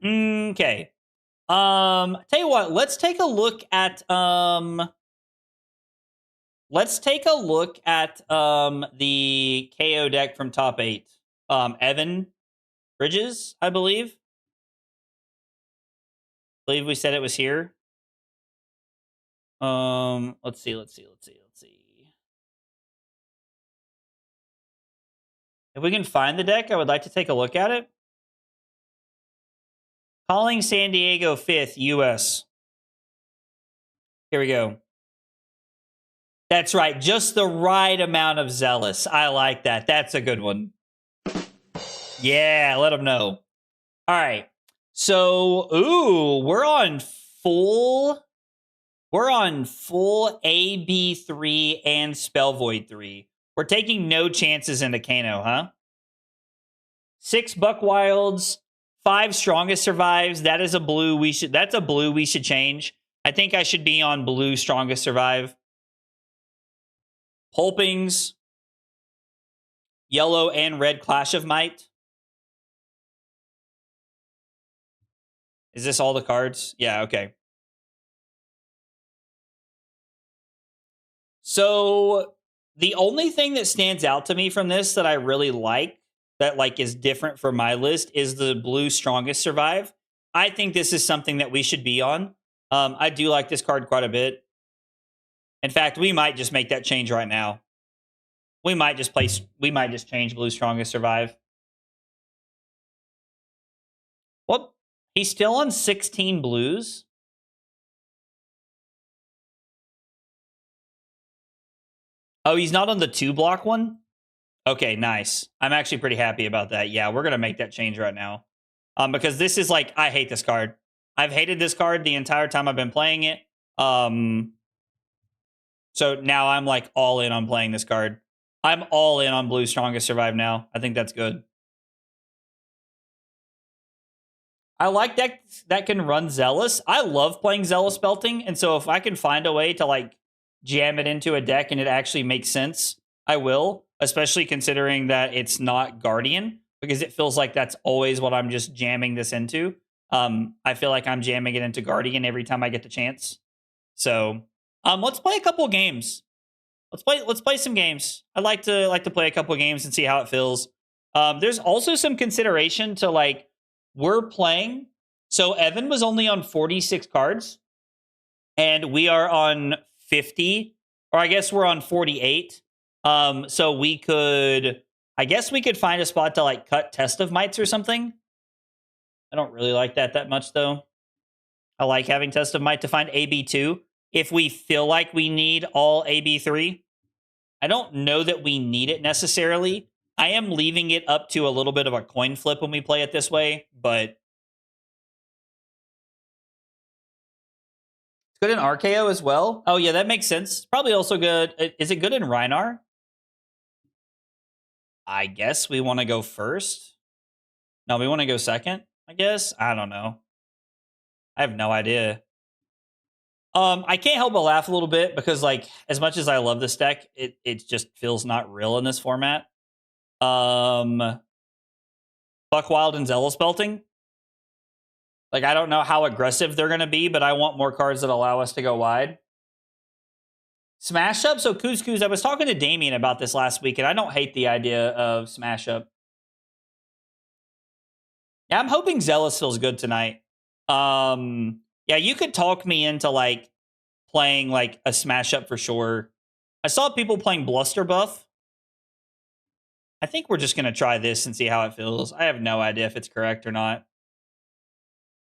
Okay. Tell you what, let's take a look at let's take a look at the KO deck from top 8. Evan Bridges, I believe. We said it was here. Let's see. If we can find the deck, I would like to take a look at it. Calling San Diego 5th, US. Here we go. That's right. Just the right amount of zealous. I like that. That's a good one. Yeah, let them know. All right. So, we're on full AB3 and Spell Void 3. We're taking no chances into Kano, huh? 6 Buck Wilds, 5 Strongest Survives. That's a blue we should change. I think I should be on blue Strongest Survive. Pulpings, yellow and red Clash of Might. Is this all the cards? Yeah, okay. So the only thing that stands out to me from this that I really like, that like is different from my list, is the blue Strongest Survive. I think this is something that we should be on. I do like this card quite a bit. In fact, we might just make that change right now. We might just change blue Strongest Survive. Well, he's still on 16 blues. Oh, he's not on the 2-block one? Okay, nice. I'm actually pretty happy about that. Yeah, we're going to make that change right now. Because this is like, I hate this card. I've hated this card the entire time I've been playing it. So now I'm like all in on playing this card. I'm all in on blue Strongest Survive now. I think that's good. I like decks that can run Zealous. I love playing Zealous Belting, and so if I can find a way to like jam it into a deck and it actually makes sense, I will, especially considering that it's not Guardian, because it feels like that's always what I'm just jamming this into. I feel like I'm jamming it into Guardian every time I get the chance. So, let's play a couple games. Let's play some games. I'd like to play a couple games and see how it feels. There's also some consideration to like, we're playing. So Evan was only on 46 cards, and we are on 50, or I guess we're on 48. So we could, I guess we could find a spot to like cut Test of Mights or something. I don't really like that much though. I like having Test of Might to find AB2 if we feel like we need all AB3. I don't know that we need it necessarily. I am leaving it up to a little bit of a coin flip when we play it this way, but it's good in RKO as well. Oh yeah, that makes sense. Probably also good. Is it good in Rhinar? I guess we want to go first. No, we want to go second, I guess. I don't know. I have no idea. I can't help but laugh a little bit because, like, as much as I love this deck, it just feels not real in this format. Buck Wild and Zealous Belting. Like, I don't know how aggressive they're going to be, but I want more cards that allow us to go wide. Smash Up. So, Couscous, I was talking to Damien about this last week, and I don't hate the idea of Smash Up. Yeah, I'm hoping Zealous feels good tonight. Yeah, you could talk me into, like, playing, like, a Smash Up for sure. I saw people playing Bluster Buff. I think we're just going to try this and see how it feels. I have no idea if it's correct or not.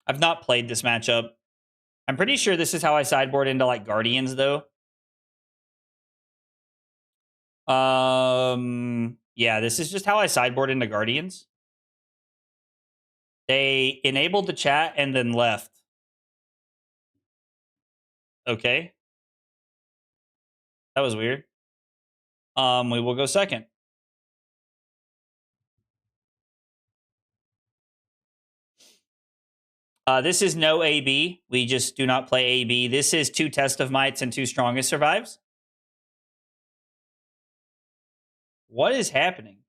I've not played this matchup. I'm pretty sure this is how I sideboard into like Guardians though. Yeah, this is just how I sideboard into Guardians. They enabled the chat and then left. Okay. That was weird. We will go second. This is no AB. We just do not play AB. This is 2 Test of Mights and 2 Strongest Survives. What is happening?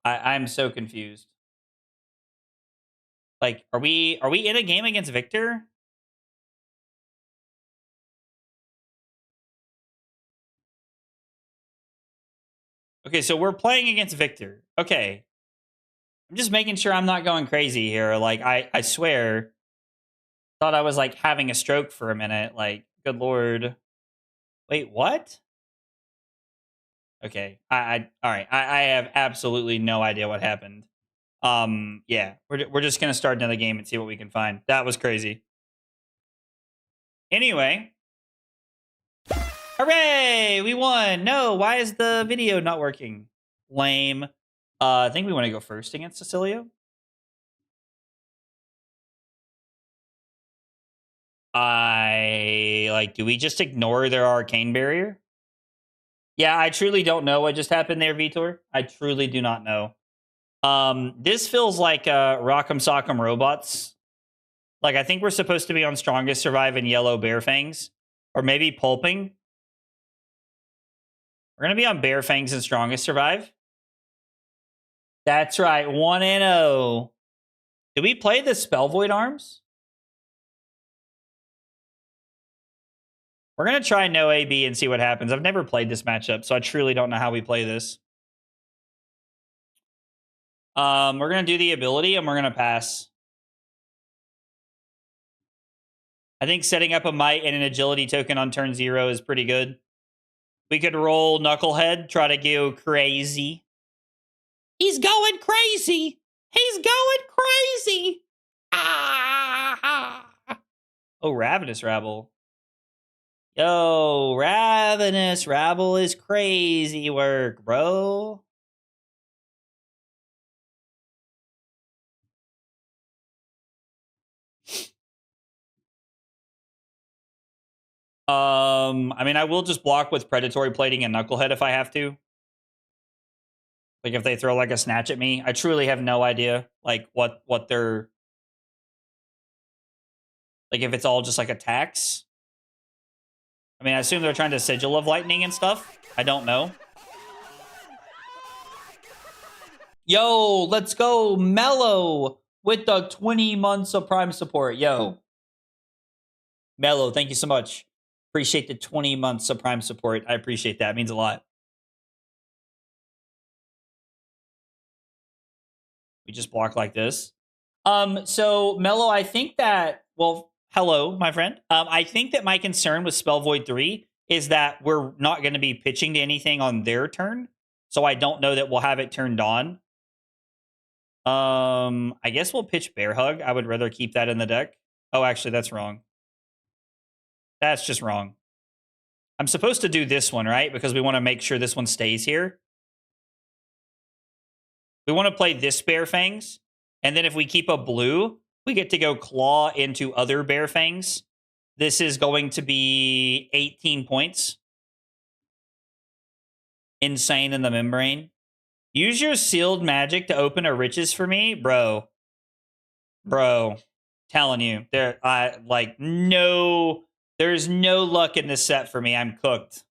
I'm so confused. Like, are we in a game against Victor? Okay, so we're playing against Victor. Okay. I'm just making sure I'm not going crazy here. Like, I swear, thought I was like having a stroke for a minute. Like, good lord. Wait, what? Okay. All right. I have absolutely no idea what happened. Yeah, we're just gonna start another game and see what we can find. That was crazy. Anyway, hooray! We won. No, why is the video not working? Lame. I think we want to go first against Oscilio. Do we just ignore their arcane barrier? Yeah, I truly don't know what just happened there, Vitor. I truly do not know. This feels like Rock'em Sock'em Robots. Like, I think we're supposed to be on Strongest Survive and Yellow Bear Fangs. Or maybe Pulping. We're going to be on Bear Fangs and Strongest Survive. That's right, 1-0. Did we play the Spell Void Arms? We're going to try no AB and see what happens. I've never played this matchup, so I truly don't know how we play this. We're going to do the ability, and we're going to pass. I think setting up a Might and an Agility token on turn 0 is pretty good. We could roll Knucklehead, try to go crazy. He's going crazy. He's going crazy. Ah! Oh, Ravenous Rabble. Yo, Ravenous Rabble is crazy work, bro. I mean, I will just block with Predatory Plating and Knucklehead if I have to. Like, if they throw, like, a Snatch at me. I truly have no idea, like, what they're... Like, if it's all just, like, attacks. I mean, I assume they're trying to Sigil of Lightning and stuff. I don't know. Yo, let's go Mellow with the 20 months of Prime support. Yo. Mellow, thank you so much. Appreciate the 20 months of Prime support. I appreciate that. It means a lot. We just block like this. So Mellow, I think that, well, hello, my friend. I think that my concern with Spell Void 3 is that we're not going to be pitching to anything on their turn. So I don't know that we'll have it turned on. I guess we'll pitch Bear Hug. I would rather keep that in the deck. Oh, actually, that's wrong. That's just wrong. I'm supposed to do this one, right? Because we want to make sure this one stays here. We want to play this Bear Fangs. And then if we keep a blue, we get to go claw into other Bear Fangs. This is going to be 18 points. Insane in the membrane. Use your sealed magic to open a riches for me, bro. Bro, telling you, there's no luck in this set for me. I'm cooked.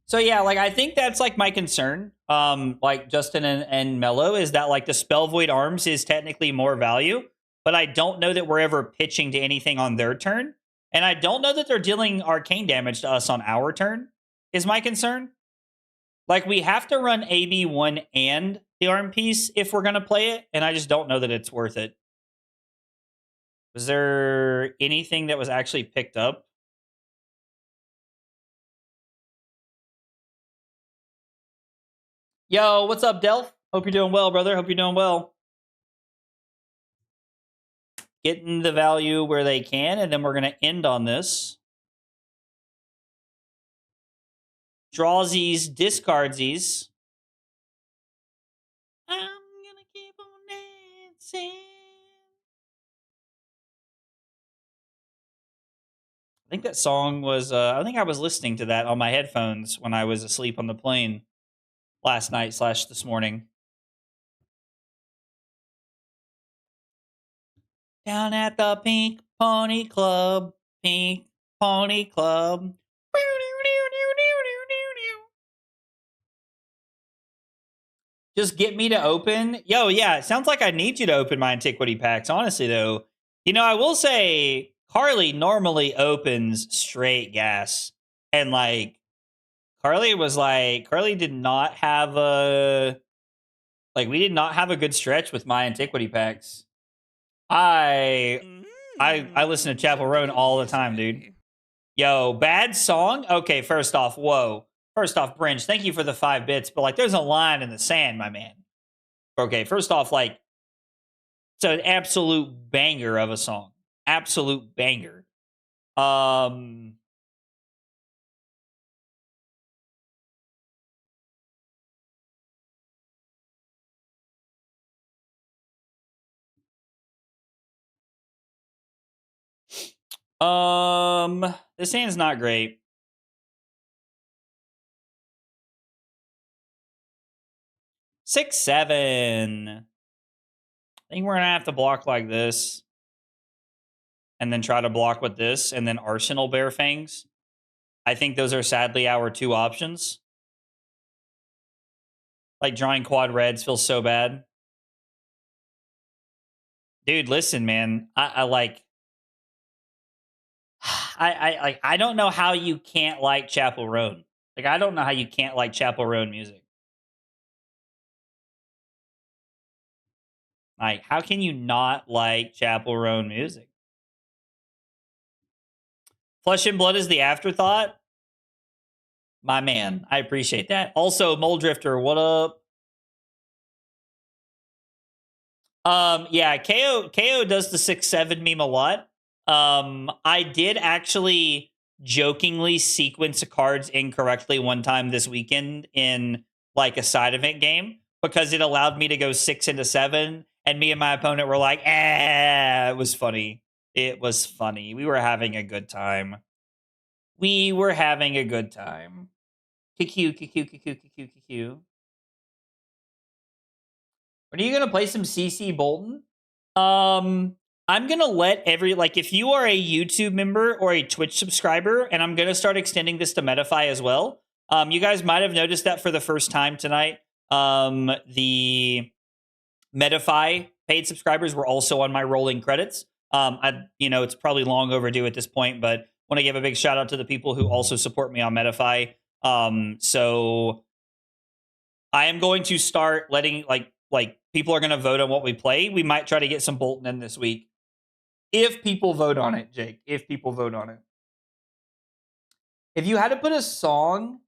So yeah, like, I think that's like my concern. Like Justin and Mello is that, like, the Spell Void Arms is technically more value, but I don't know that we're ever pitching to anything on their turn. And I don't know that they're dealing arcane damage to us on our turn, is my concern. Like, we have to run AB1 and the arm piece if we're going to play it, and I just don't know that it's worth it. Was there anything that was actually picked up? Yo, what's up, Delph? Hope you're doing well, brother. Hope you're doing well. Getting the value where they can, and then we're going to end on this. Drawsies, discardsies. I'm going to keep on dancing. I think that song was, I think I was listening to that on my headphones when I was asleep on the plane last night / this morning. Down at the Pink Pony Club. Pink Pony Club. Just get me to open. Yo, yeah, it sounds like I need you to open my antiquity packs. Honestly, though, I will say Carly normally opens straight gas, and like Carly did not have we did not have a good stretch with my antiquity packs. I listen to Chapel Roan all the time, dude. Yo, bad song? Okay, first off, whoa. First off, Bringe, thank you for the 5 bits, but like there's a line in the sand, my man. Okay, first off, like it's an absolute banger of a song. Absolute banger. This hand's not great. Six, 7. I think we're gonna have to block like this. And then try to block with this, and then Arsenal Bear Fangs. I think those are sadly our 2 options. Like drawing quad reds feels so bad. Dude, listen, man. I don't know how you can't like Chapel Roan. Like, I don't know how you can't like Chapel Roan music. Like, how can you not like Chapel Roan music? Flesh and Blood is the afterthought? My man, I appreciate that. Also, Mole Drifter, what up? Yeah, Kayo does the 6-7 meme a lot. I did actually jokingly sequence cards incorrectly one time this weekend in like a side event game because it allowed me to go 6 into 7, and me and my opponent were like, it was funny. It was funny. We were having a good time. We were having a good time. QQ. When are you gonna play some CC Bolton? I'm gonna let if you are a YouTube member or a Twitch subscriber, and I'm gonna start extending this to metafy as well. You guys might have noticed that for the first time tonight. The metafy paid subscribers were also on my rolling credits. It's probably long overdue at this point, but want to give a big shout out to the people who also support me on metafy. So I am going to start letting like people are going to vote on what we play. We might try to get some Bolton in this week. If people vote on it, Jake. If people vote on it. If you had to put a song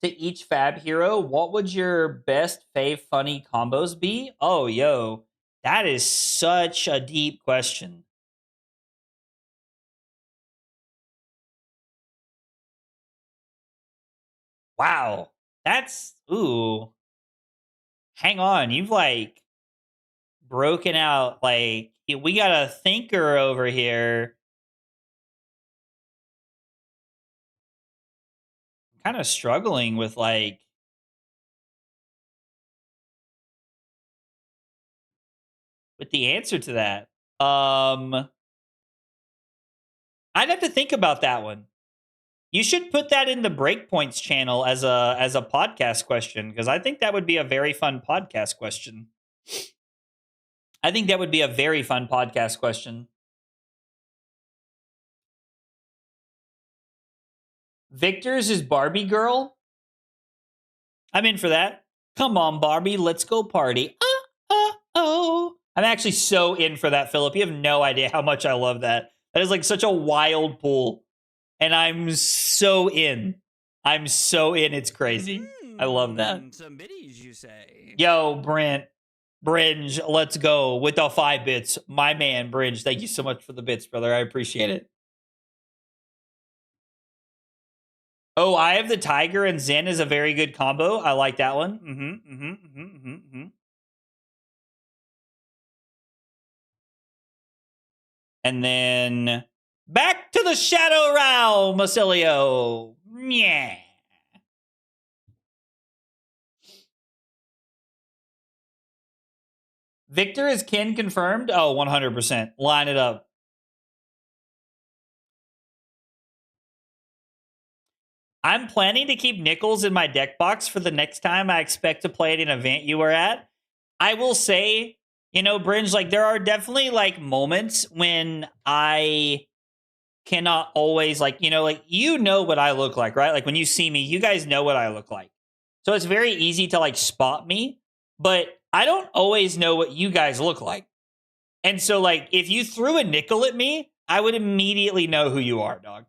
to each Fab hero, what would your best fave funny combos be? Oh, yo. That is such a deep question. Wow. That's ooh. Hang on. You've like broken out like we got a thinker over here. Kind of struggling with like with the answer to that. I'd have to think about that one. You should put that in the Breakpoints channel as a podcast question, because I think that would be a very fun podcast question. I think that would be a very fun podcast question. Victor's is Barbie Girl. I'm in for that. Come on, Barbie, let's go party. Oh. I'm actually so in for that, Philip. You have no idea how much I love that. That is like such a wild pool. And I'm so in. I'm so in. It's crazy. I love that. Some biddies, you say. Yo, Brent. Bringe, let's go with the 5 bits. My man, Bringe, thank you so much for the bits, brother. I appreciate it. Oh, I have the Tiger and Zen is a very good combo. I like that one. And then back to the Shadow Realm, Oscilio. Yeah. Victor is kin confirmed? Oh, 100%. Line it up. I'm planning to keep nickels in my deck box for the next time I expect to play at an event you were at. I will say, you know, Bringe, like there are definitely like moments when I cannot always like, you know what I look like, right? Like when you see me, you guys know what I look like. So it's very easy to like spot me, but I don't always know what you guys look like. And so like if you threw a nickel at me, I would immediately know who you are, dog.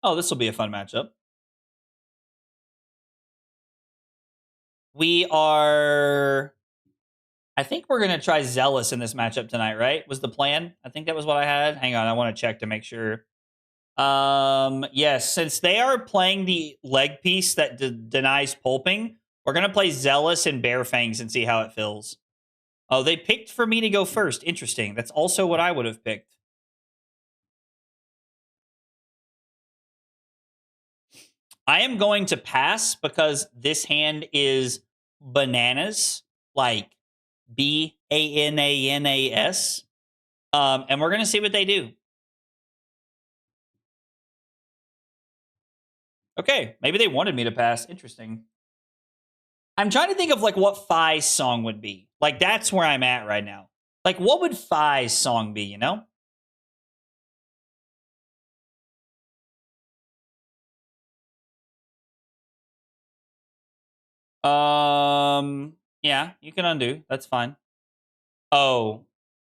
Oh, this will be a fun matchup. I think we're gonna try Zealous in this matchup tonight, right? Was the plan? I think that was what I had. Hang on, I want to check to make sure. Yes, since they are playing the leg piece that denies pulping, we're gonna play Zealous and Bare Fangs and see how it feels. Oh, they picked for me to go first. Interesting. That's also what I would have picked. I am going to pass because this hand is bananas, like Bananas. And we're gonna see what they do. Okay, maybe they wanted me to pass. Interesting. I'm trying to think of like what Phi's song would be. Like that's where I'm at right now. Like what would Phi's song be, you know? Yeah, you can undo. That's fine. Oh.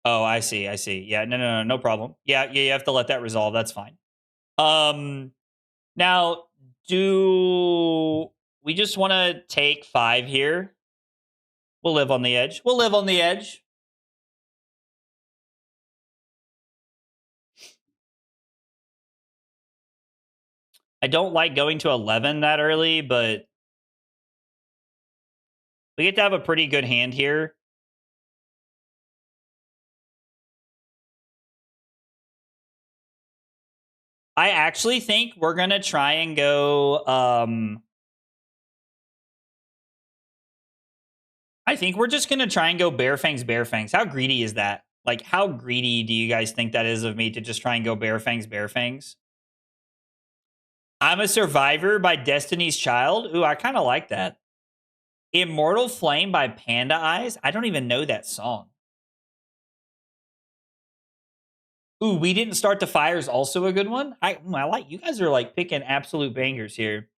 Oh, I see. I see. Yeah, no problem. Yeah, you have to let that resolve. That's fine. Now, do we just want to take 5 here? We'll live on the edge. We'll live on the edge. I don't like going to 11 that early, but we get to have a pretty good hand here. I actually think we're going to try and go... I think we're just going to try and go Bare Fangs, Bare Fangs. How greedy is that? Like, how greedy do you guys think that is of me to just try and go Bare Fangs, Bare Fangs? I'm a Survivor by Destiny's Child. Ooh, I kind of like that. Immortal Flame by Panda Eyes. I don't even know that song. Ooh, We Didn't Start the Fire is also a good one. I like, you guys are like picking absolute bangers here.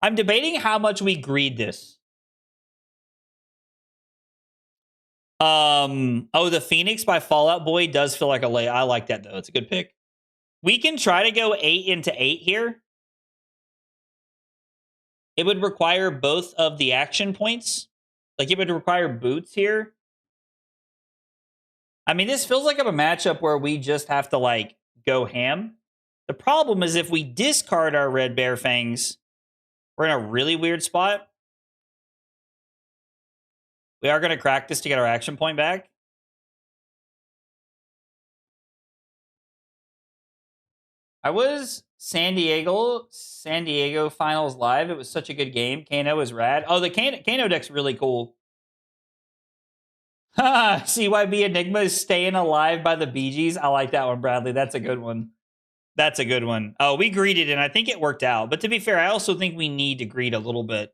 I'm debating how much we greed this. Oh, the Phoenix by Fallout Boy does feel like a lay. I like that though. It's a good pick. We can try to go 8 into 8 here. It would require both of the action points. Like it would require boots here. I mean, this feels like a matchup where we just have to like go ham. The problem is if we discard our red Bare Fangs, we're in a really weird spot. We are going to crack this to get our action point back. I was San Diego Finals live. It was such a good game. Kano is rad. Oh, the Kano deck's really cool. CYB Enigma is staying alive by the Bee Gees. I like that one, Bradley. That's a good one. That's a good one. Oh, we greeted, and I think it worked out. But to be fair, I also think we need to greet a little bit.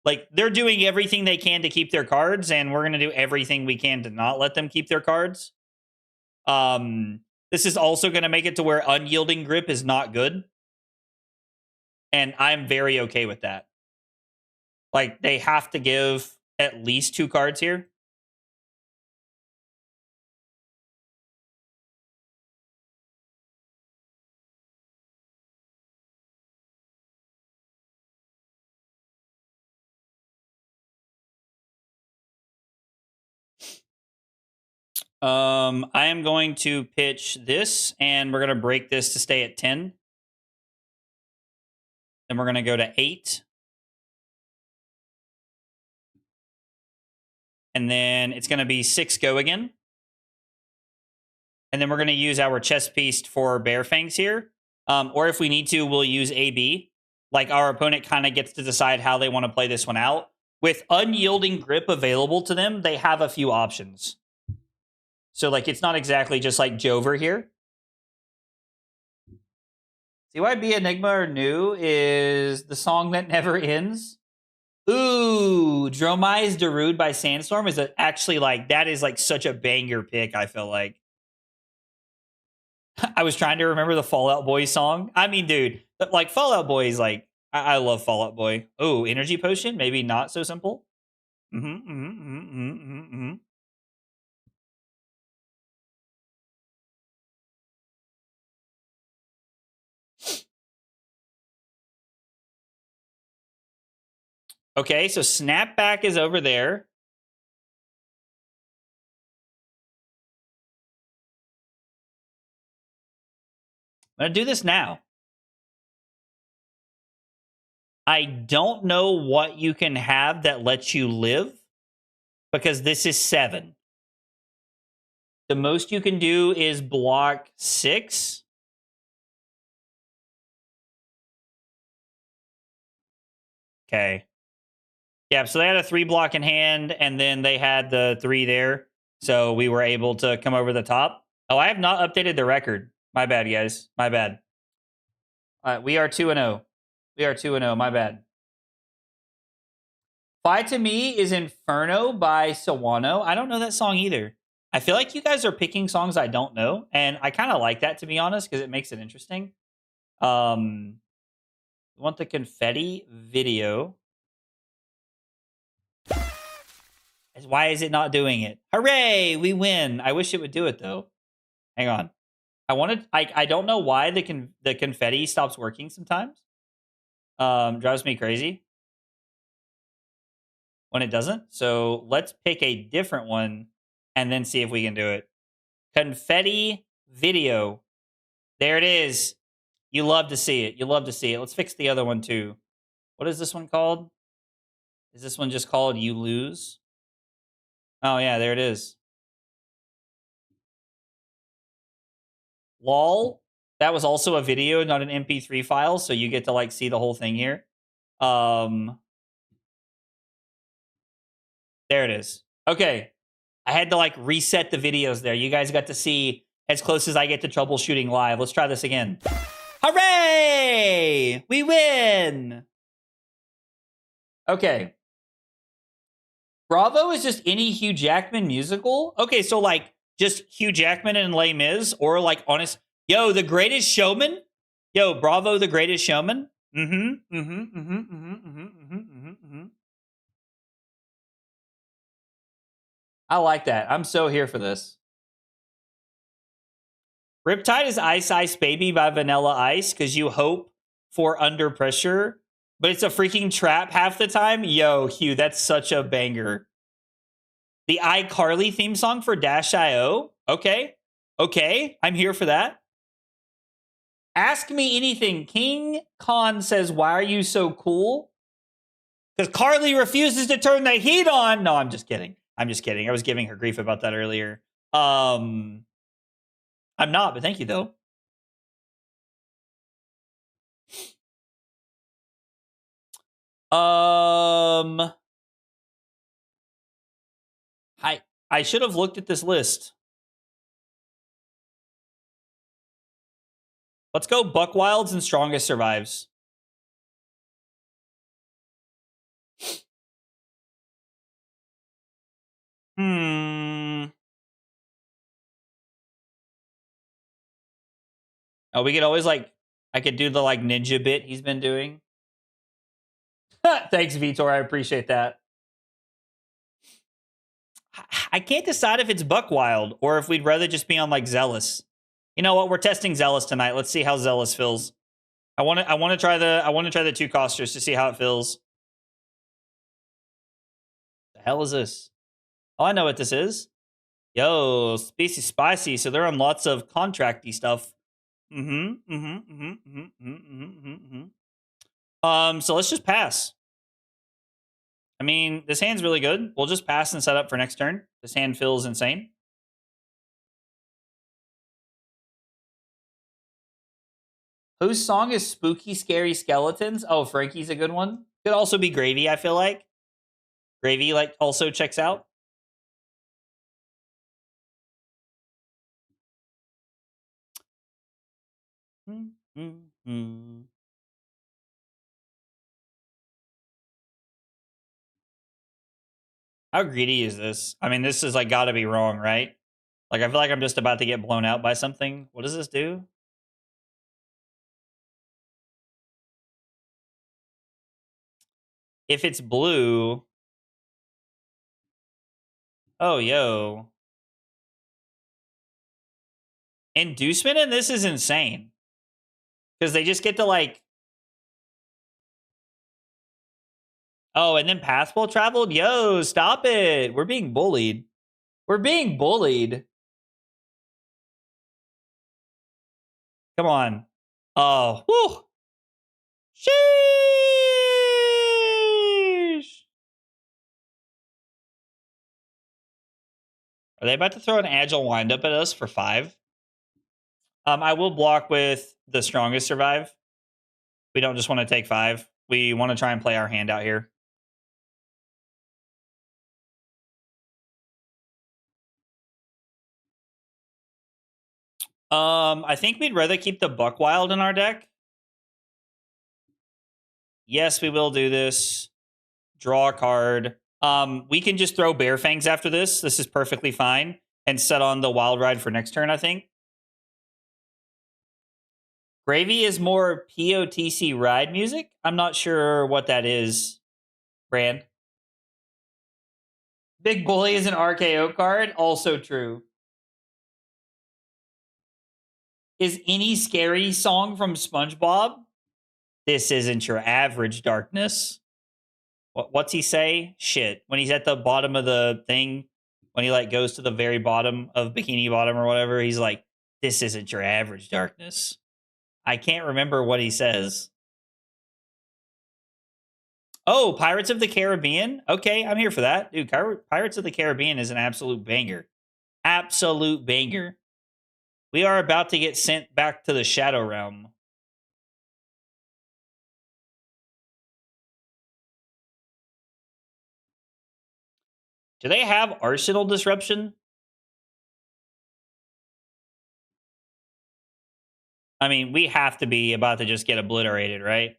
Like, they're doing everything they can to keep their cards, and we're going to do everything we can to not let them keep their cards. This is also going to make it to where unyielding grip is not good. And I'm very okay with that. Like, they have to give at least 2 cards here. I am going to pitch this, and we're going to break this to stay at 10. Then we're going to go to 8. And then it's going to be 6 go again. And then we're going to use our chess piece for Bare Fangs here. Or if we need to, we'll use AB. Like, our opponent kind of gets to decide how they want to play this one out. with unyielding grip available to them, they have a few options. So, like, it's not exactly just like Jover here. CYB Enigma or New is the song that never ends. Ooh, Dromai's Darude by Sandstorm is actually like, that is like such a banger pick, I feel like. I was trying to remember the Fallout Boy song. I mean, dude, like Fallout Boy is like, I love Fallout Boy. Oh, Energy Potion, maybe not so simple. Okay, so Snapback is over there. I'm going to do this now. I don't know what you can have that lets you live because this is 7. The most you can do is block 6. Okay. Yeah, so they had a 3 block in hand, and then they had the 3 there. So we were able to come over the top. Oh, I have not updated the record. My bad, guys. My bad. We are 2-0. We are 2-0. My bad. Fly to Me is Inferno by Sawano. I don't know that song either. I feel like you guys are picking songs I don't know, and I kind of like that, to be honest, because it makes it interesting. We want the confetti video. Why is it not doing it? Hooray! We win. I wish it would do it though. Hang on. I don't know why the confetti stops working sometimes. Drives me crazy when it doesn't. So let's pick a different one and then see if we can do it. Confetti video. There it is. You love to see it. You love to see it. Let's fix the other one too. What is this one called? Is this one just called You Lose? Oh yeah, there it is. Lol. That was also a video, not an MP3 file, so you get to like see the whole thing here. There it is. Okay. I had to like reset the videos there. You guys got to see as close as I get to troubleshooting live. Let's try this again. Hooray! We win! Okay. Bravo is just any Hugh Jackman musical? Okay, so like just Hugh Jackman and Les Mis, or like honest, yo, The Greatest Showman? Yo, Bravo, The Greatest Showman? I like that. I'm so here for this. Riptide is Ice Ice Baby by Vanilla Ice because you hope for Under Pressure, but it's a freaking trap half the time. Yo, Hugh, that's such a banger. The iCarly theme song for Dash.io. Okay. Okay. I'm here for that. Ask Me Anything. King Khan says, why are you so cool? Because Carly refuses to turn the heat on. No, I'm just kidding. I'm just kidding. I was giving her grief about that earlier. I'm not, but thank you, though. I should have looked at this list. Let's go Buck Wilds and Strongest Survives. Oh, we could always like, I could do the like ninja bit he's been doing. Thanks, Vitor. I appreciate that. I can't decide if it's Buck Wild or if we'd rather just be on like Zealous. You know what? We're testing Zealous tonight. Let's see how Zealous feels. I want to try the 2 costers to see how it feels. The hell is this? Oh, I know what this is. Yo, Species Spicy. So they're on lots of contracty stuff. So let's just pass. I mean, this hand's really good. We'll just pass and set up for next turn. This hand feels insane. Whose song is Spooky Scary Skeletons? Oh, Frankie's a good one. Could also be Gravy, I feel like. Gravy like also checks out. How greedy is this? I mean, this is like got to be wrong, right? Like, I feel like I'm just about to get blown out by something. What does this do? If it's blue... Oh, yo. Inducement in this is insane. Because they just get to, like... Oh, and then path well traveled? Yo, stop it. We're being bullied. We're being bullied. Come on. Oh, whew. Sheesh. Are they about to throw an agile windup at us for 5? I will block with the strongest survive. We don't just want to take 5. We want to try and play our hand out here. I think we'd rather keep the Buck Wild in our deck. Yes, we will do this. Draw a card. We can just throw Bear Fangs after this. This is perfectly fine. And set on the Wild Ride for next turn, I think. Gravy is more POTC ride music. I'm not sure what that is, Brand. Big Bully is an RKO card. Also true. Is any scary song from SpongeBob? This isn't your average darkness. What's he say? Shit. When he's at the bottom of the thing, when he like goes to the very bottom of Bikini Bottom or whatever, he's like, this isn't your average darkness. I can't remember what he says. Oh, Pirates of the Caribbean? Okay, I'm here for that. Dude, Pirates of the Caribbean is an absolute banger. Absolute banger. We are about to get sent back to the Shadow Realm. Do they have Arsenal Disruption? I mean, we have to be about to just get obliterated, right?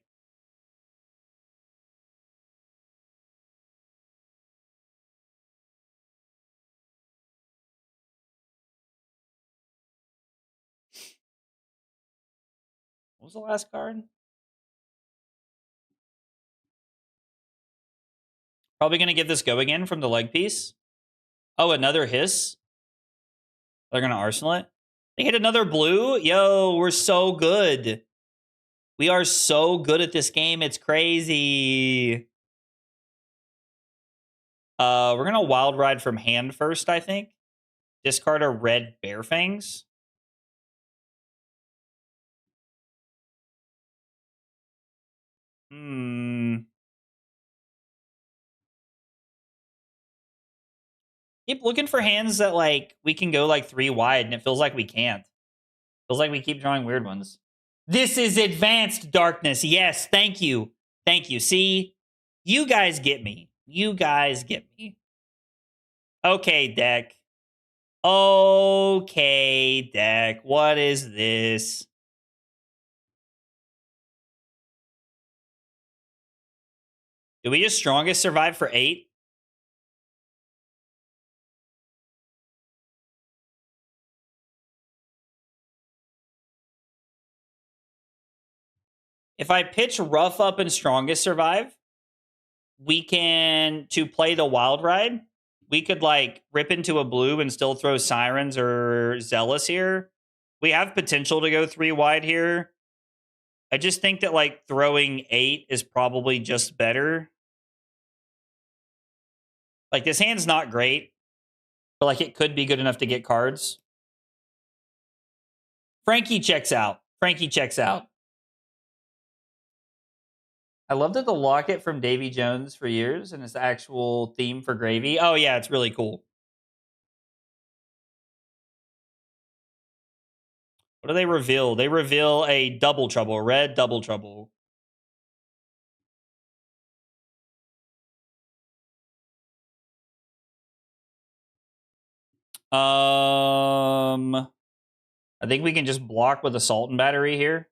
What was the last card? Probably going to give this go again from the leg piece. Oh, another hiss. They're going to Arsenal it. They hit another blue. Yo, we're so good. We are so good at this game. It's crazy. We're going to Wild Ride from hand first, I think. Discard a red Bear Fangs. Keep looking for hands that, like, we can go, like, 3 wide, and it feels like we can't. Feels like we keep drawing weird ones. This is advanced darkness. Yes, thank you. Thank you. See? You guys get me. You guys get me. Okay, deck. Okay, deck. What is this? Do we just strongest survive for 8? If I pitch rough up and strongest survive, we can, to play the wild ride, we could like rip into a blue and still throw Sirens or Zealous here. We have potential to go 3 wide here. I just think that like throwing 8 is probably just better. Like this hand's not great, but like it could be good enough to get cards. Frankie checks out. Frankie checks out. I loved it, the locket from Davy Jones for years, and it's the actual theme for Gravy. Oh yeah, it's really cool. What do they reveal? They reveal a Double Trouble, red Double Trouble. I think we can just block with Assault and Battery here.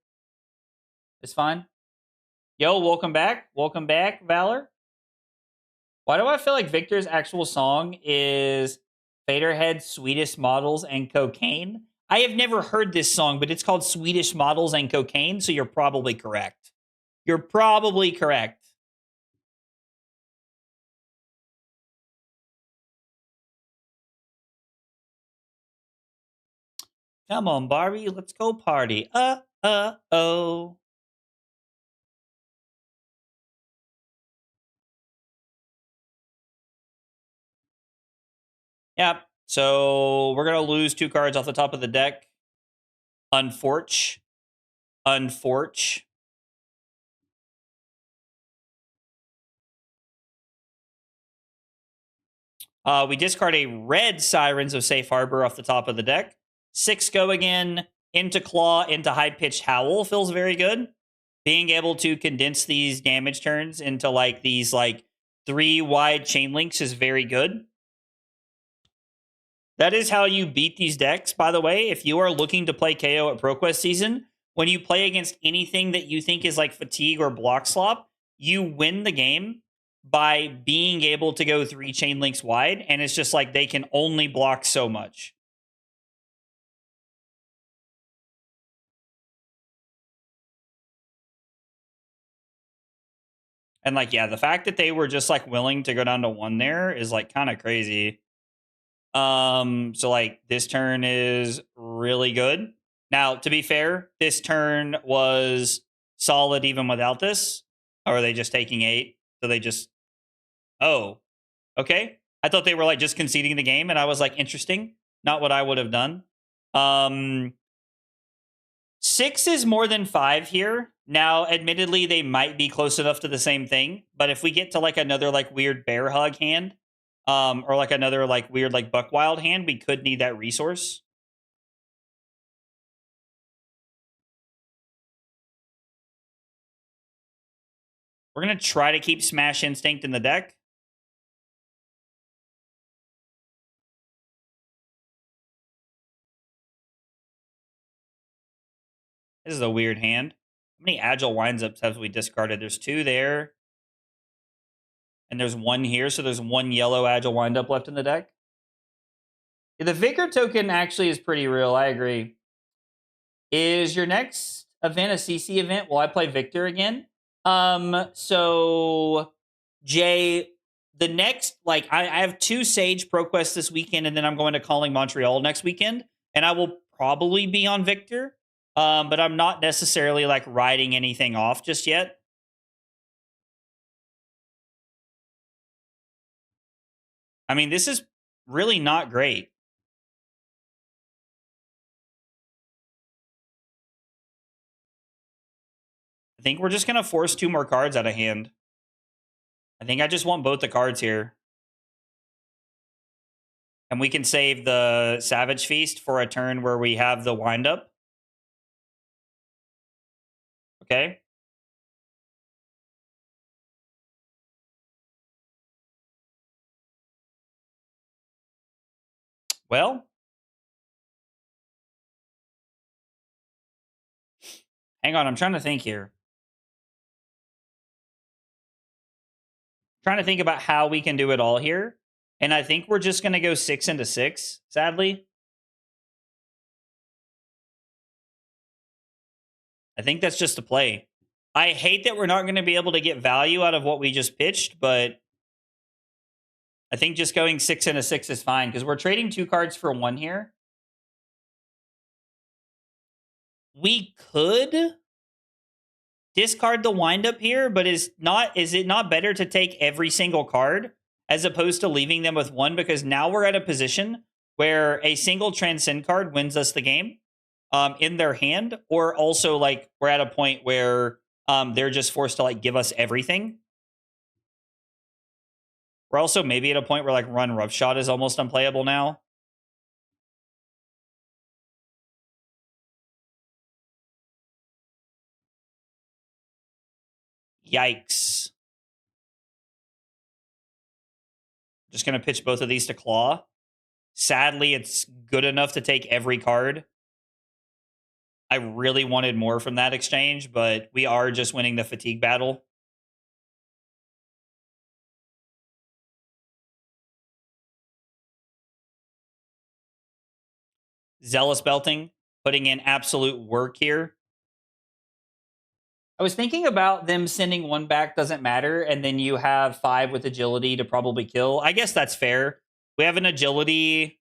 It's fine. Yo, welcome back. Welcome back, Valor. Why do I feel like Victor's actual song is Faderhead, Swedish Models, and Cocaine? I have never heard this song, but it's called Swedish Models and Cocaine, so you're probably correct. You're probably correct. Come on, Barbie, let's go party. Oh. Yep. So we're gonna lose 2 cards off the top of the deck. Unforge. We discard a red Sirens of Safe Harbor off the top of the deck. 6 go again. Into Claw, into High Pitched Howl feels very good. Being able to condense these damage turns into like these like 3 wide chain links is very good. That is how you beat these decks, by the way. If you are looking to play KO at ProQuest season, when you play against anything that you think is like fatigue or block slop, you win the game by being able to go 3 chain links wide, and it's just like they can only block so much. And like, yeah, the fact that they were just like willing to go down to 1 there is like kind of crazy. So like this turn is really good. Now, to be fair, this turn was solid even without this. Or are they just taking 8? So they just oh, okay. I thought they were like just conceding the game, and I was like, interesting. Not what I would have done. 6 is more than 5 here. Now, admittedly, they might be close enough to the same thing, but if we get to like another like weird bear hug hand, or like another like weird like buck wild hand, we could need that resource. We're gonna try to keep Smash Instinct in the deck. This is a weird hand. How many Agile Winds-Ups have we discarded? There's 2 there. And there's 1 here, so there's 1 yellow Agile Wind-Up left in the deck. Yeah, the Vicar token actually is pretty real, I agree. Is your next event a CC event? Will I play Victor again? So Jay, the next, like, I have 2 Sage ProQuests this weekend, and then I'm going to Calling Montreal next weekend, and I will probably be on Victor. But I'm not necessarily like writing anything off just yet. I mean, this is really not great. I think we're just going to force 2 more cards out of hand. I think I just want both the cards here. And we can save the Savage Feast for a turn where we have the wind-up. Okay. Well. Hang on, I'm trying to think here. Trying to think about how we can do it all here. And I think we're just going to go 6 into 6, sadly. I think that's just a play. I hate that we're not going to be able to get value out of what we just pitched, but I think just going 6 into 6 is fine because we're trading 2 cards for 1 here. We could discard the windup here, but is it not better to take every single card as opposed to leaving them with 1? Because now we're at a position where a single transcend card wins us the game in their hand, or also like we're at a point where they're just forced to like give us everything. We're also maybe at a point where like Run Roughshot is almost unplayable now. Yikes. Just going to pitch both of these to Claw. Sadly, it's good enough to take every card. I really wanted more from that exchange, but we are just winning the fatigue battle. Zealous Belting, putting in absolute work here. I was thinking about them sending one back doesn't matter, and then you have 5 with agility to probably kill. I guess that's fair. We have an agility.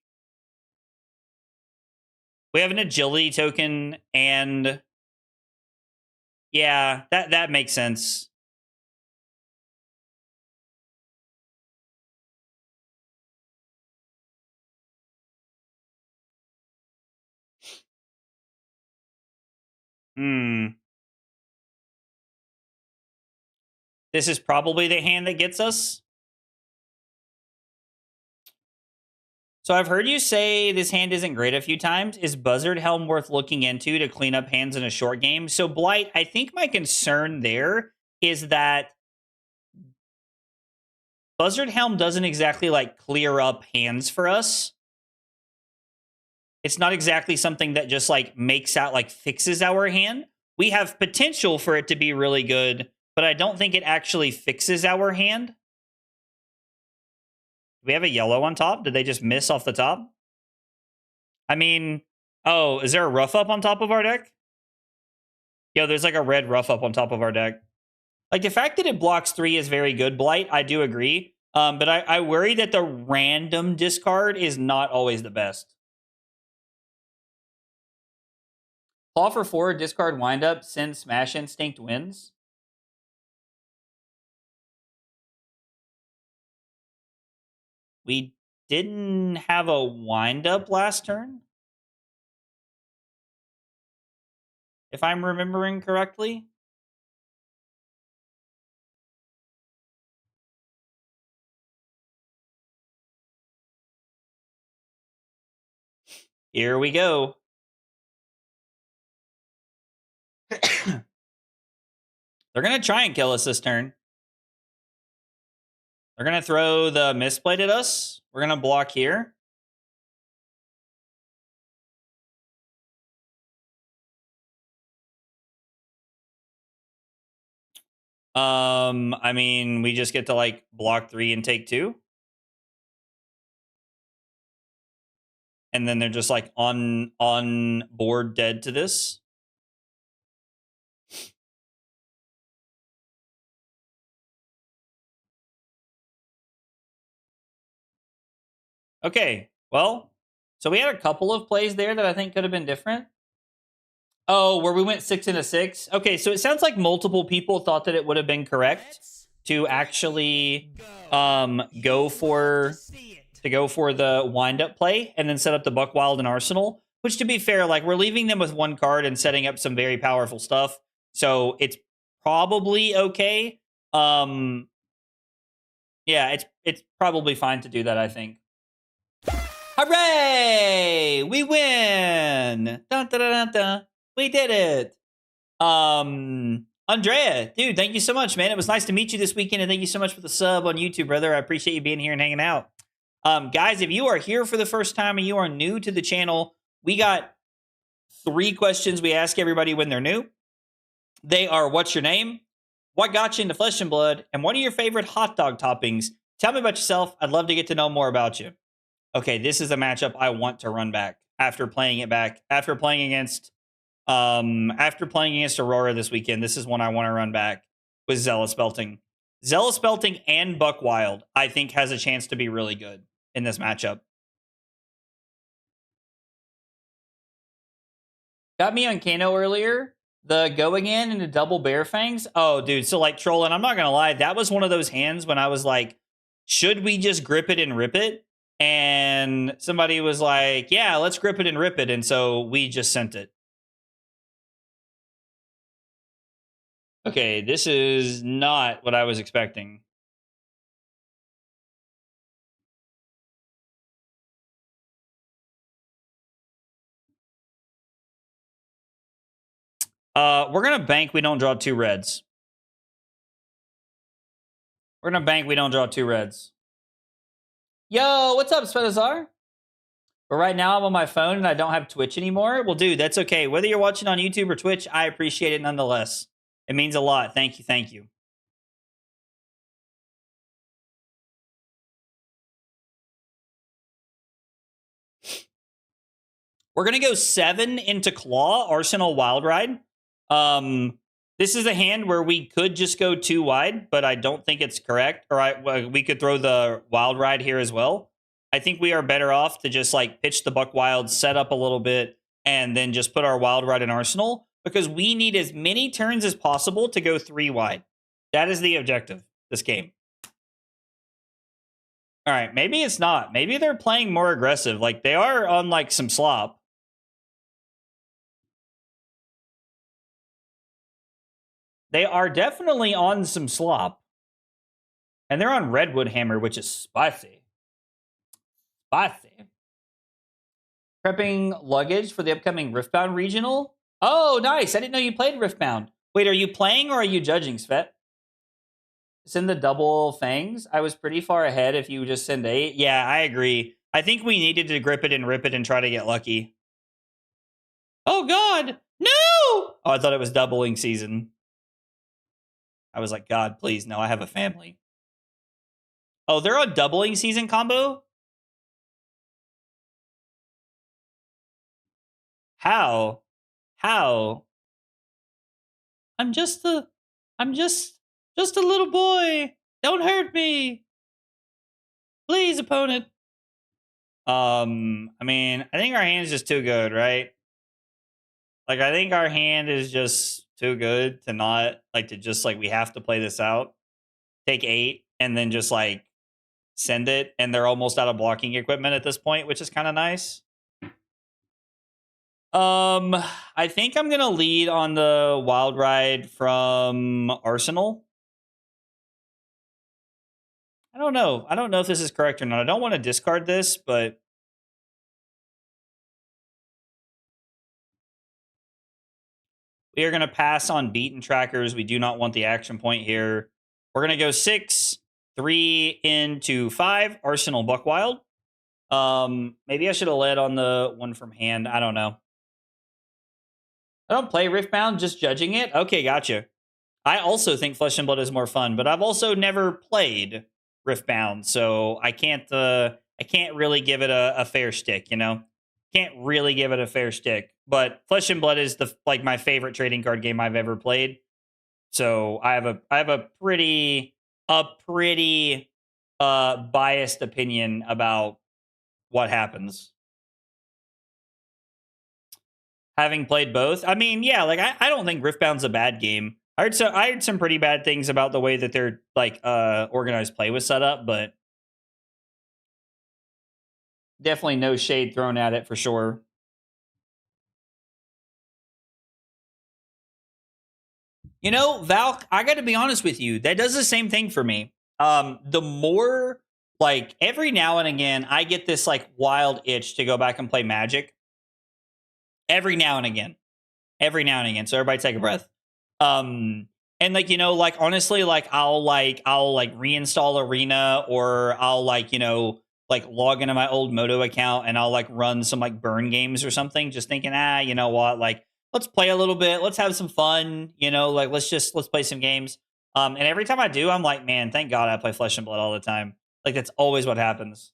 We have an agility token, and yeah, that makes sense. This is probably the hand that gets us. So I've heard you say this hand isn't great a few times. Is Buzzard Helm worth looking into to clean up hands in a short game? So Blight, I think my concern there is that Buzzard Helm doesn't exactly like clear up hands for us. It's not exactly something that just like makes out like fixes our hand. We have potential for it to be really good, but I don't think it actually fixes our hand. We have a yellow on top. Did they just miss off the top? I mean, oh, is there a rough up on top of our deck? Yo, there's like a red rough up on top of our deck. Like the fact that it blocks 3 is very good, Blight. I do agree. But I worry that the random discard is not always the best. Claw for 4, discard windup, send Smash Instinct wins. We didn't have a windup last turn, if I'm remembering correctly. Here we go. They're going to try and kill us this turn. They're going to throw the misplate at us. We're going to block here. I mean, we just get to like block 3 and take 2. And then they're just like on board dead to this. Okay, well, so we had a couple of plays there that I think could have been different. Oh, where we went 6 and a 6. Okay, so it sounds like multiple people thought that it would have been correct to actually go for the wind-up play and then set up the Buck Wild and Arsenal. Which, to be fair, like we're leaving them with 1 card and setting up some very powerful stuff, so it's probably okay. Yeah, it's probably fine to do that, I think. Hooray! We win! Dun, dun, dun, dun, dun. We did it. Andrea, dude, thank you so much, man. It was nice to meet you this weekend, and thank you so much for the sub on YouTube, brother. I appreciate you being here and hanging out. Guys, if you are here for the first time and you are new to the channel, we got 3 questions we ask everybody when they're new. They are, what's your name? What got you into Flesh and Blood? And what are your favorite hot dog toppings? Tell me about yourself. I'd love to get to know more about you. Okay, this is a matchup I want to run back after playing it back. After playing against Aurora this weekend, this is one I want to run back with Zealous Belting. Zealous Belting and Buck Wild, I think, has a chance to be really good in this matchup. Got me on Kano earlier. The go again into double bear fangs. Oh, dude. So like trolling, I'm not going to lie. That was one of those hands when I was like, should we just grip it and rip it? And somebody was like, yeah, let's grip it and rip it. And so we just sent it. Okay, this is not what I was expecting. We're going to bank we don't draw 2 reds. We're going to bank we don't draw 2 reds. Yo, what's up, Svetazar? But right now I'm on my phone and I don't have Twitch anymore. Well, dude, that's okay. Whether you're watching on YouTube or Twitch, I appreciate it nonetheless. It means a lot. Thank you. Thank you. We're going to go 7 into Claw, Arsenal, Wild Ride. This is a hand where we could just go 2 wide, but I don't think it's correct. Or we could throw the Wild Ride here as well. I think we are better off to just like pitch the Buck Wild, set up a little bit, and then just put our Wild Ride in Arsenal because we need as many turns as possible to go 3 wide. That is the objective this game. All right, maybe it's not. Maybe they're playing more aggressive. Like they are on like some slop. They are definitely on some slop. And they're on Redwood Hammer, which is spicy. Spicy. Prepping luggage for the upcoming Riftbound Regional. Oh, nice. I didn't know you played Riftbound. Wait, are you playing or are you judging, Svet? Send the double fangs. I was pretty far ahead if you just send 8. Yeah, I agree. I think we needed to grip it and rip it and try to get lucky. Oh, God. No! Oh, I thought it was doubling season. I was like, God, please, no, I have a family. Oh, they're on doubling season combo? How? How? I'm just a little boy. Don't hurt me. Please, opponent. I mean, I think our hand is just too good, right? Like, I think our hand is just too good to not, like, to just, like, we have to play this out. Take 8, and then just, like, send it, and they're almost out of blocking equipment at this point, which is kind of nice. I think I'm gonna lead on the Wild Ride from Arsenal. I don't know. I don't know if this is correct or not. I don't want to discard this, but we are going to pass on beaten trackers. We do not want the action point here. We're going to go 6, 3 into 5. Arsenal Buckwild. Maybe I should have led on the one from hand. I don't know. I don't play Riftbound, just judging it. Okay, gotcha. I also think Flesh and Blood is more fun, but I've also never played Riftbound, so I can't really give it a fair stick, you know? Can't really give it a fair stick. But Flesh and Blood is my favorite trading card game I've ever played. So I have a pretty biased opinion about what happens. Having played both, I mean, yeah, like I don't think Riftbound's a bad game. I heard some pretty bad things about the way that their like organized play was set up, but definitely no shade thrown at it for sure. You know, Val, I got to be honest with you. That does the same thing for me. The more like every now and again, I get this like wild itch to go back and play Magic. Every now and again. Every now and again. So everybody take a breath. And like, you know, like honestly, like I'll reinstall Arena, or I'll like, you know, like log into my old Moto account and I'll like run some like burn games or something, just thinking, you know what, like let's play a little bit, let's have some fun, you know, like let's play some games. And every time I do, I'm like, man, thank God I play Flesh and Blood all the time. Like that's always what happens.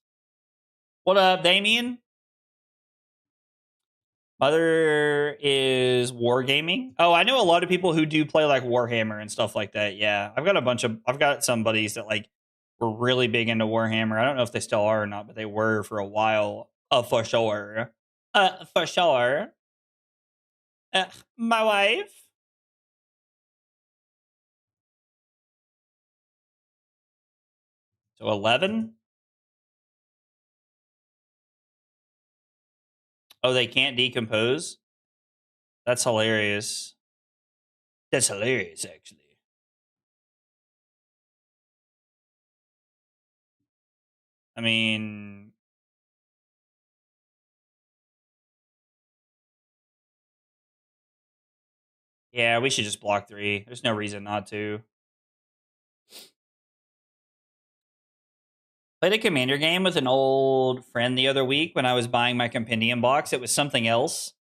What up, Damien? Mother is wargaming. Oh, I know a lot of people who do play like Warhammer and stuff like that. Yeah, I've got some buddies that like were really big into Warhammer. I don't know if they still are or not, but they were for a while. For sure. For sure. My wife. So 11. Oh, they can't decompose. That's hilarious. That's hilarious, actually. I mean, yeah, we should just block 3. There's no reason not to. Played a Commander game with an old friend the other week when I was buying my compendium box. It was something else. It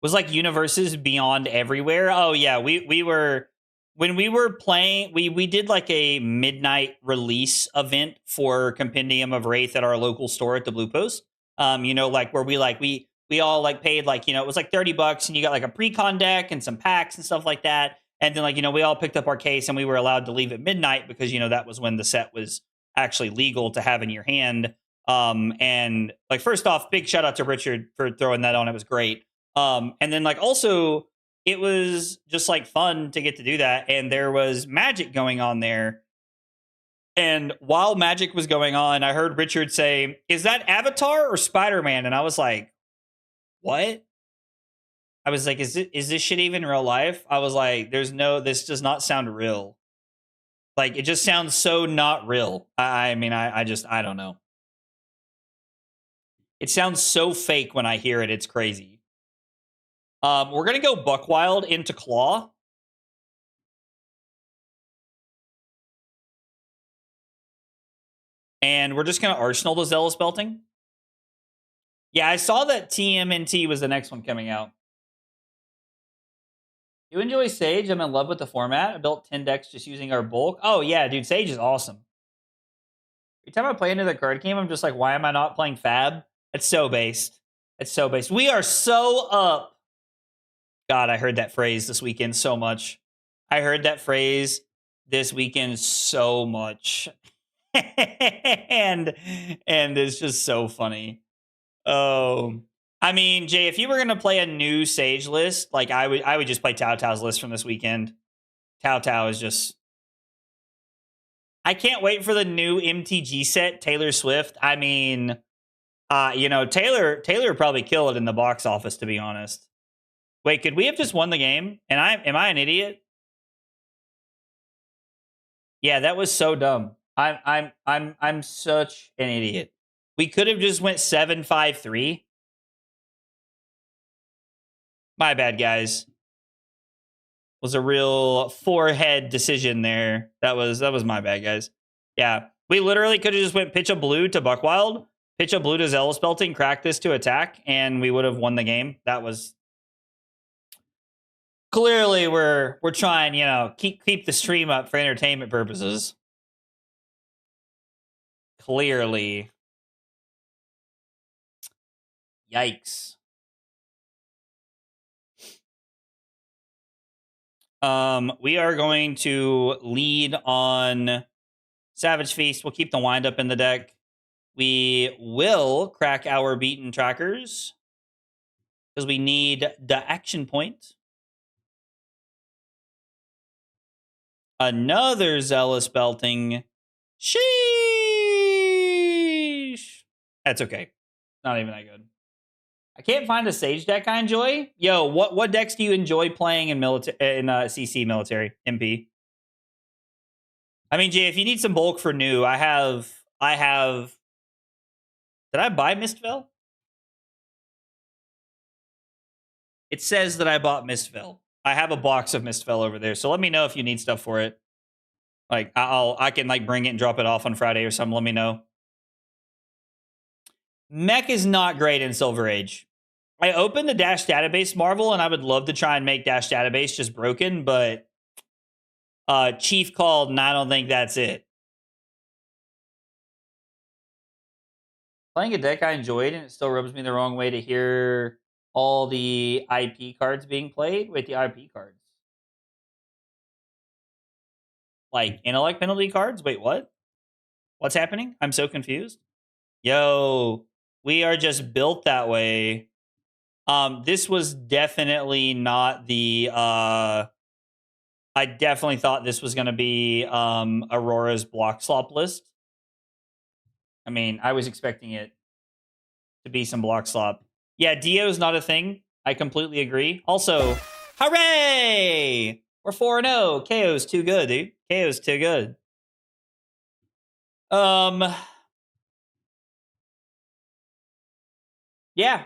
was like Universes Beyond Everywhere. Oh yeah, we were when we were playing. We did like a midnight release event for Compendium of Wraith at our local store at the Blue Post. You know, like where we all like paid like, you know, it was like $30 and you got like a pre-con deck and some packs and stuff like that. And then like, you know, we all picked up our case and we were allowed to leave at midnight because, you know, that was when the set was actually legal to have in your hand. And like, first off, big shout out to Richard for throwing that on. It was great. And then like also it was just like fun to get to do that. And there was magic going on there. And while magic was going on, I heard Richard say, "Is that Avatar or Spider-Man?" And I was like, "What?" I was like, "Is this shit even real life?" I was like, this does not sound real. Like, it just sounds so not real. I mean, I don't know. It sounds so fake when I hear it. It's crazy. We're going to go Buckwild into Claw. And we're just going to Arsenal the Zealous Belting. Yeah, I saw that TMNT was the next one coming out. You enjoy Sage? I'm in love with the format. I built 10 decks just using our bulk. Oh, yeah, dude, Sage is awesome. Every time I play into the card game, I'm just like, why am I not playing Fab? It's so based. It's so based. We are so up. God, I heard that phrase this weekend so much. I heard that phrase this weekend so much. and it's just so funny. Oh, I mean, Jay, if you were gonna play a new Sage list, like I would just play Tao Tao's list from this weekend. Tao Tao is just. I can't wait for the new MTG set, Taylor Swift. I mean, you know, Taylor probably kill it in the box office, to be honest. Wait, could we have just won the game? And am I an idiot? Yeah, that was so dumb. I'm such an idiot. We could have just went 7-5-3. My bad, guys. Was a real forehead decision there. That was my bad, guys. Yeah, we literally could have just went pitch a blue to Buckwild, pitch a blue to Zealous Belting, crack this to attack, and we would have won the game. That was clearly we're trying, you know, keep the stream up for entertainment purposes. Clearly. Yikes. We are going to lead on Savage Feast. We'll keep the wind up in the deck. We will crack our beaten trackers because we need the action point. Another Zealous Belting. Sheesh. That's okay. Not even that good. I can't find a Sage deck I enjoy. Yo, what decks do you enjoy playing in CC military MP? I mean, Jay, if you need some bulk for new, I have. Did I buy Mistveil? It says that I bought Mistveil. I have a box of Mistveil over there, so let me know if you need stuff for it. Like I can like bring it and drop it off on Friday or something. Let me know. Mech is not great in Silver Age. I opened the Dash Database Marvel, and I would love to try and make Dash Database just broken, but Chief called, and I don't think that's it. Playing a deck I enjoyed, and it still rubs me the wrong way to hear all the IP cards being played. Wait, the IP cards? Like intellect penalty cards? Wait, what? What's happening? I'm so confused. Yo, we are just built that way. This was definitely not the I definitely thought this was going to be Aurora's block slop list. I mean, I was expecting it to be some block slop. Yeah, Dio's not a thing. I completely agree. Also, hooray! We're 4-0. Kayo's too good, dude. Kayo's too good. Yeah.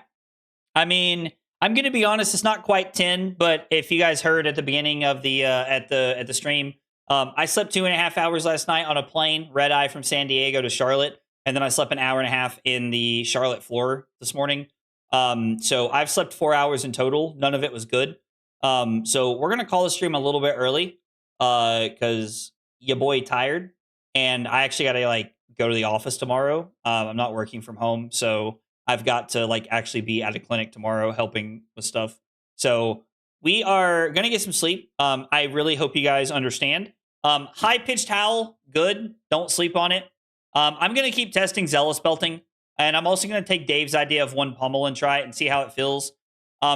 I mean, I'm going to be honest, it's not quite 10, but if you guys heard at the beginning of the at the stream, I slept 2.5 hours last night on a plane, red eye from San Diego to Charlotte, and then I slept an hour and a half in the Charlotte floor this morning. So I've slept 4 hours in total. None of it was good. So we're gonna call the stream a little bit early, because your boy tired, and I actually got to like go to the office tomorrow. I'm not working from home, so I've got to like actually be at a clinic tomorrow helping with stuff. So we are gonna get some sleep. I really hope you guys understand. High pitched howl, good. Don't sleep on it. I'm gonna keep testing zealous belting, and I'm also gonna take Dave's idea of one pummel and try it and see how it feels.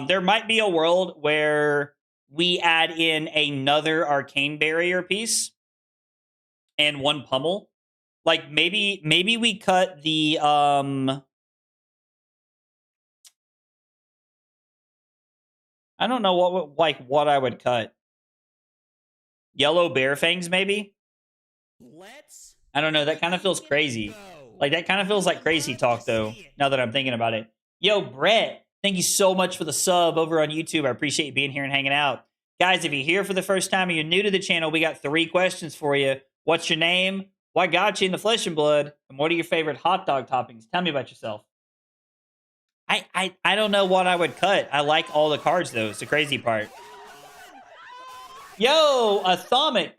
There might be a world where we add in another arcane barrier piece and one pummel. Like maybe we cut the I don't know what I would cut. Yellow bear fangs, maybe? I don't know. That kind of feels crazy. Like, that kind of feels like crazy talk, though, now that I'm thinking about it. Yo, Brett, thank you so much for the sub over on YouTube. I appreciate you being here and hanging out. Guys, if you're here for the first time and you're new to the channel, we got 3 questions for you. What's your name? What got you into Flesh and Blood? And what are your favorite hot dog toppings? Tell me about yourself. I don't know what I would cut. I like all the cards, though. It's the crazy part. Yo, Atomic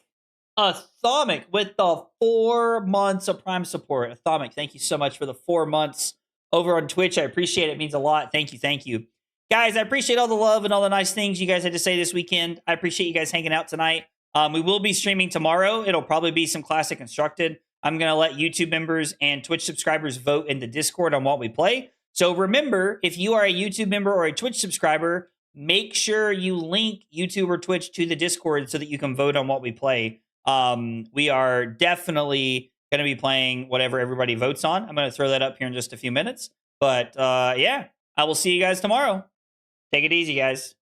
with the 4 months of Prime support. Atomic, thank you so much for the 4 months over on Twitch. I appreciate it. It means a lot. Thank you. Guys, I appreciate all the love and all the nice things you guys had to say this weekend. I appreciate you guys hanging out tonight. We will be streaming tomorrow. It'll probably be some Classic Constructed. I'm going to let YouTube members and Twitch subscribers vote in the Discord on what we play. So remember, if you are a YouTube member or a Twitch subscriber, make sure you link YouTube or Twitch to the Discord so that you can vote on what we play. We are definitely going to be playing whatever everybody votes on. I'm going to throw that up here in just a few minutes. But yeah, I will see you guys tomorrow. Take it easy, guys.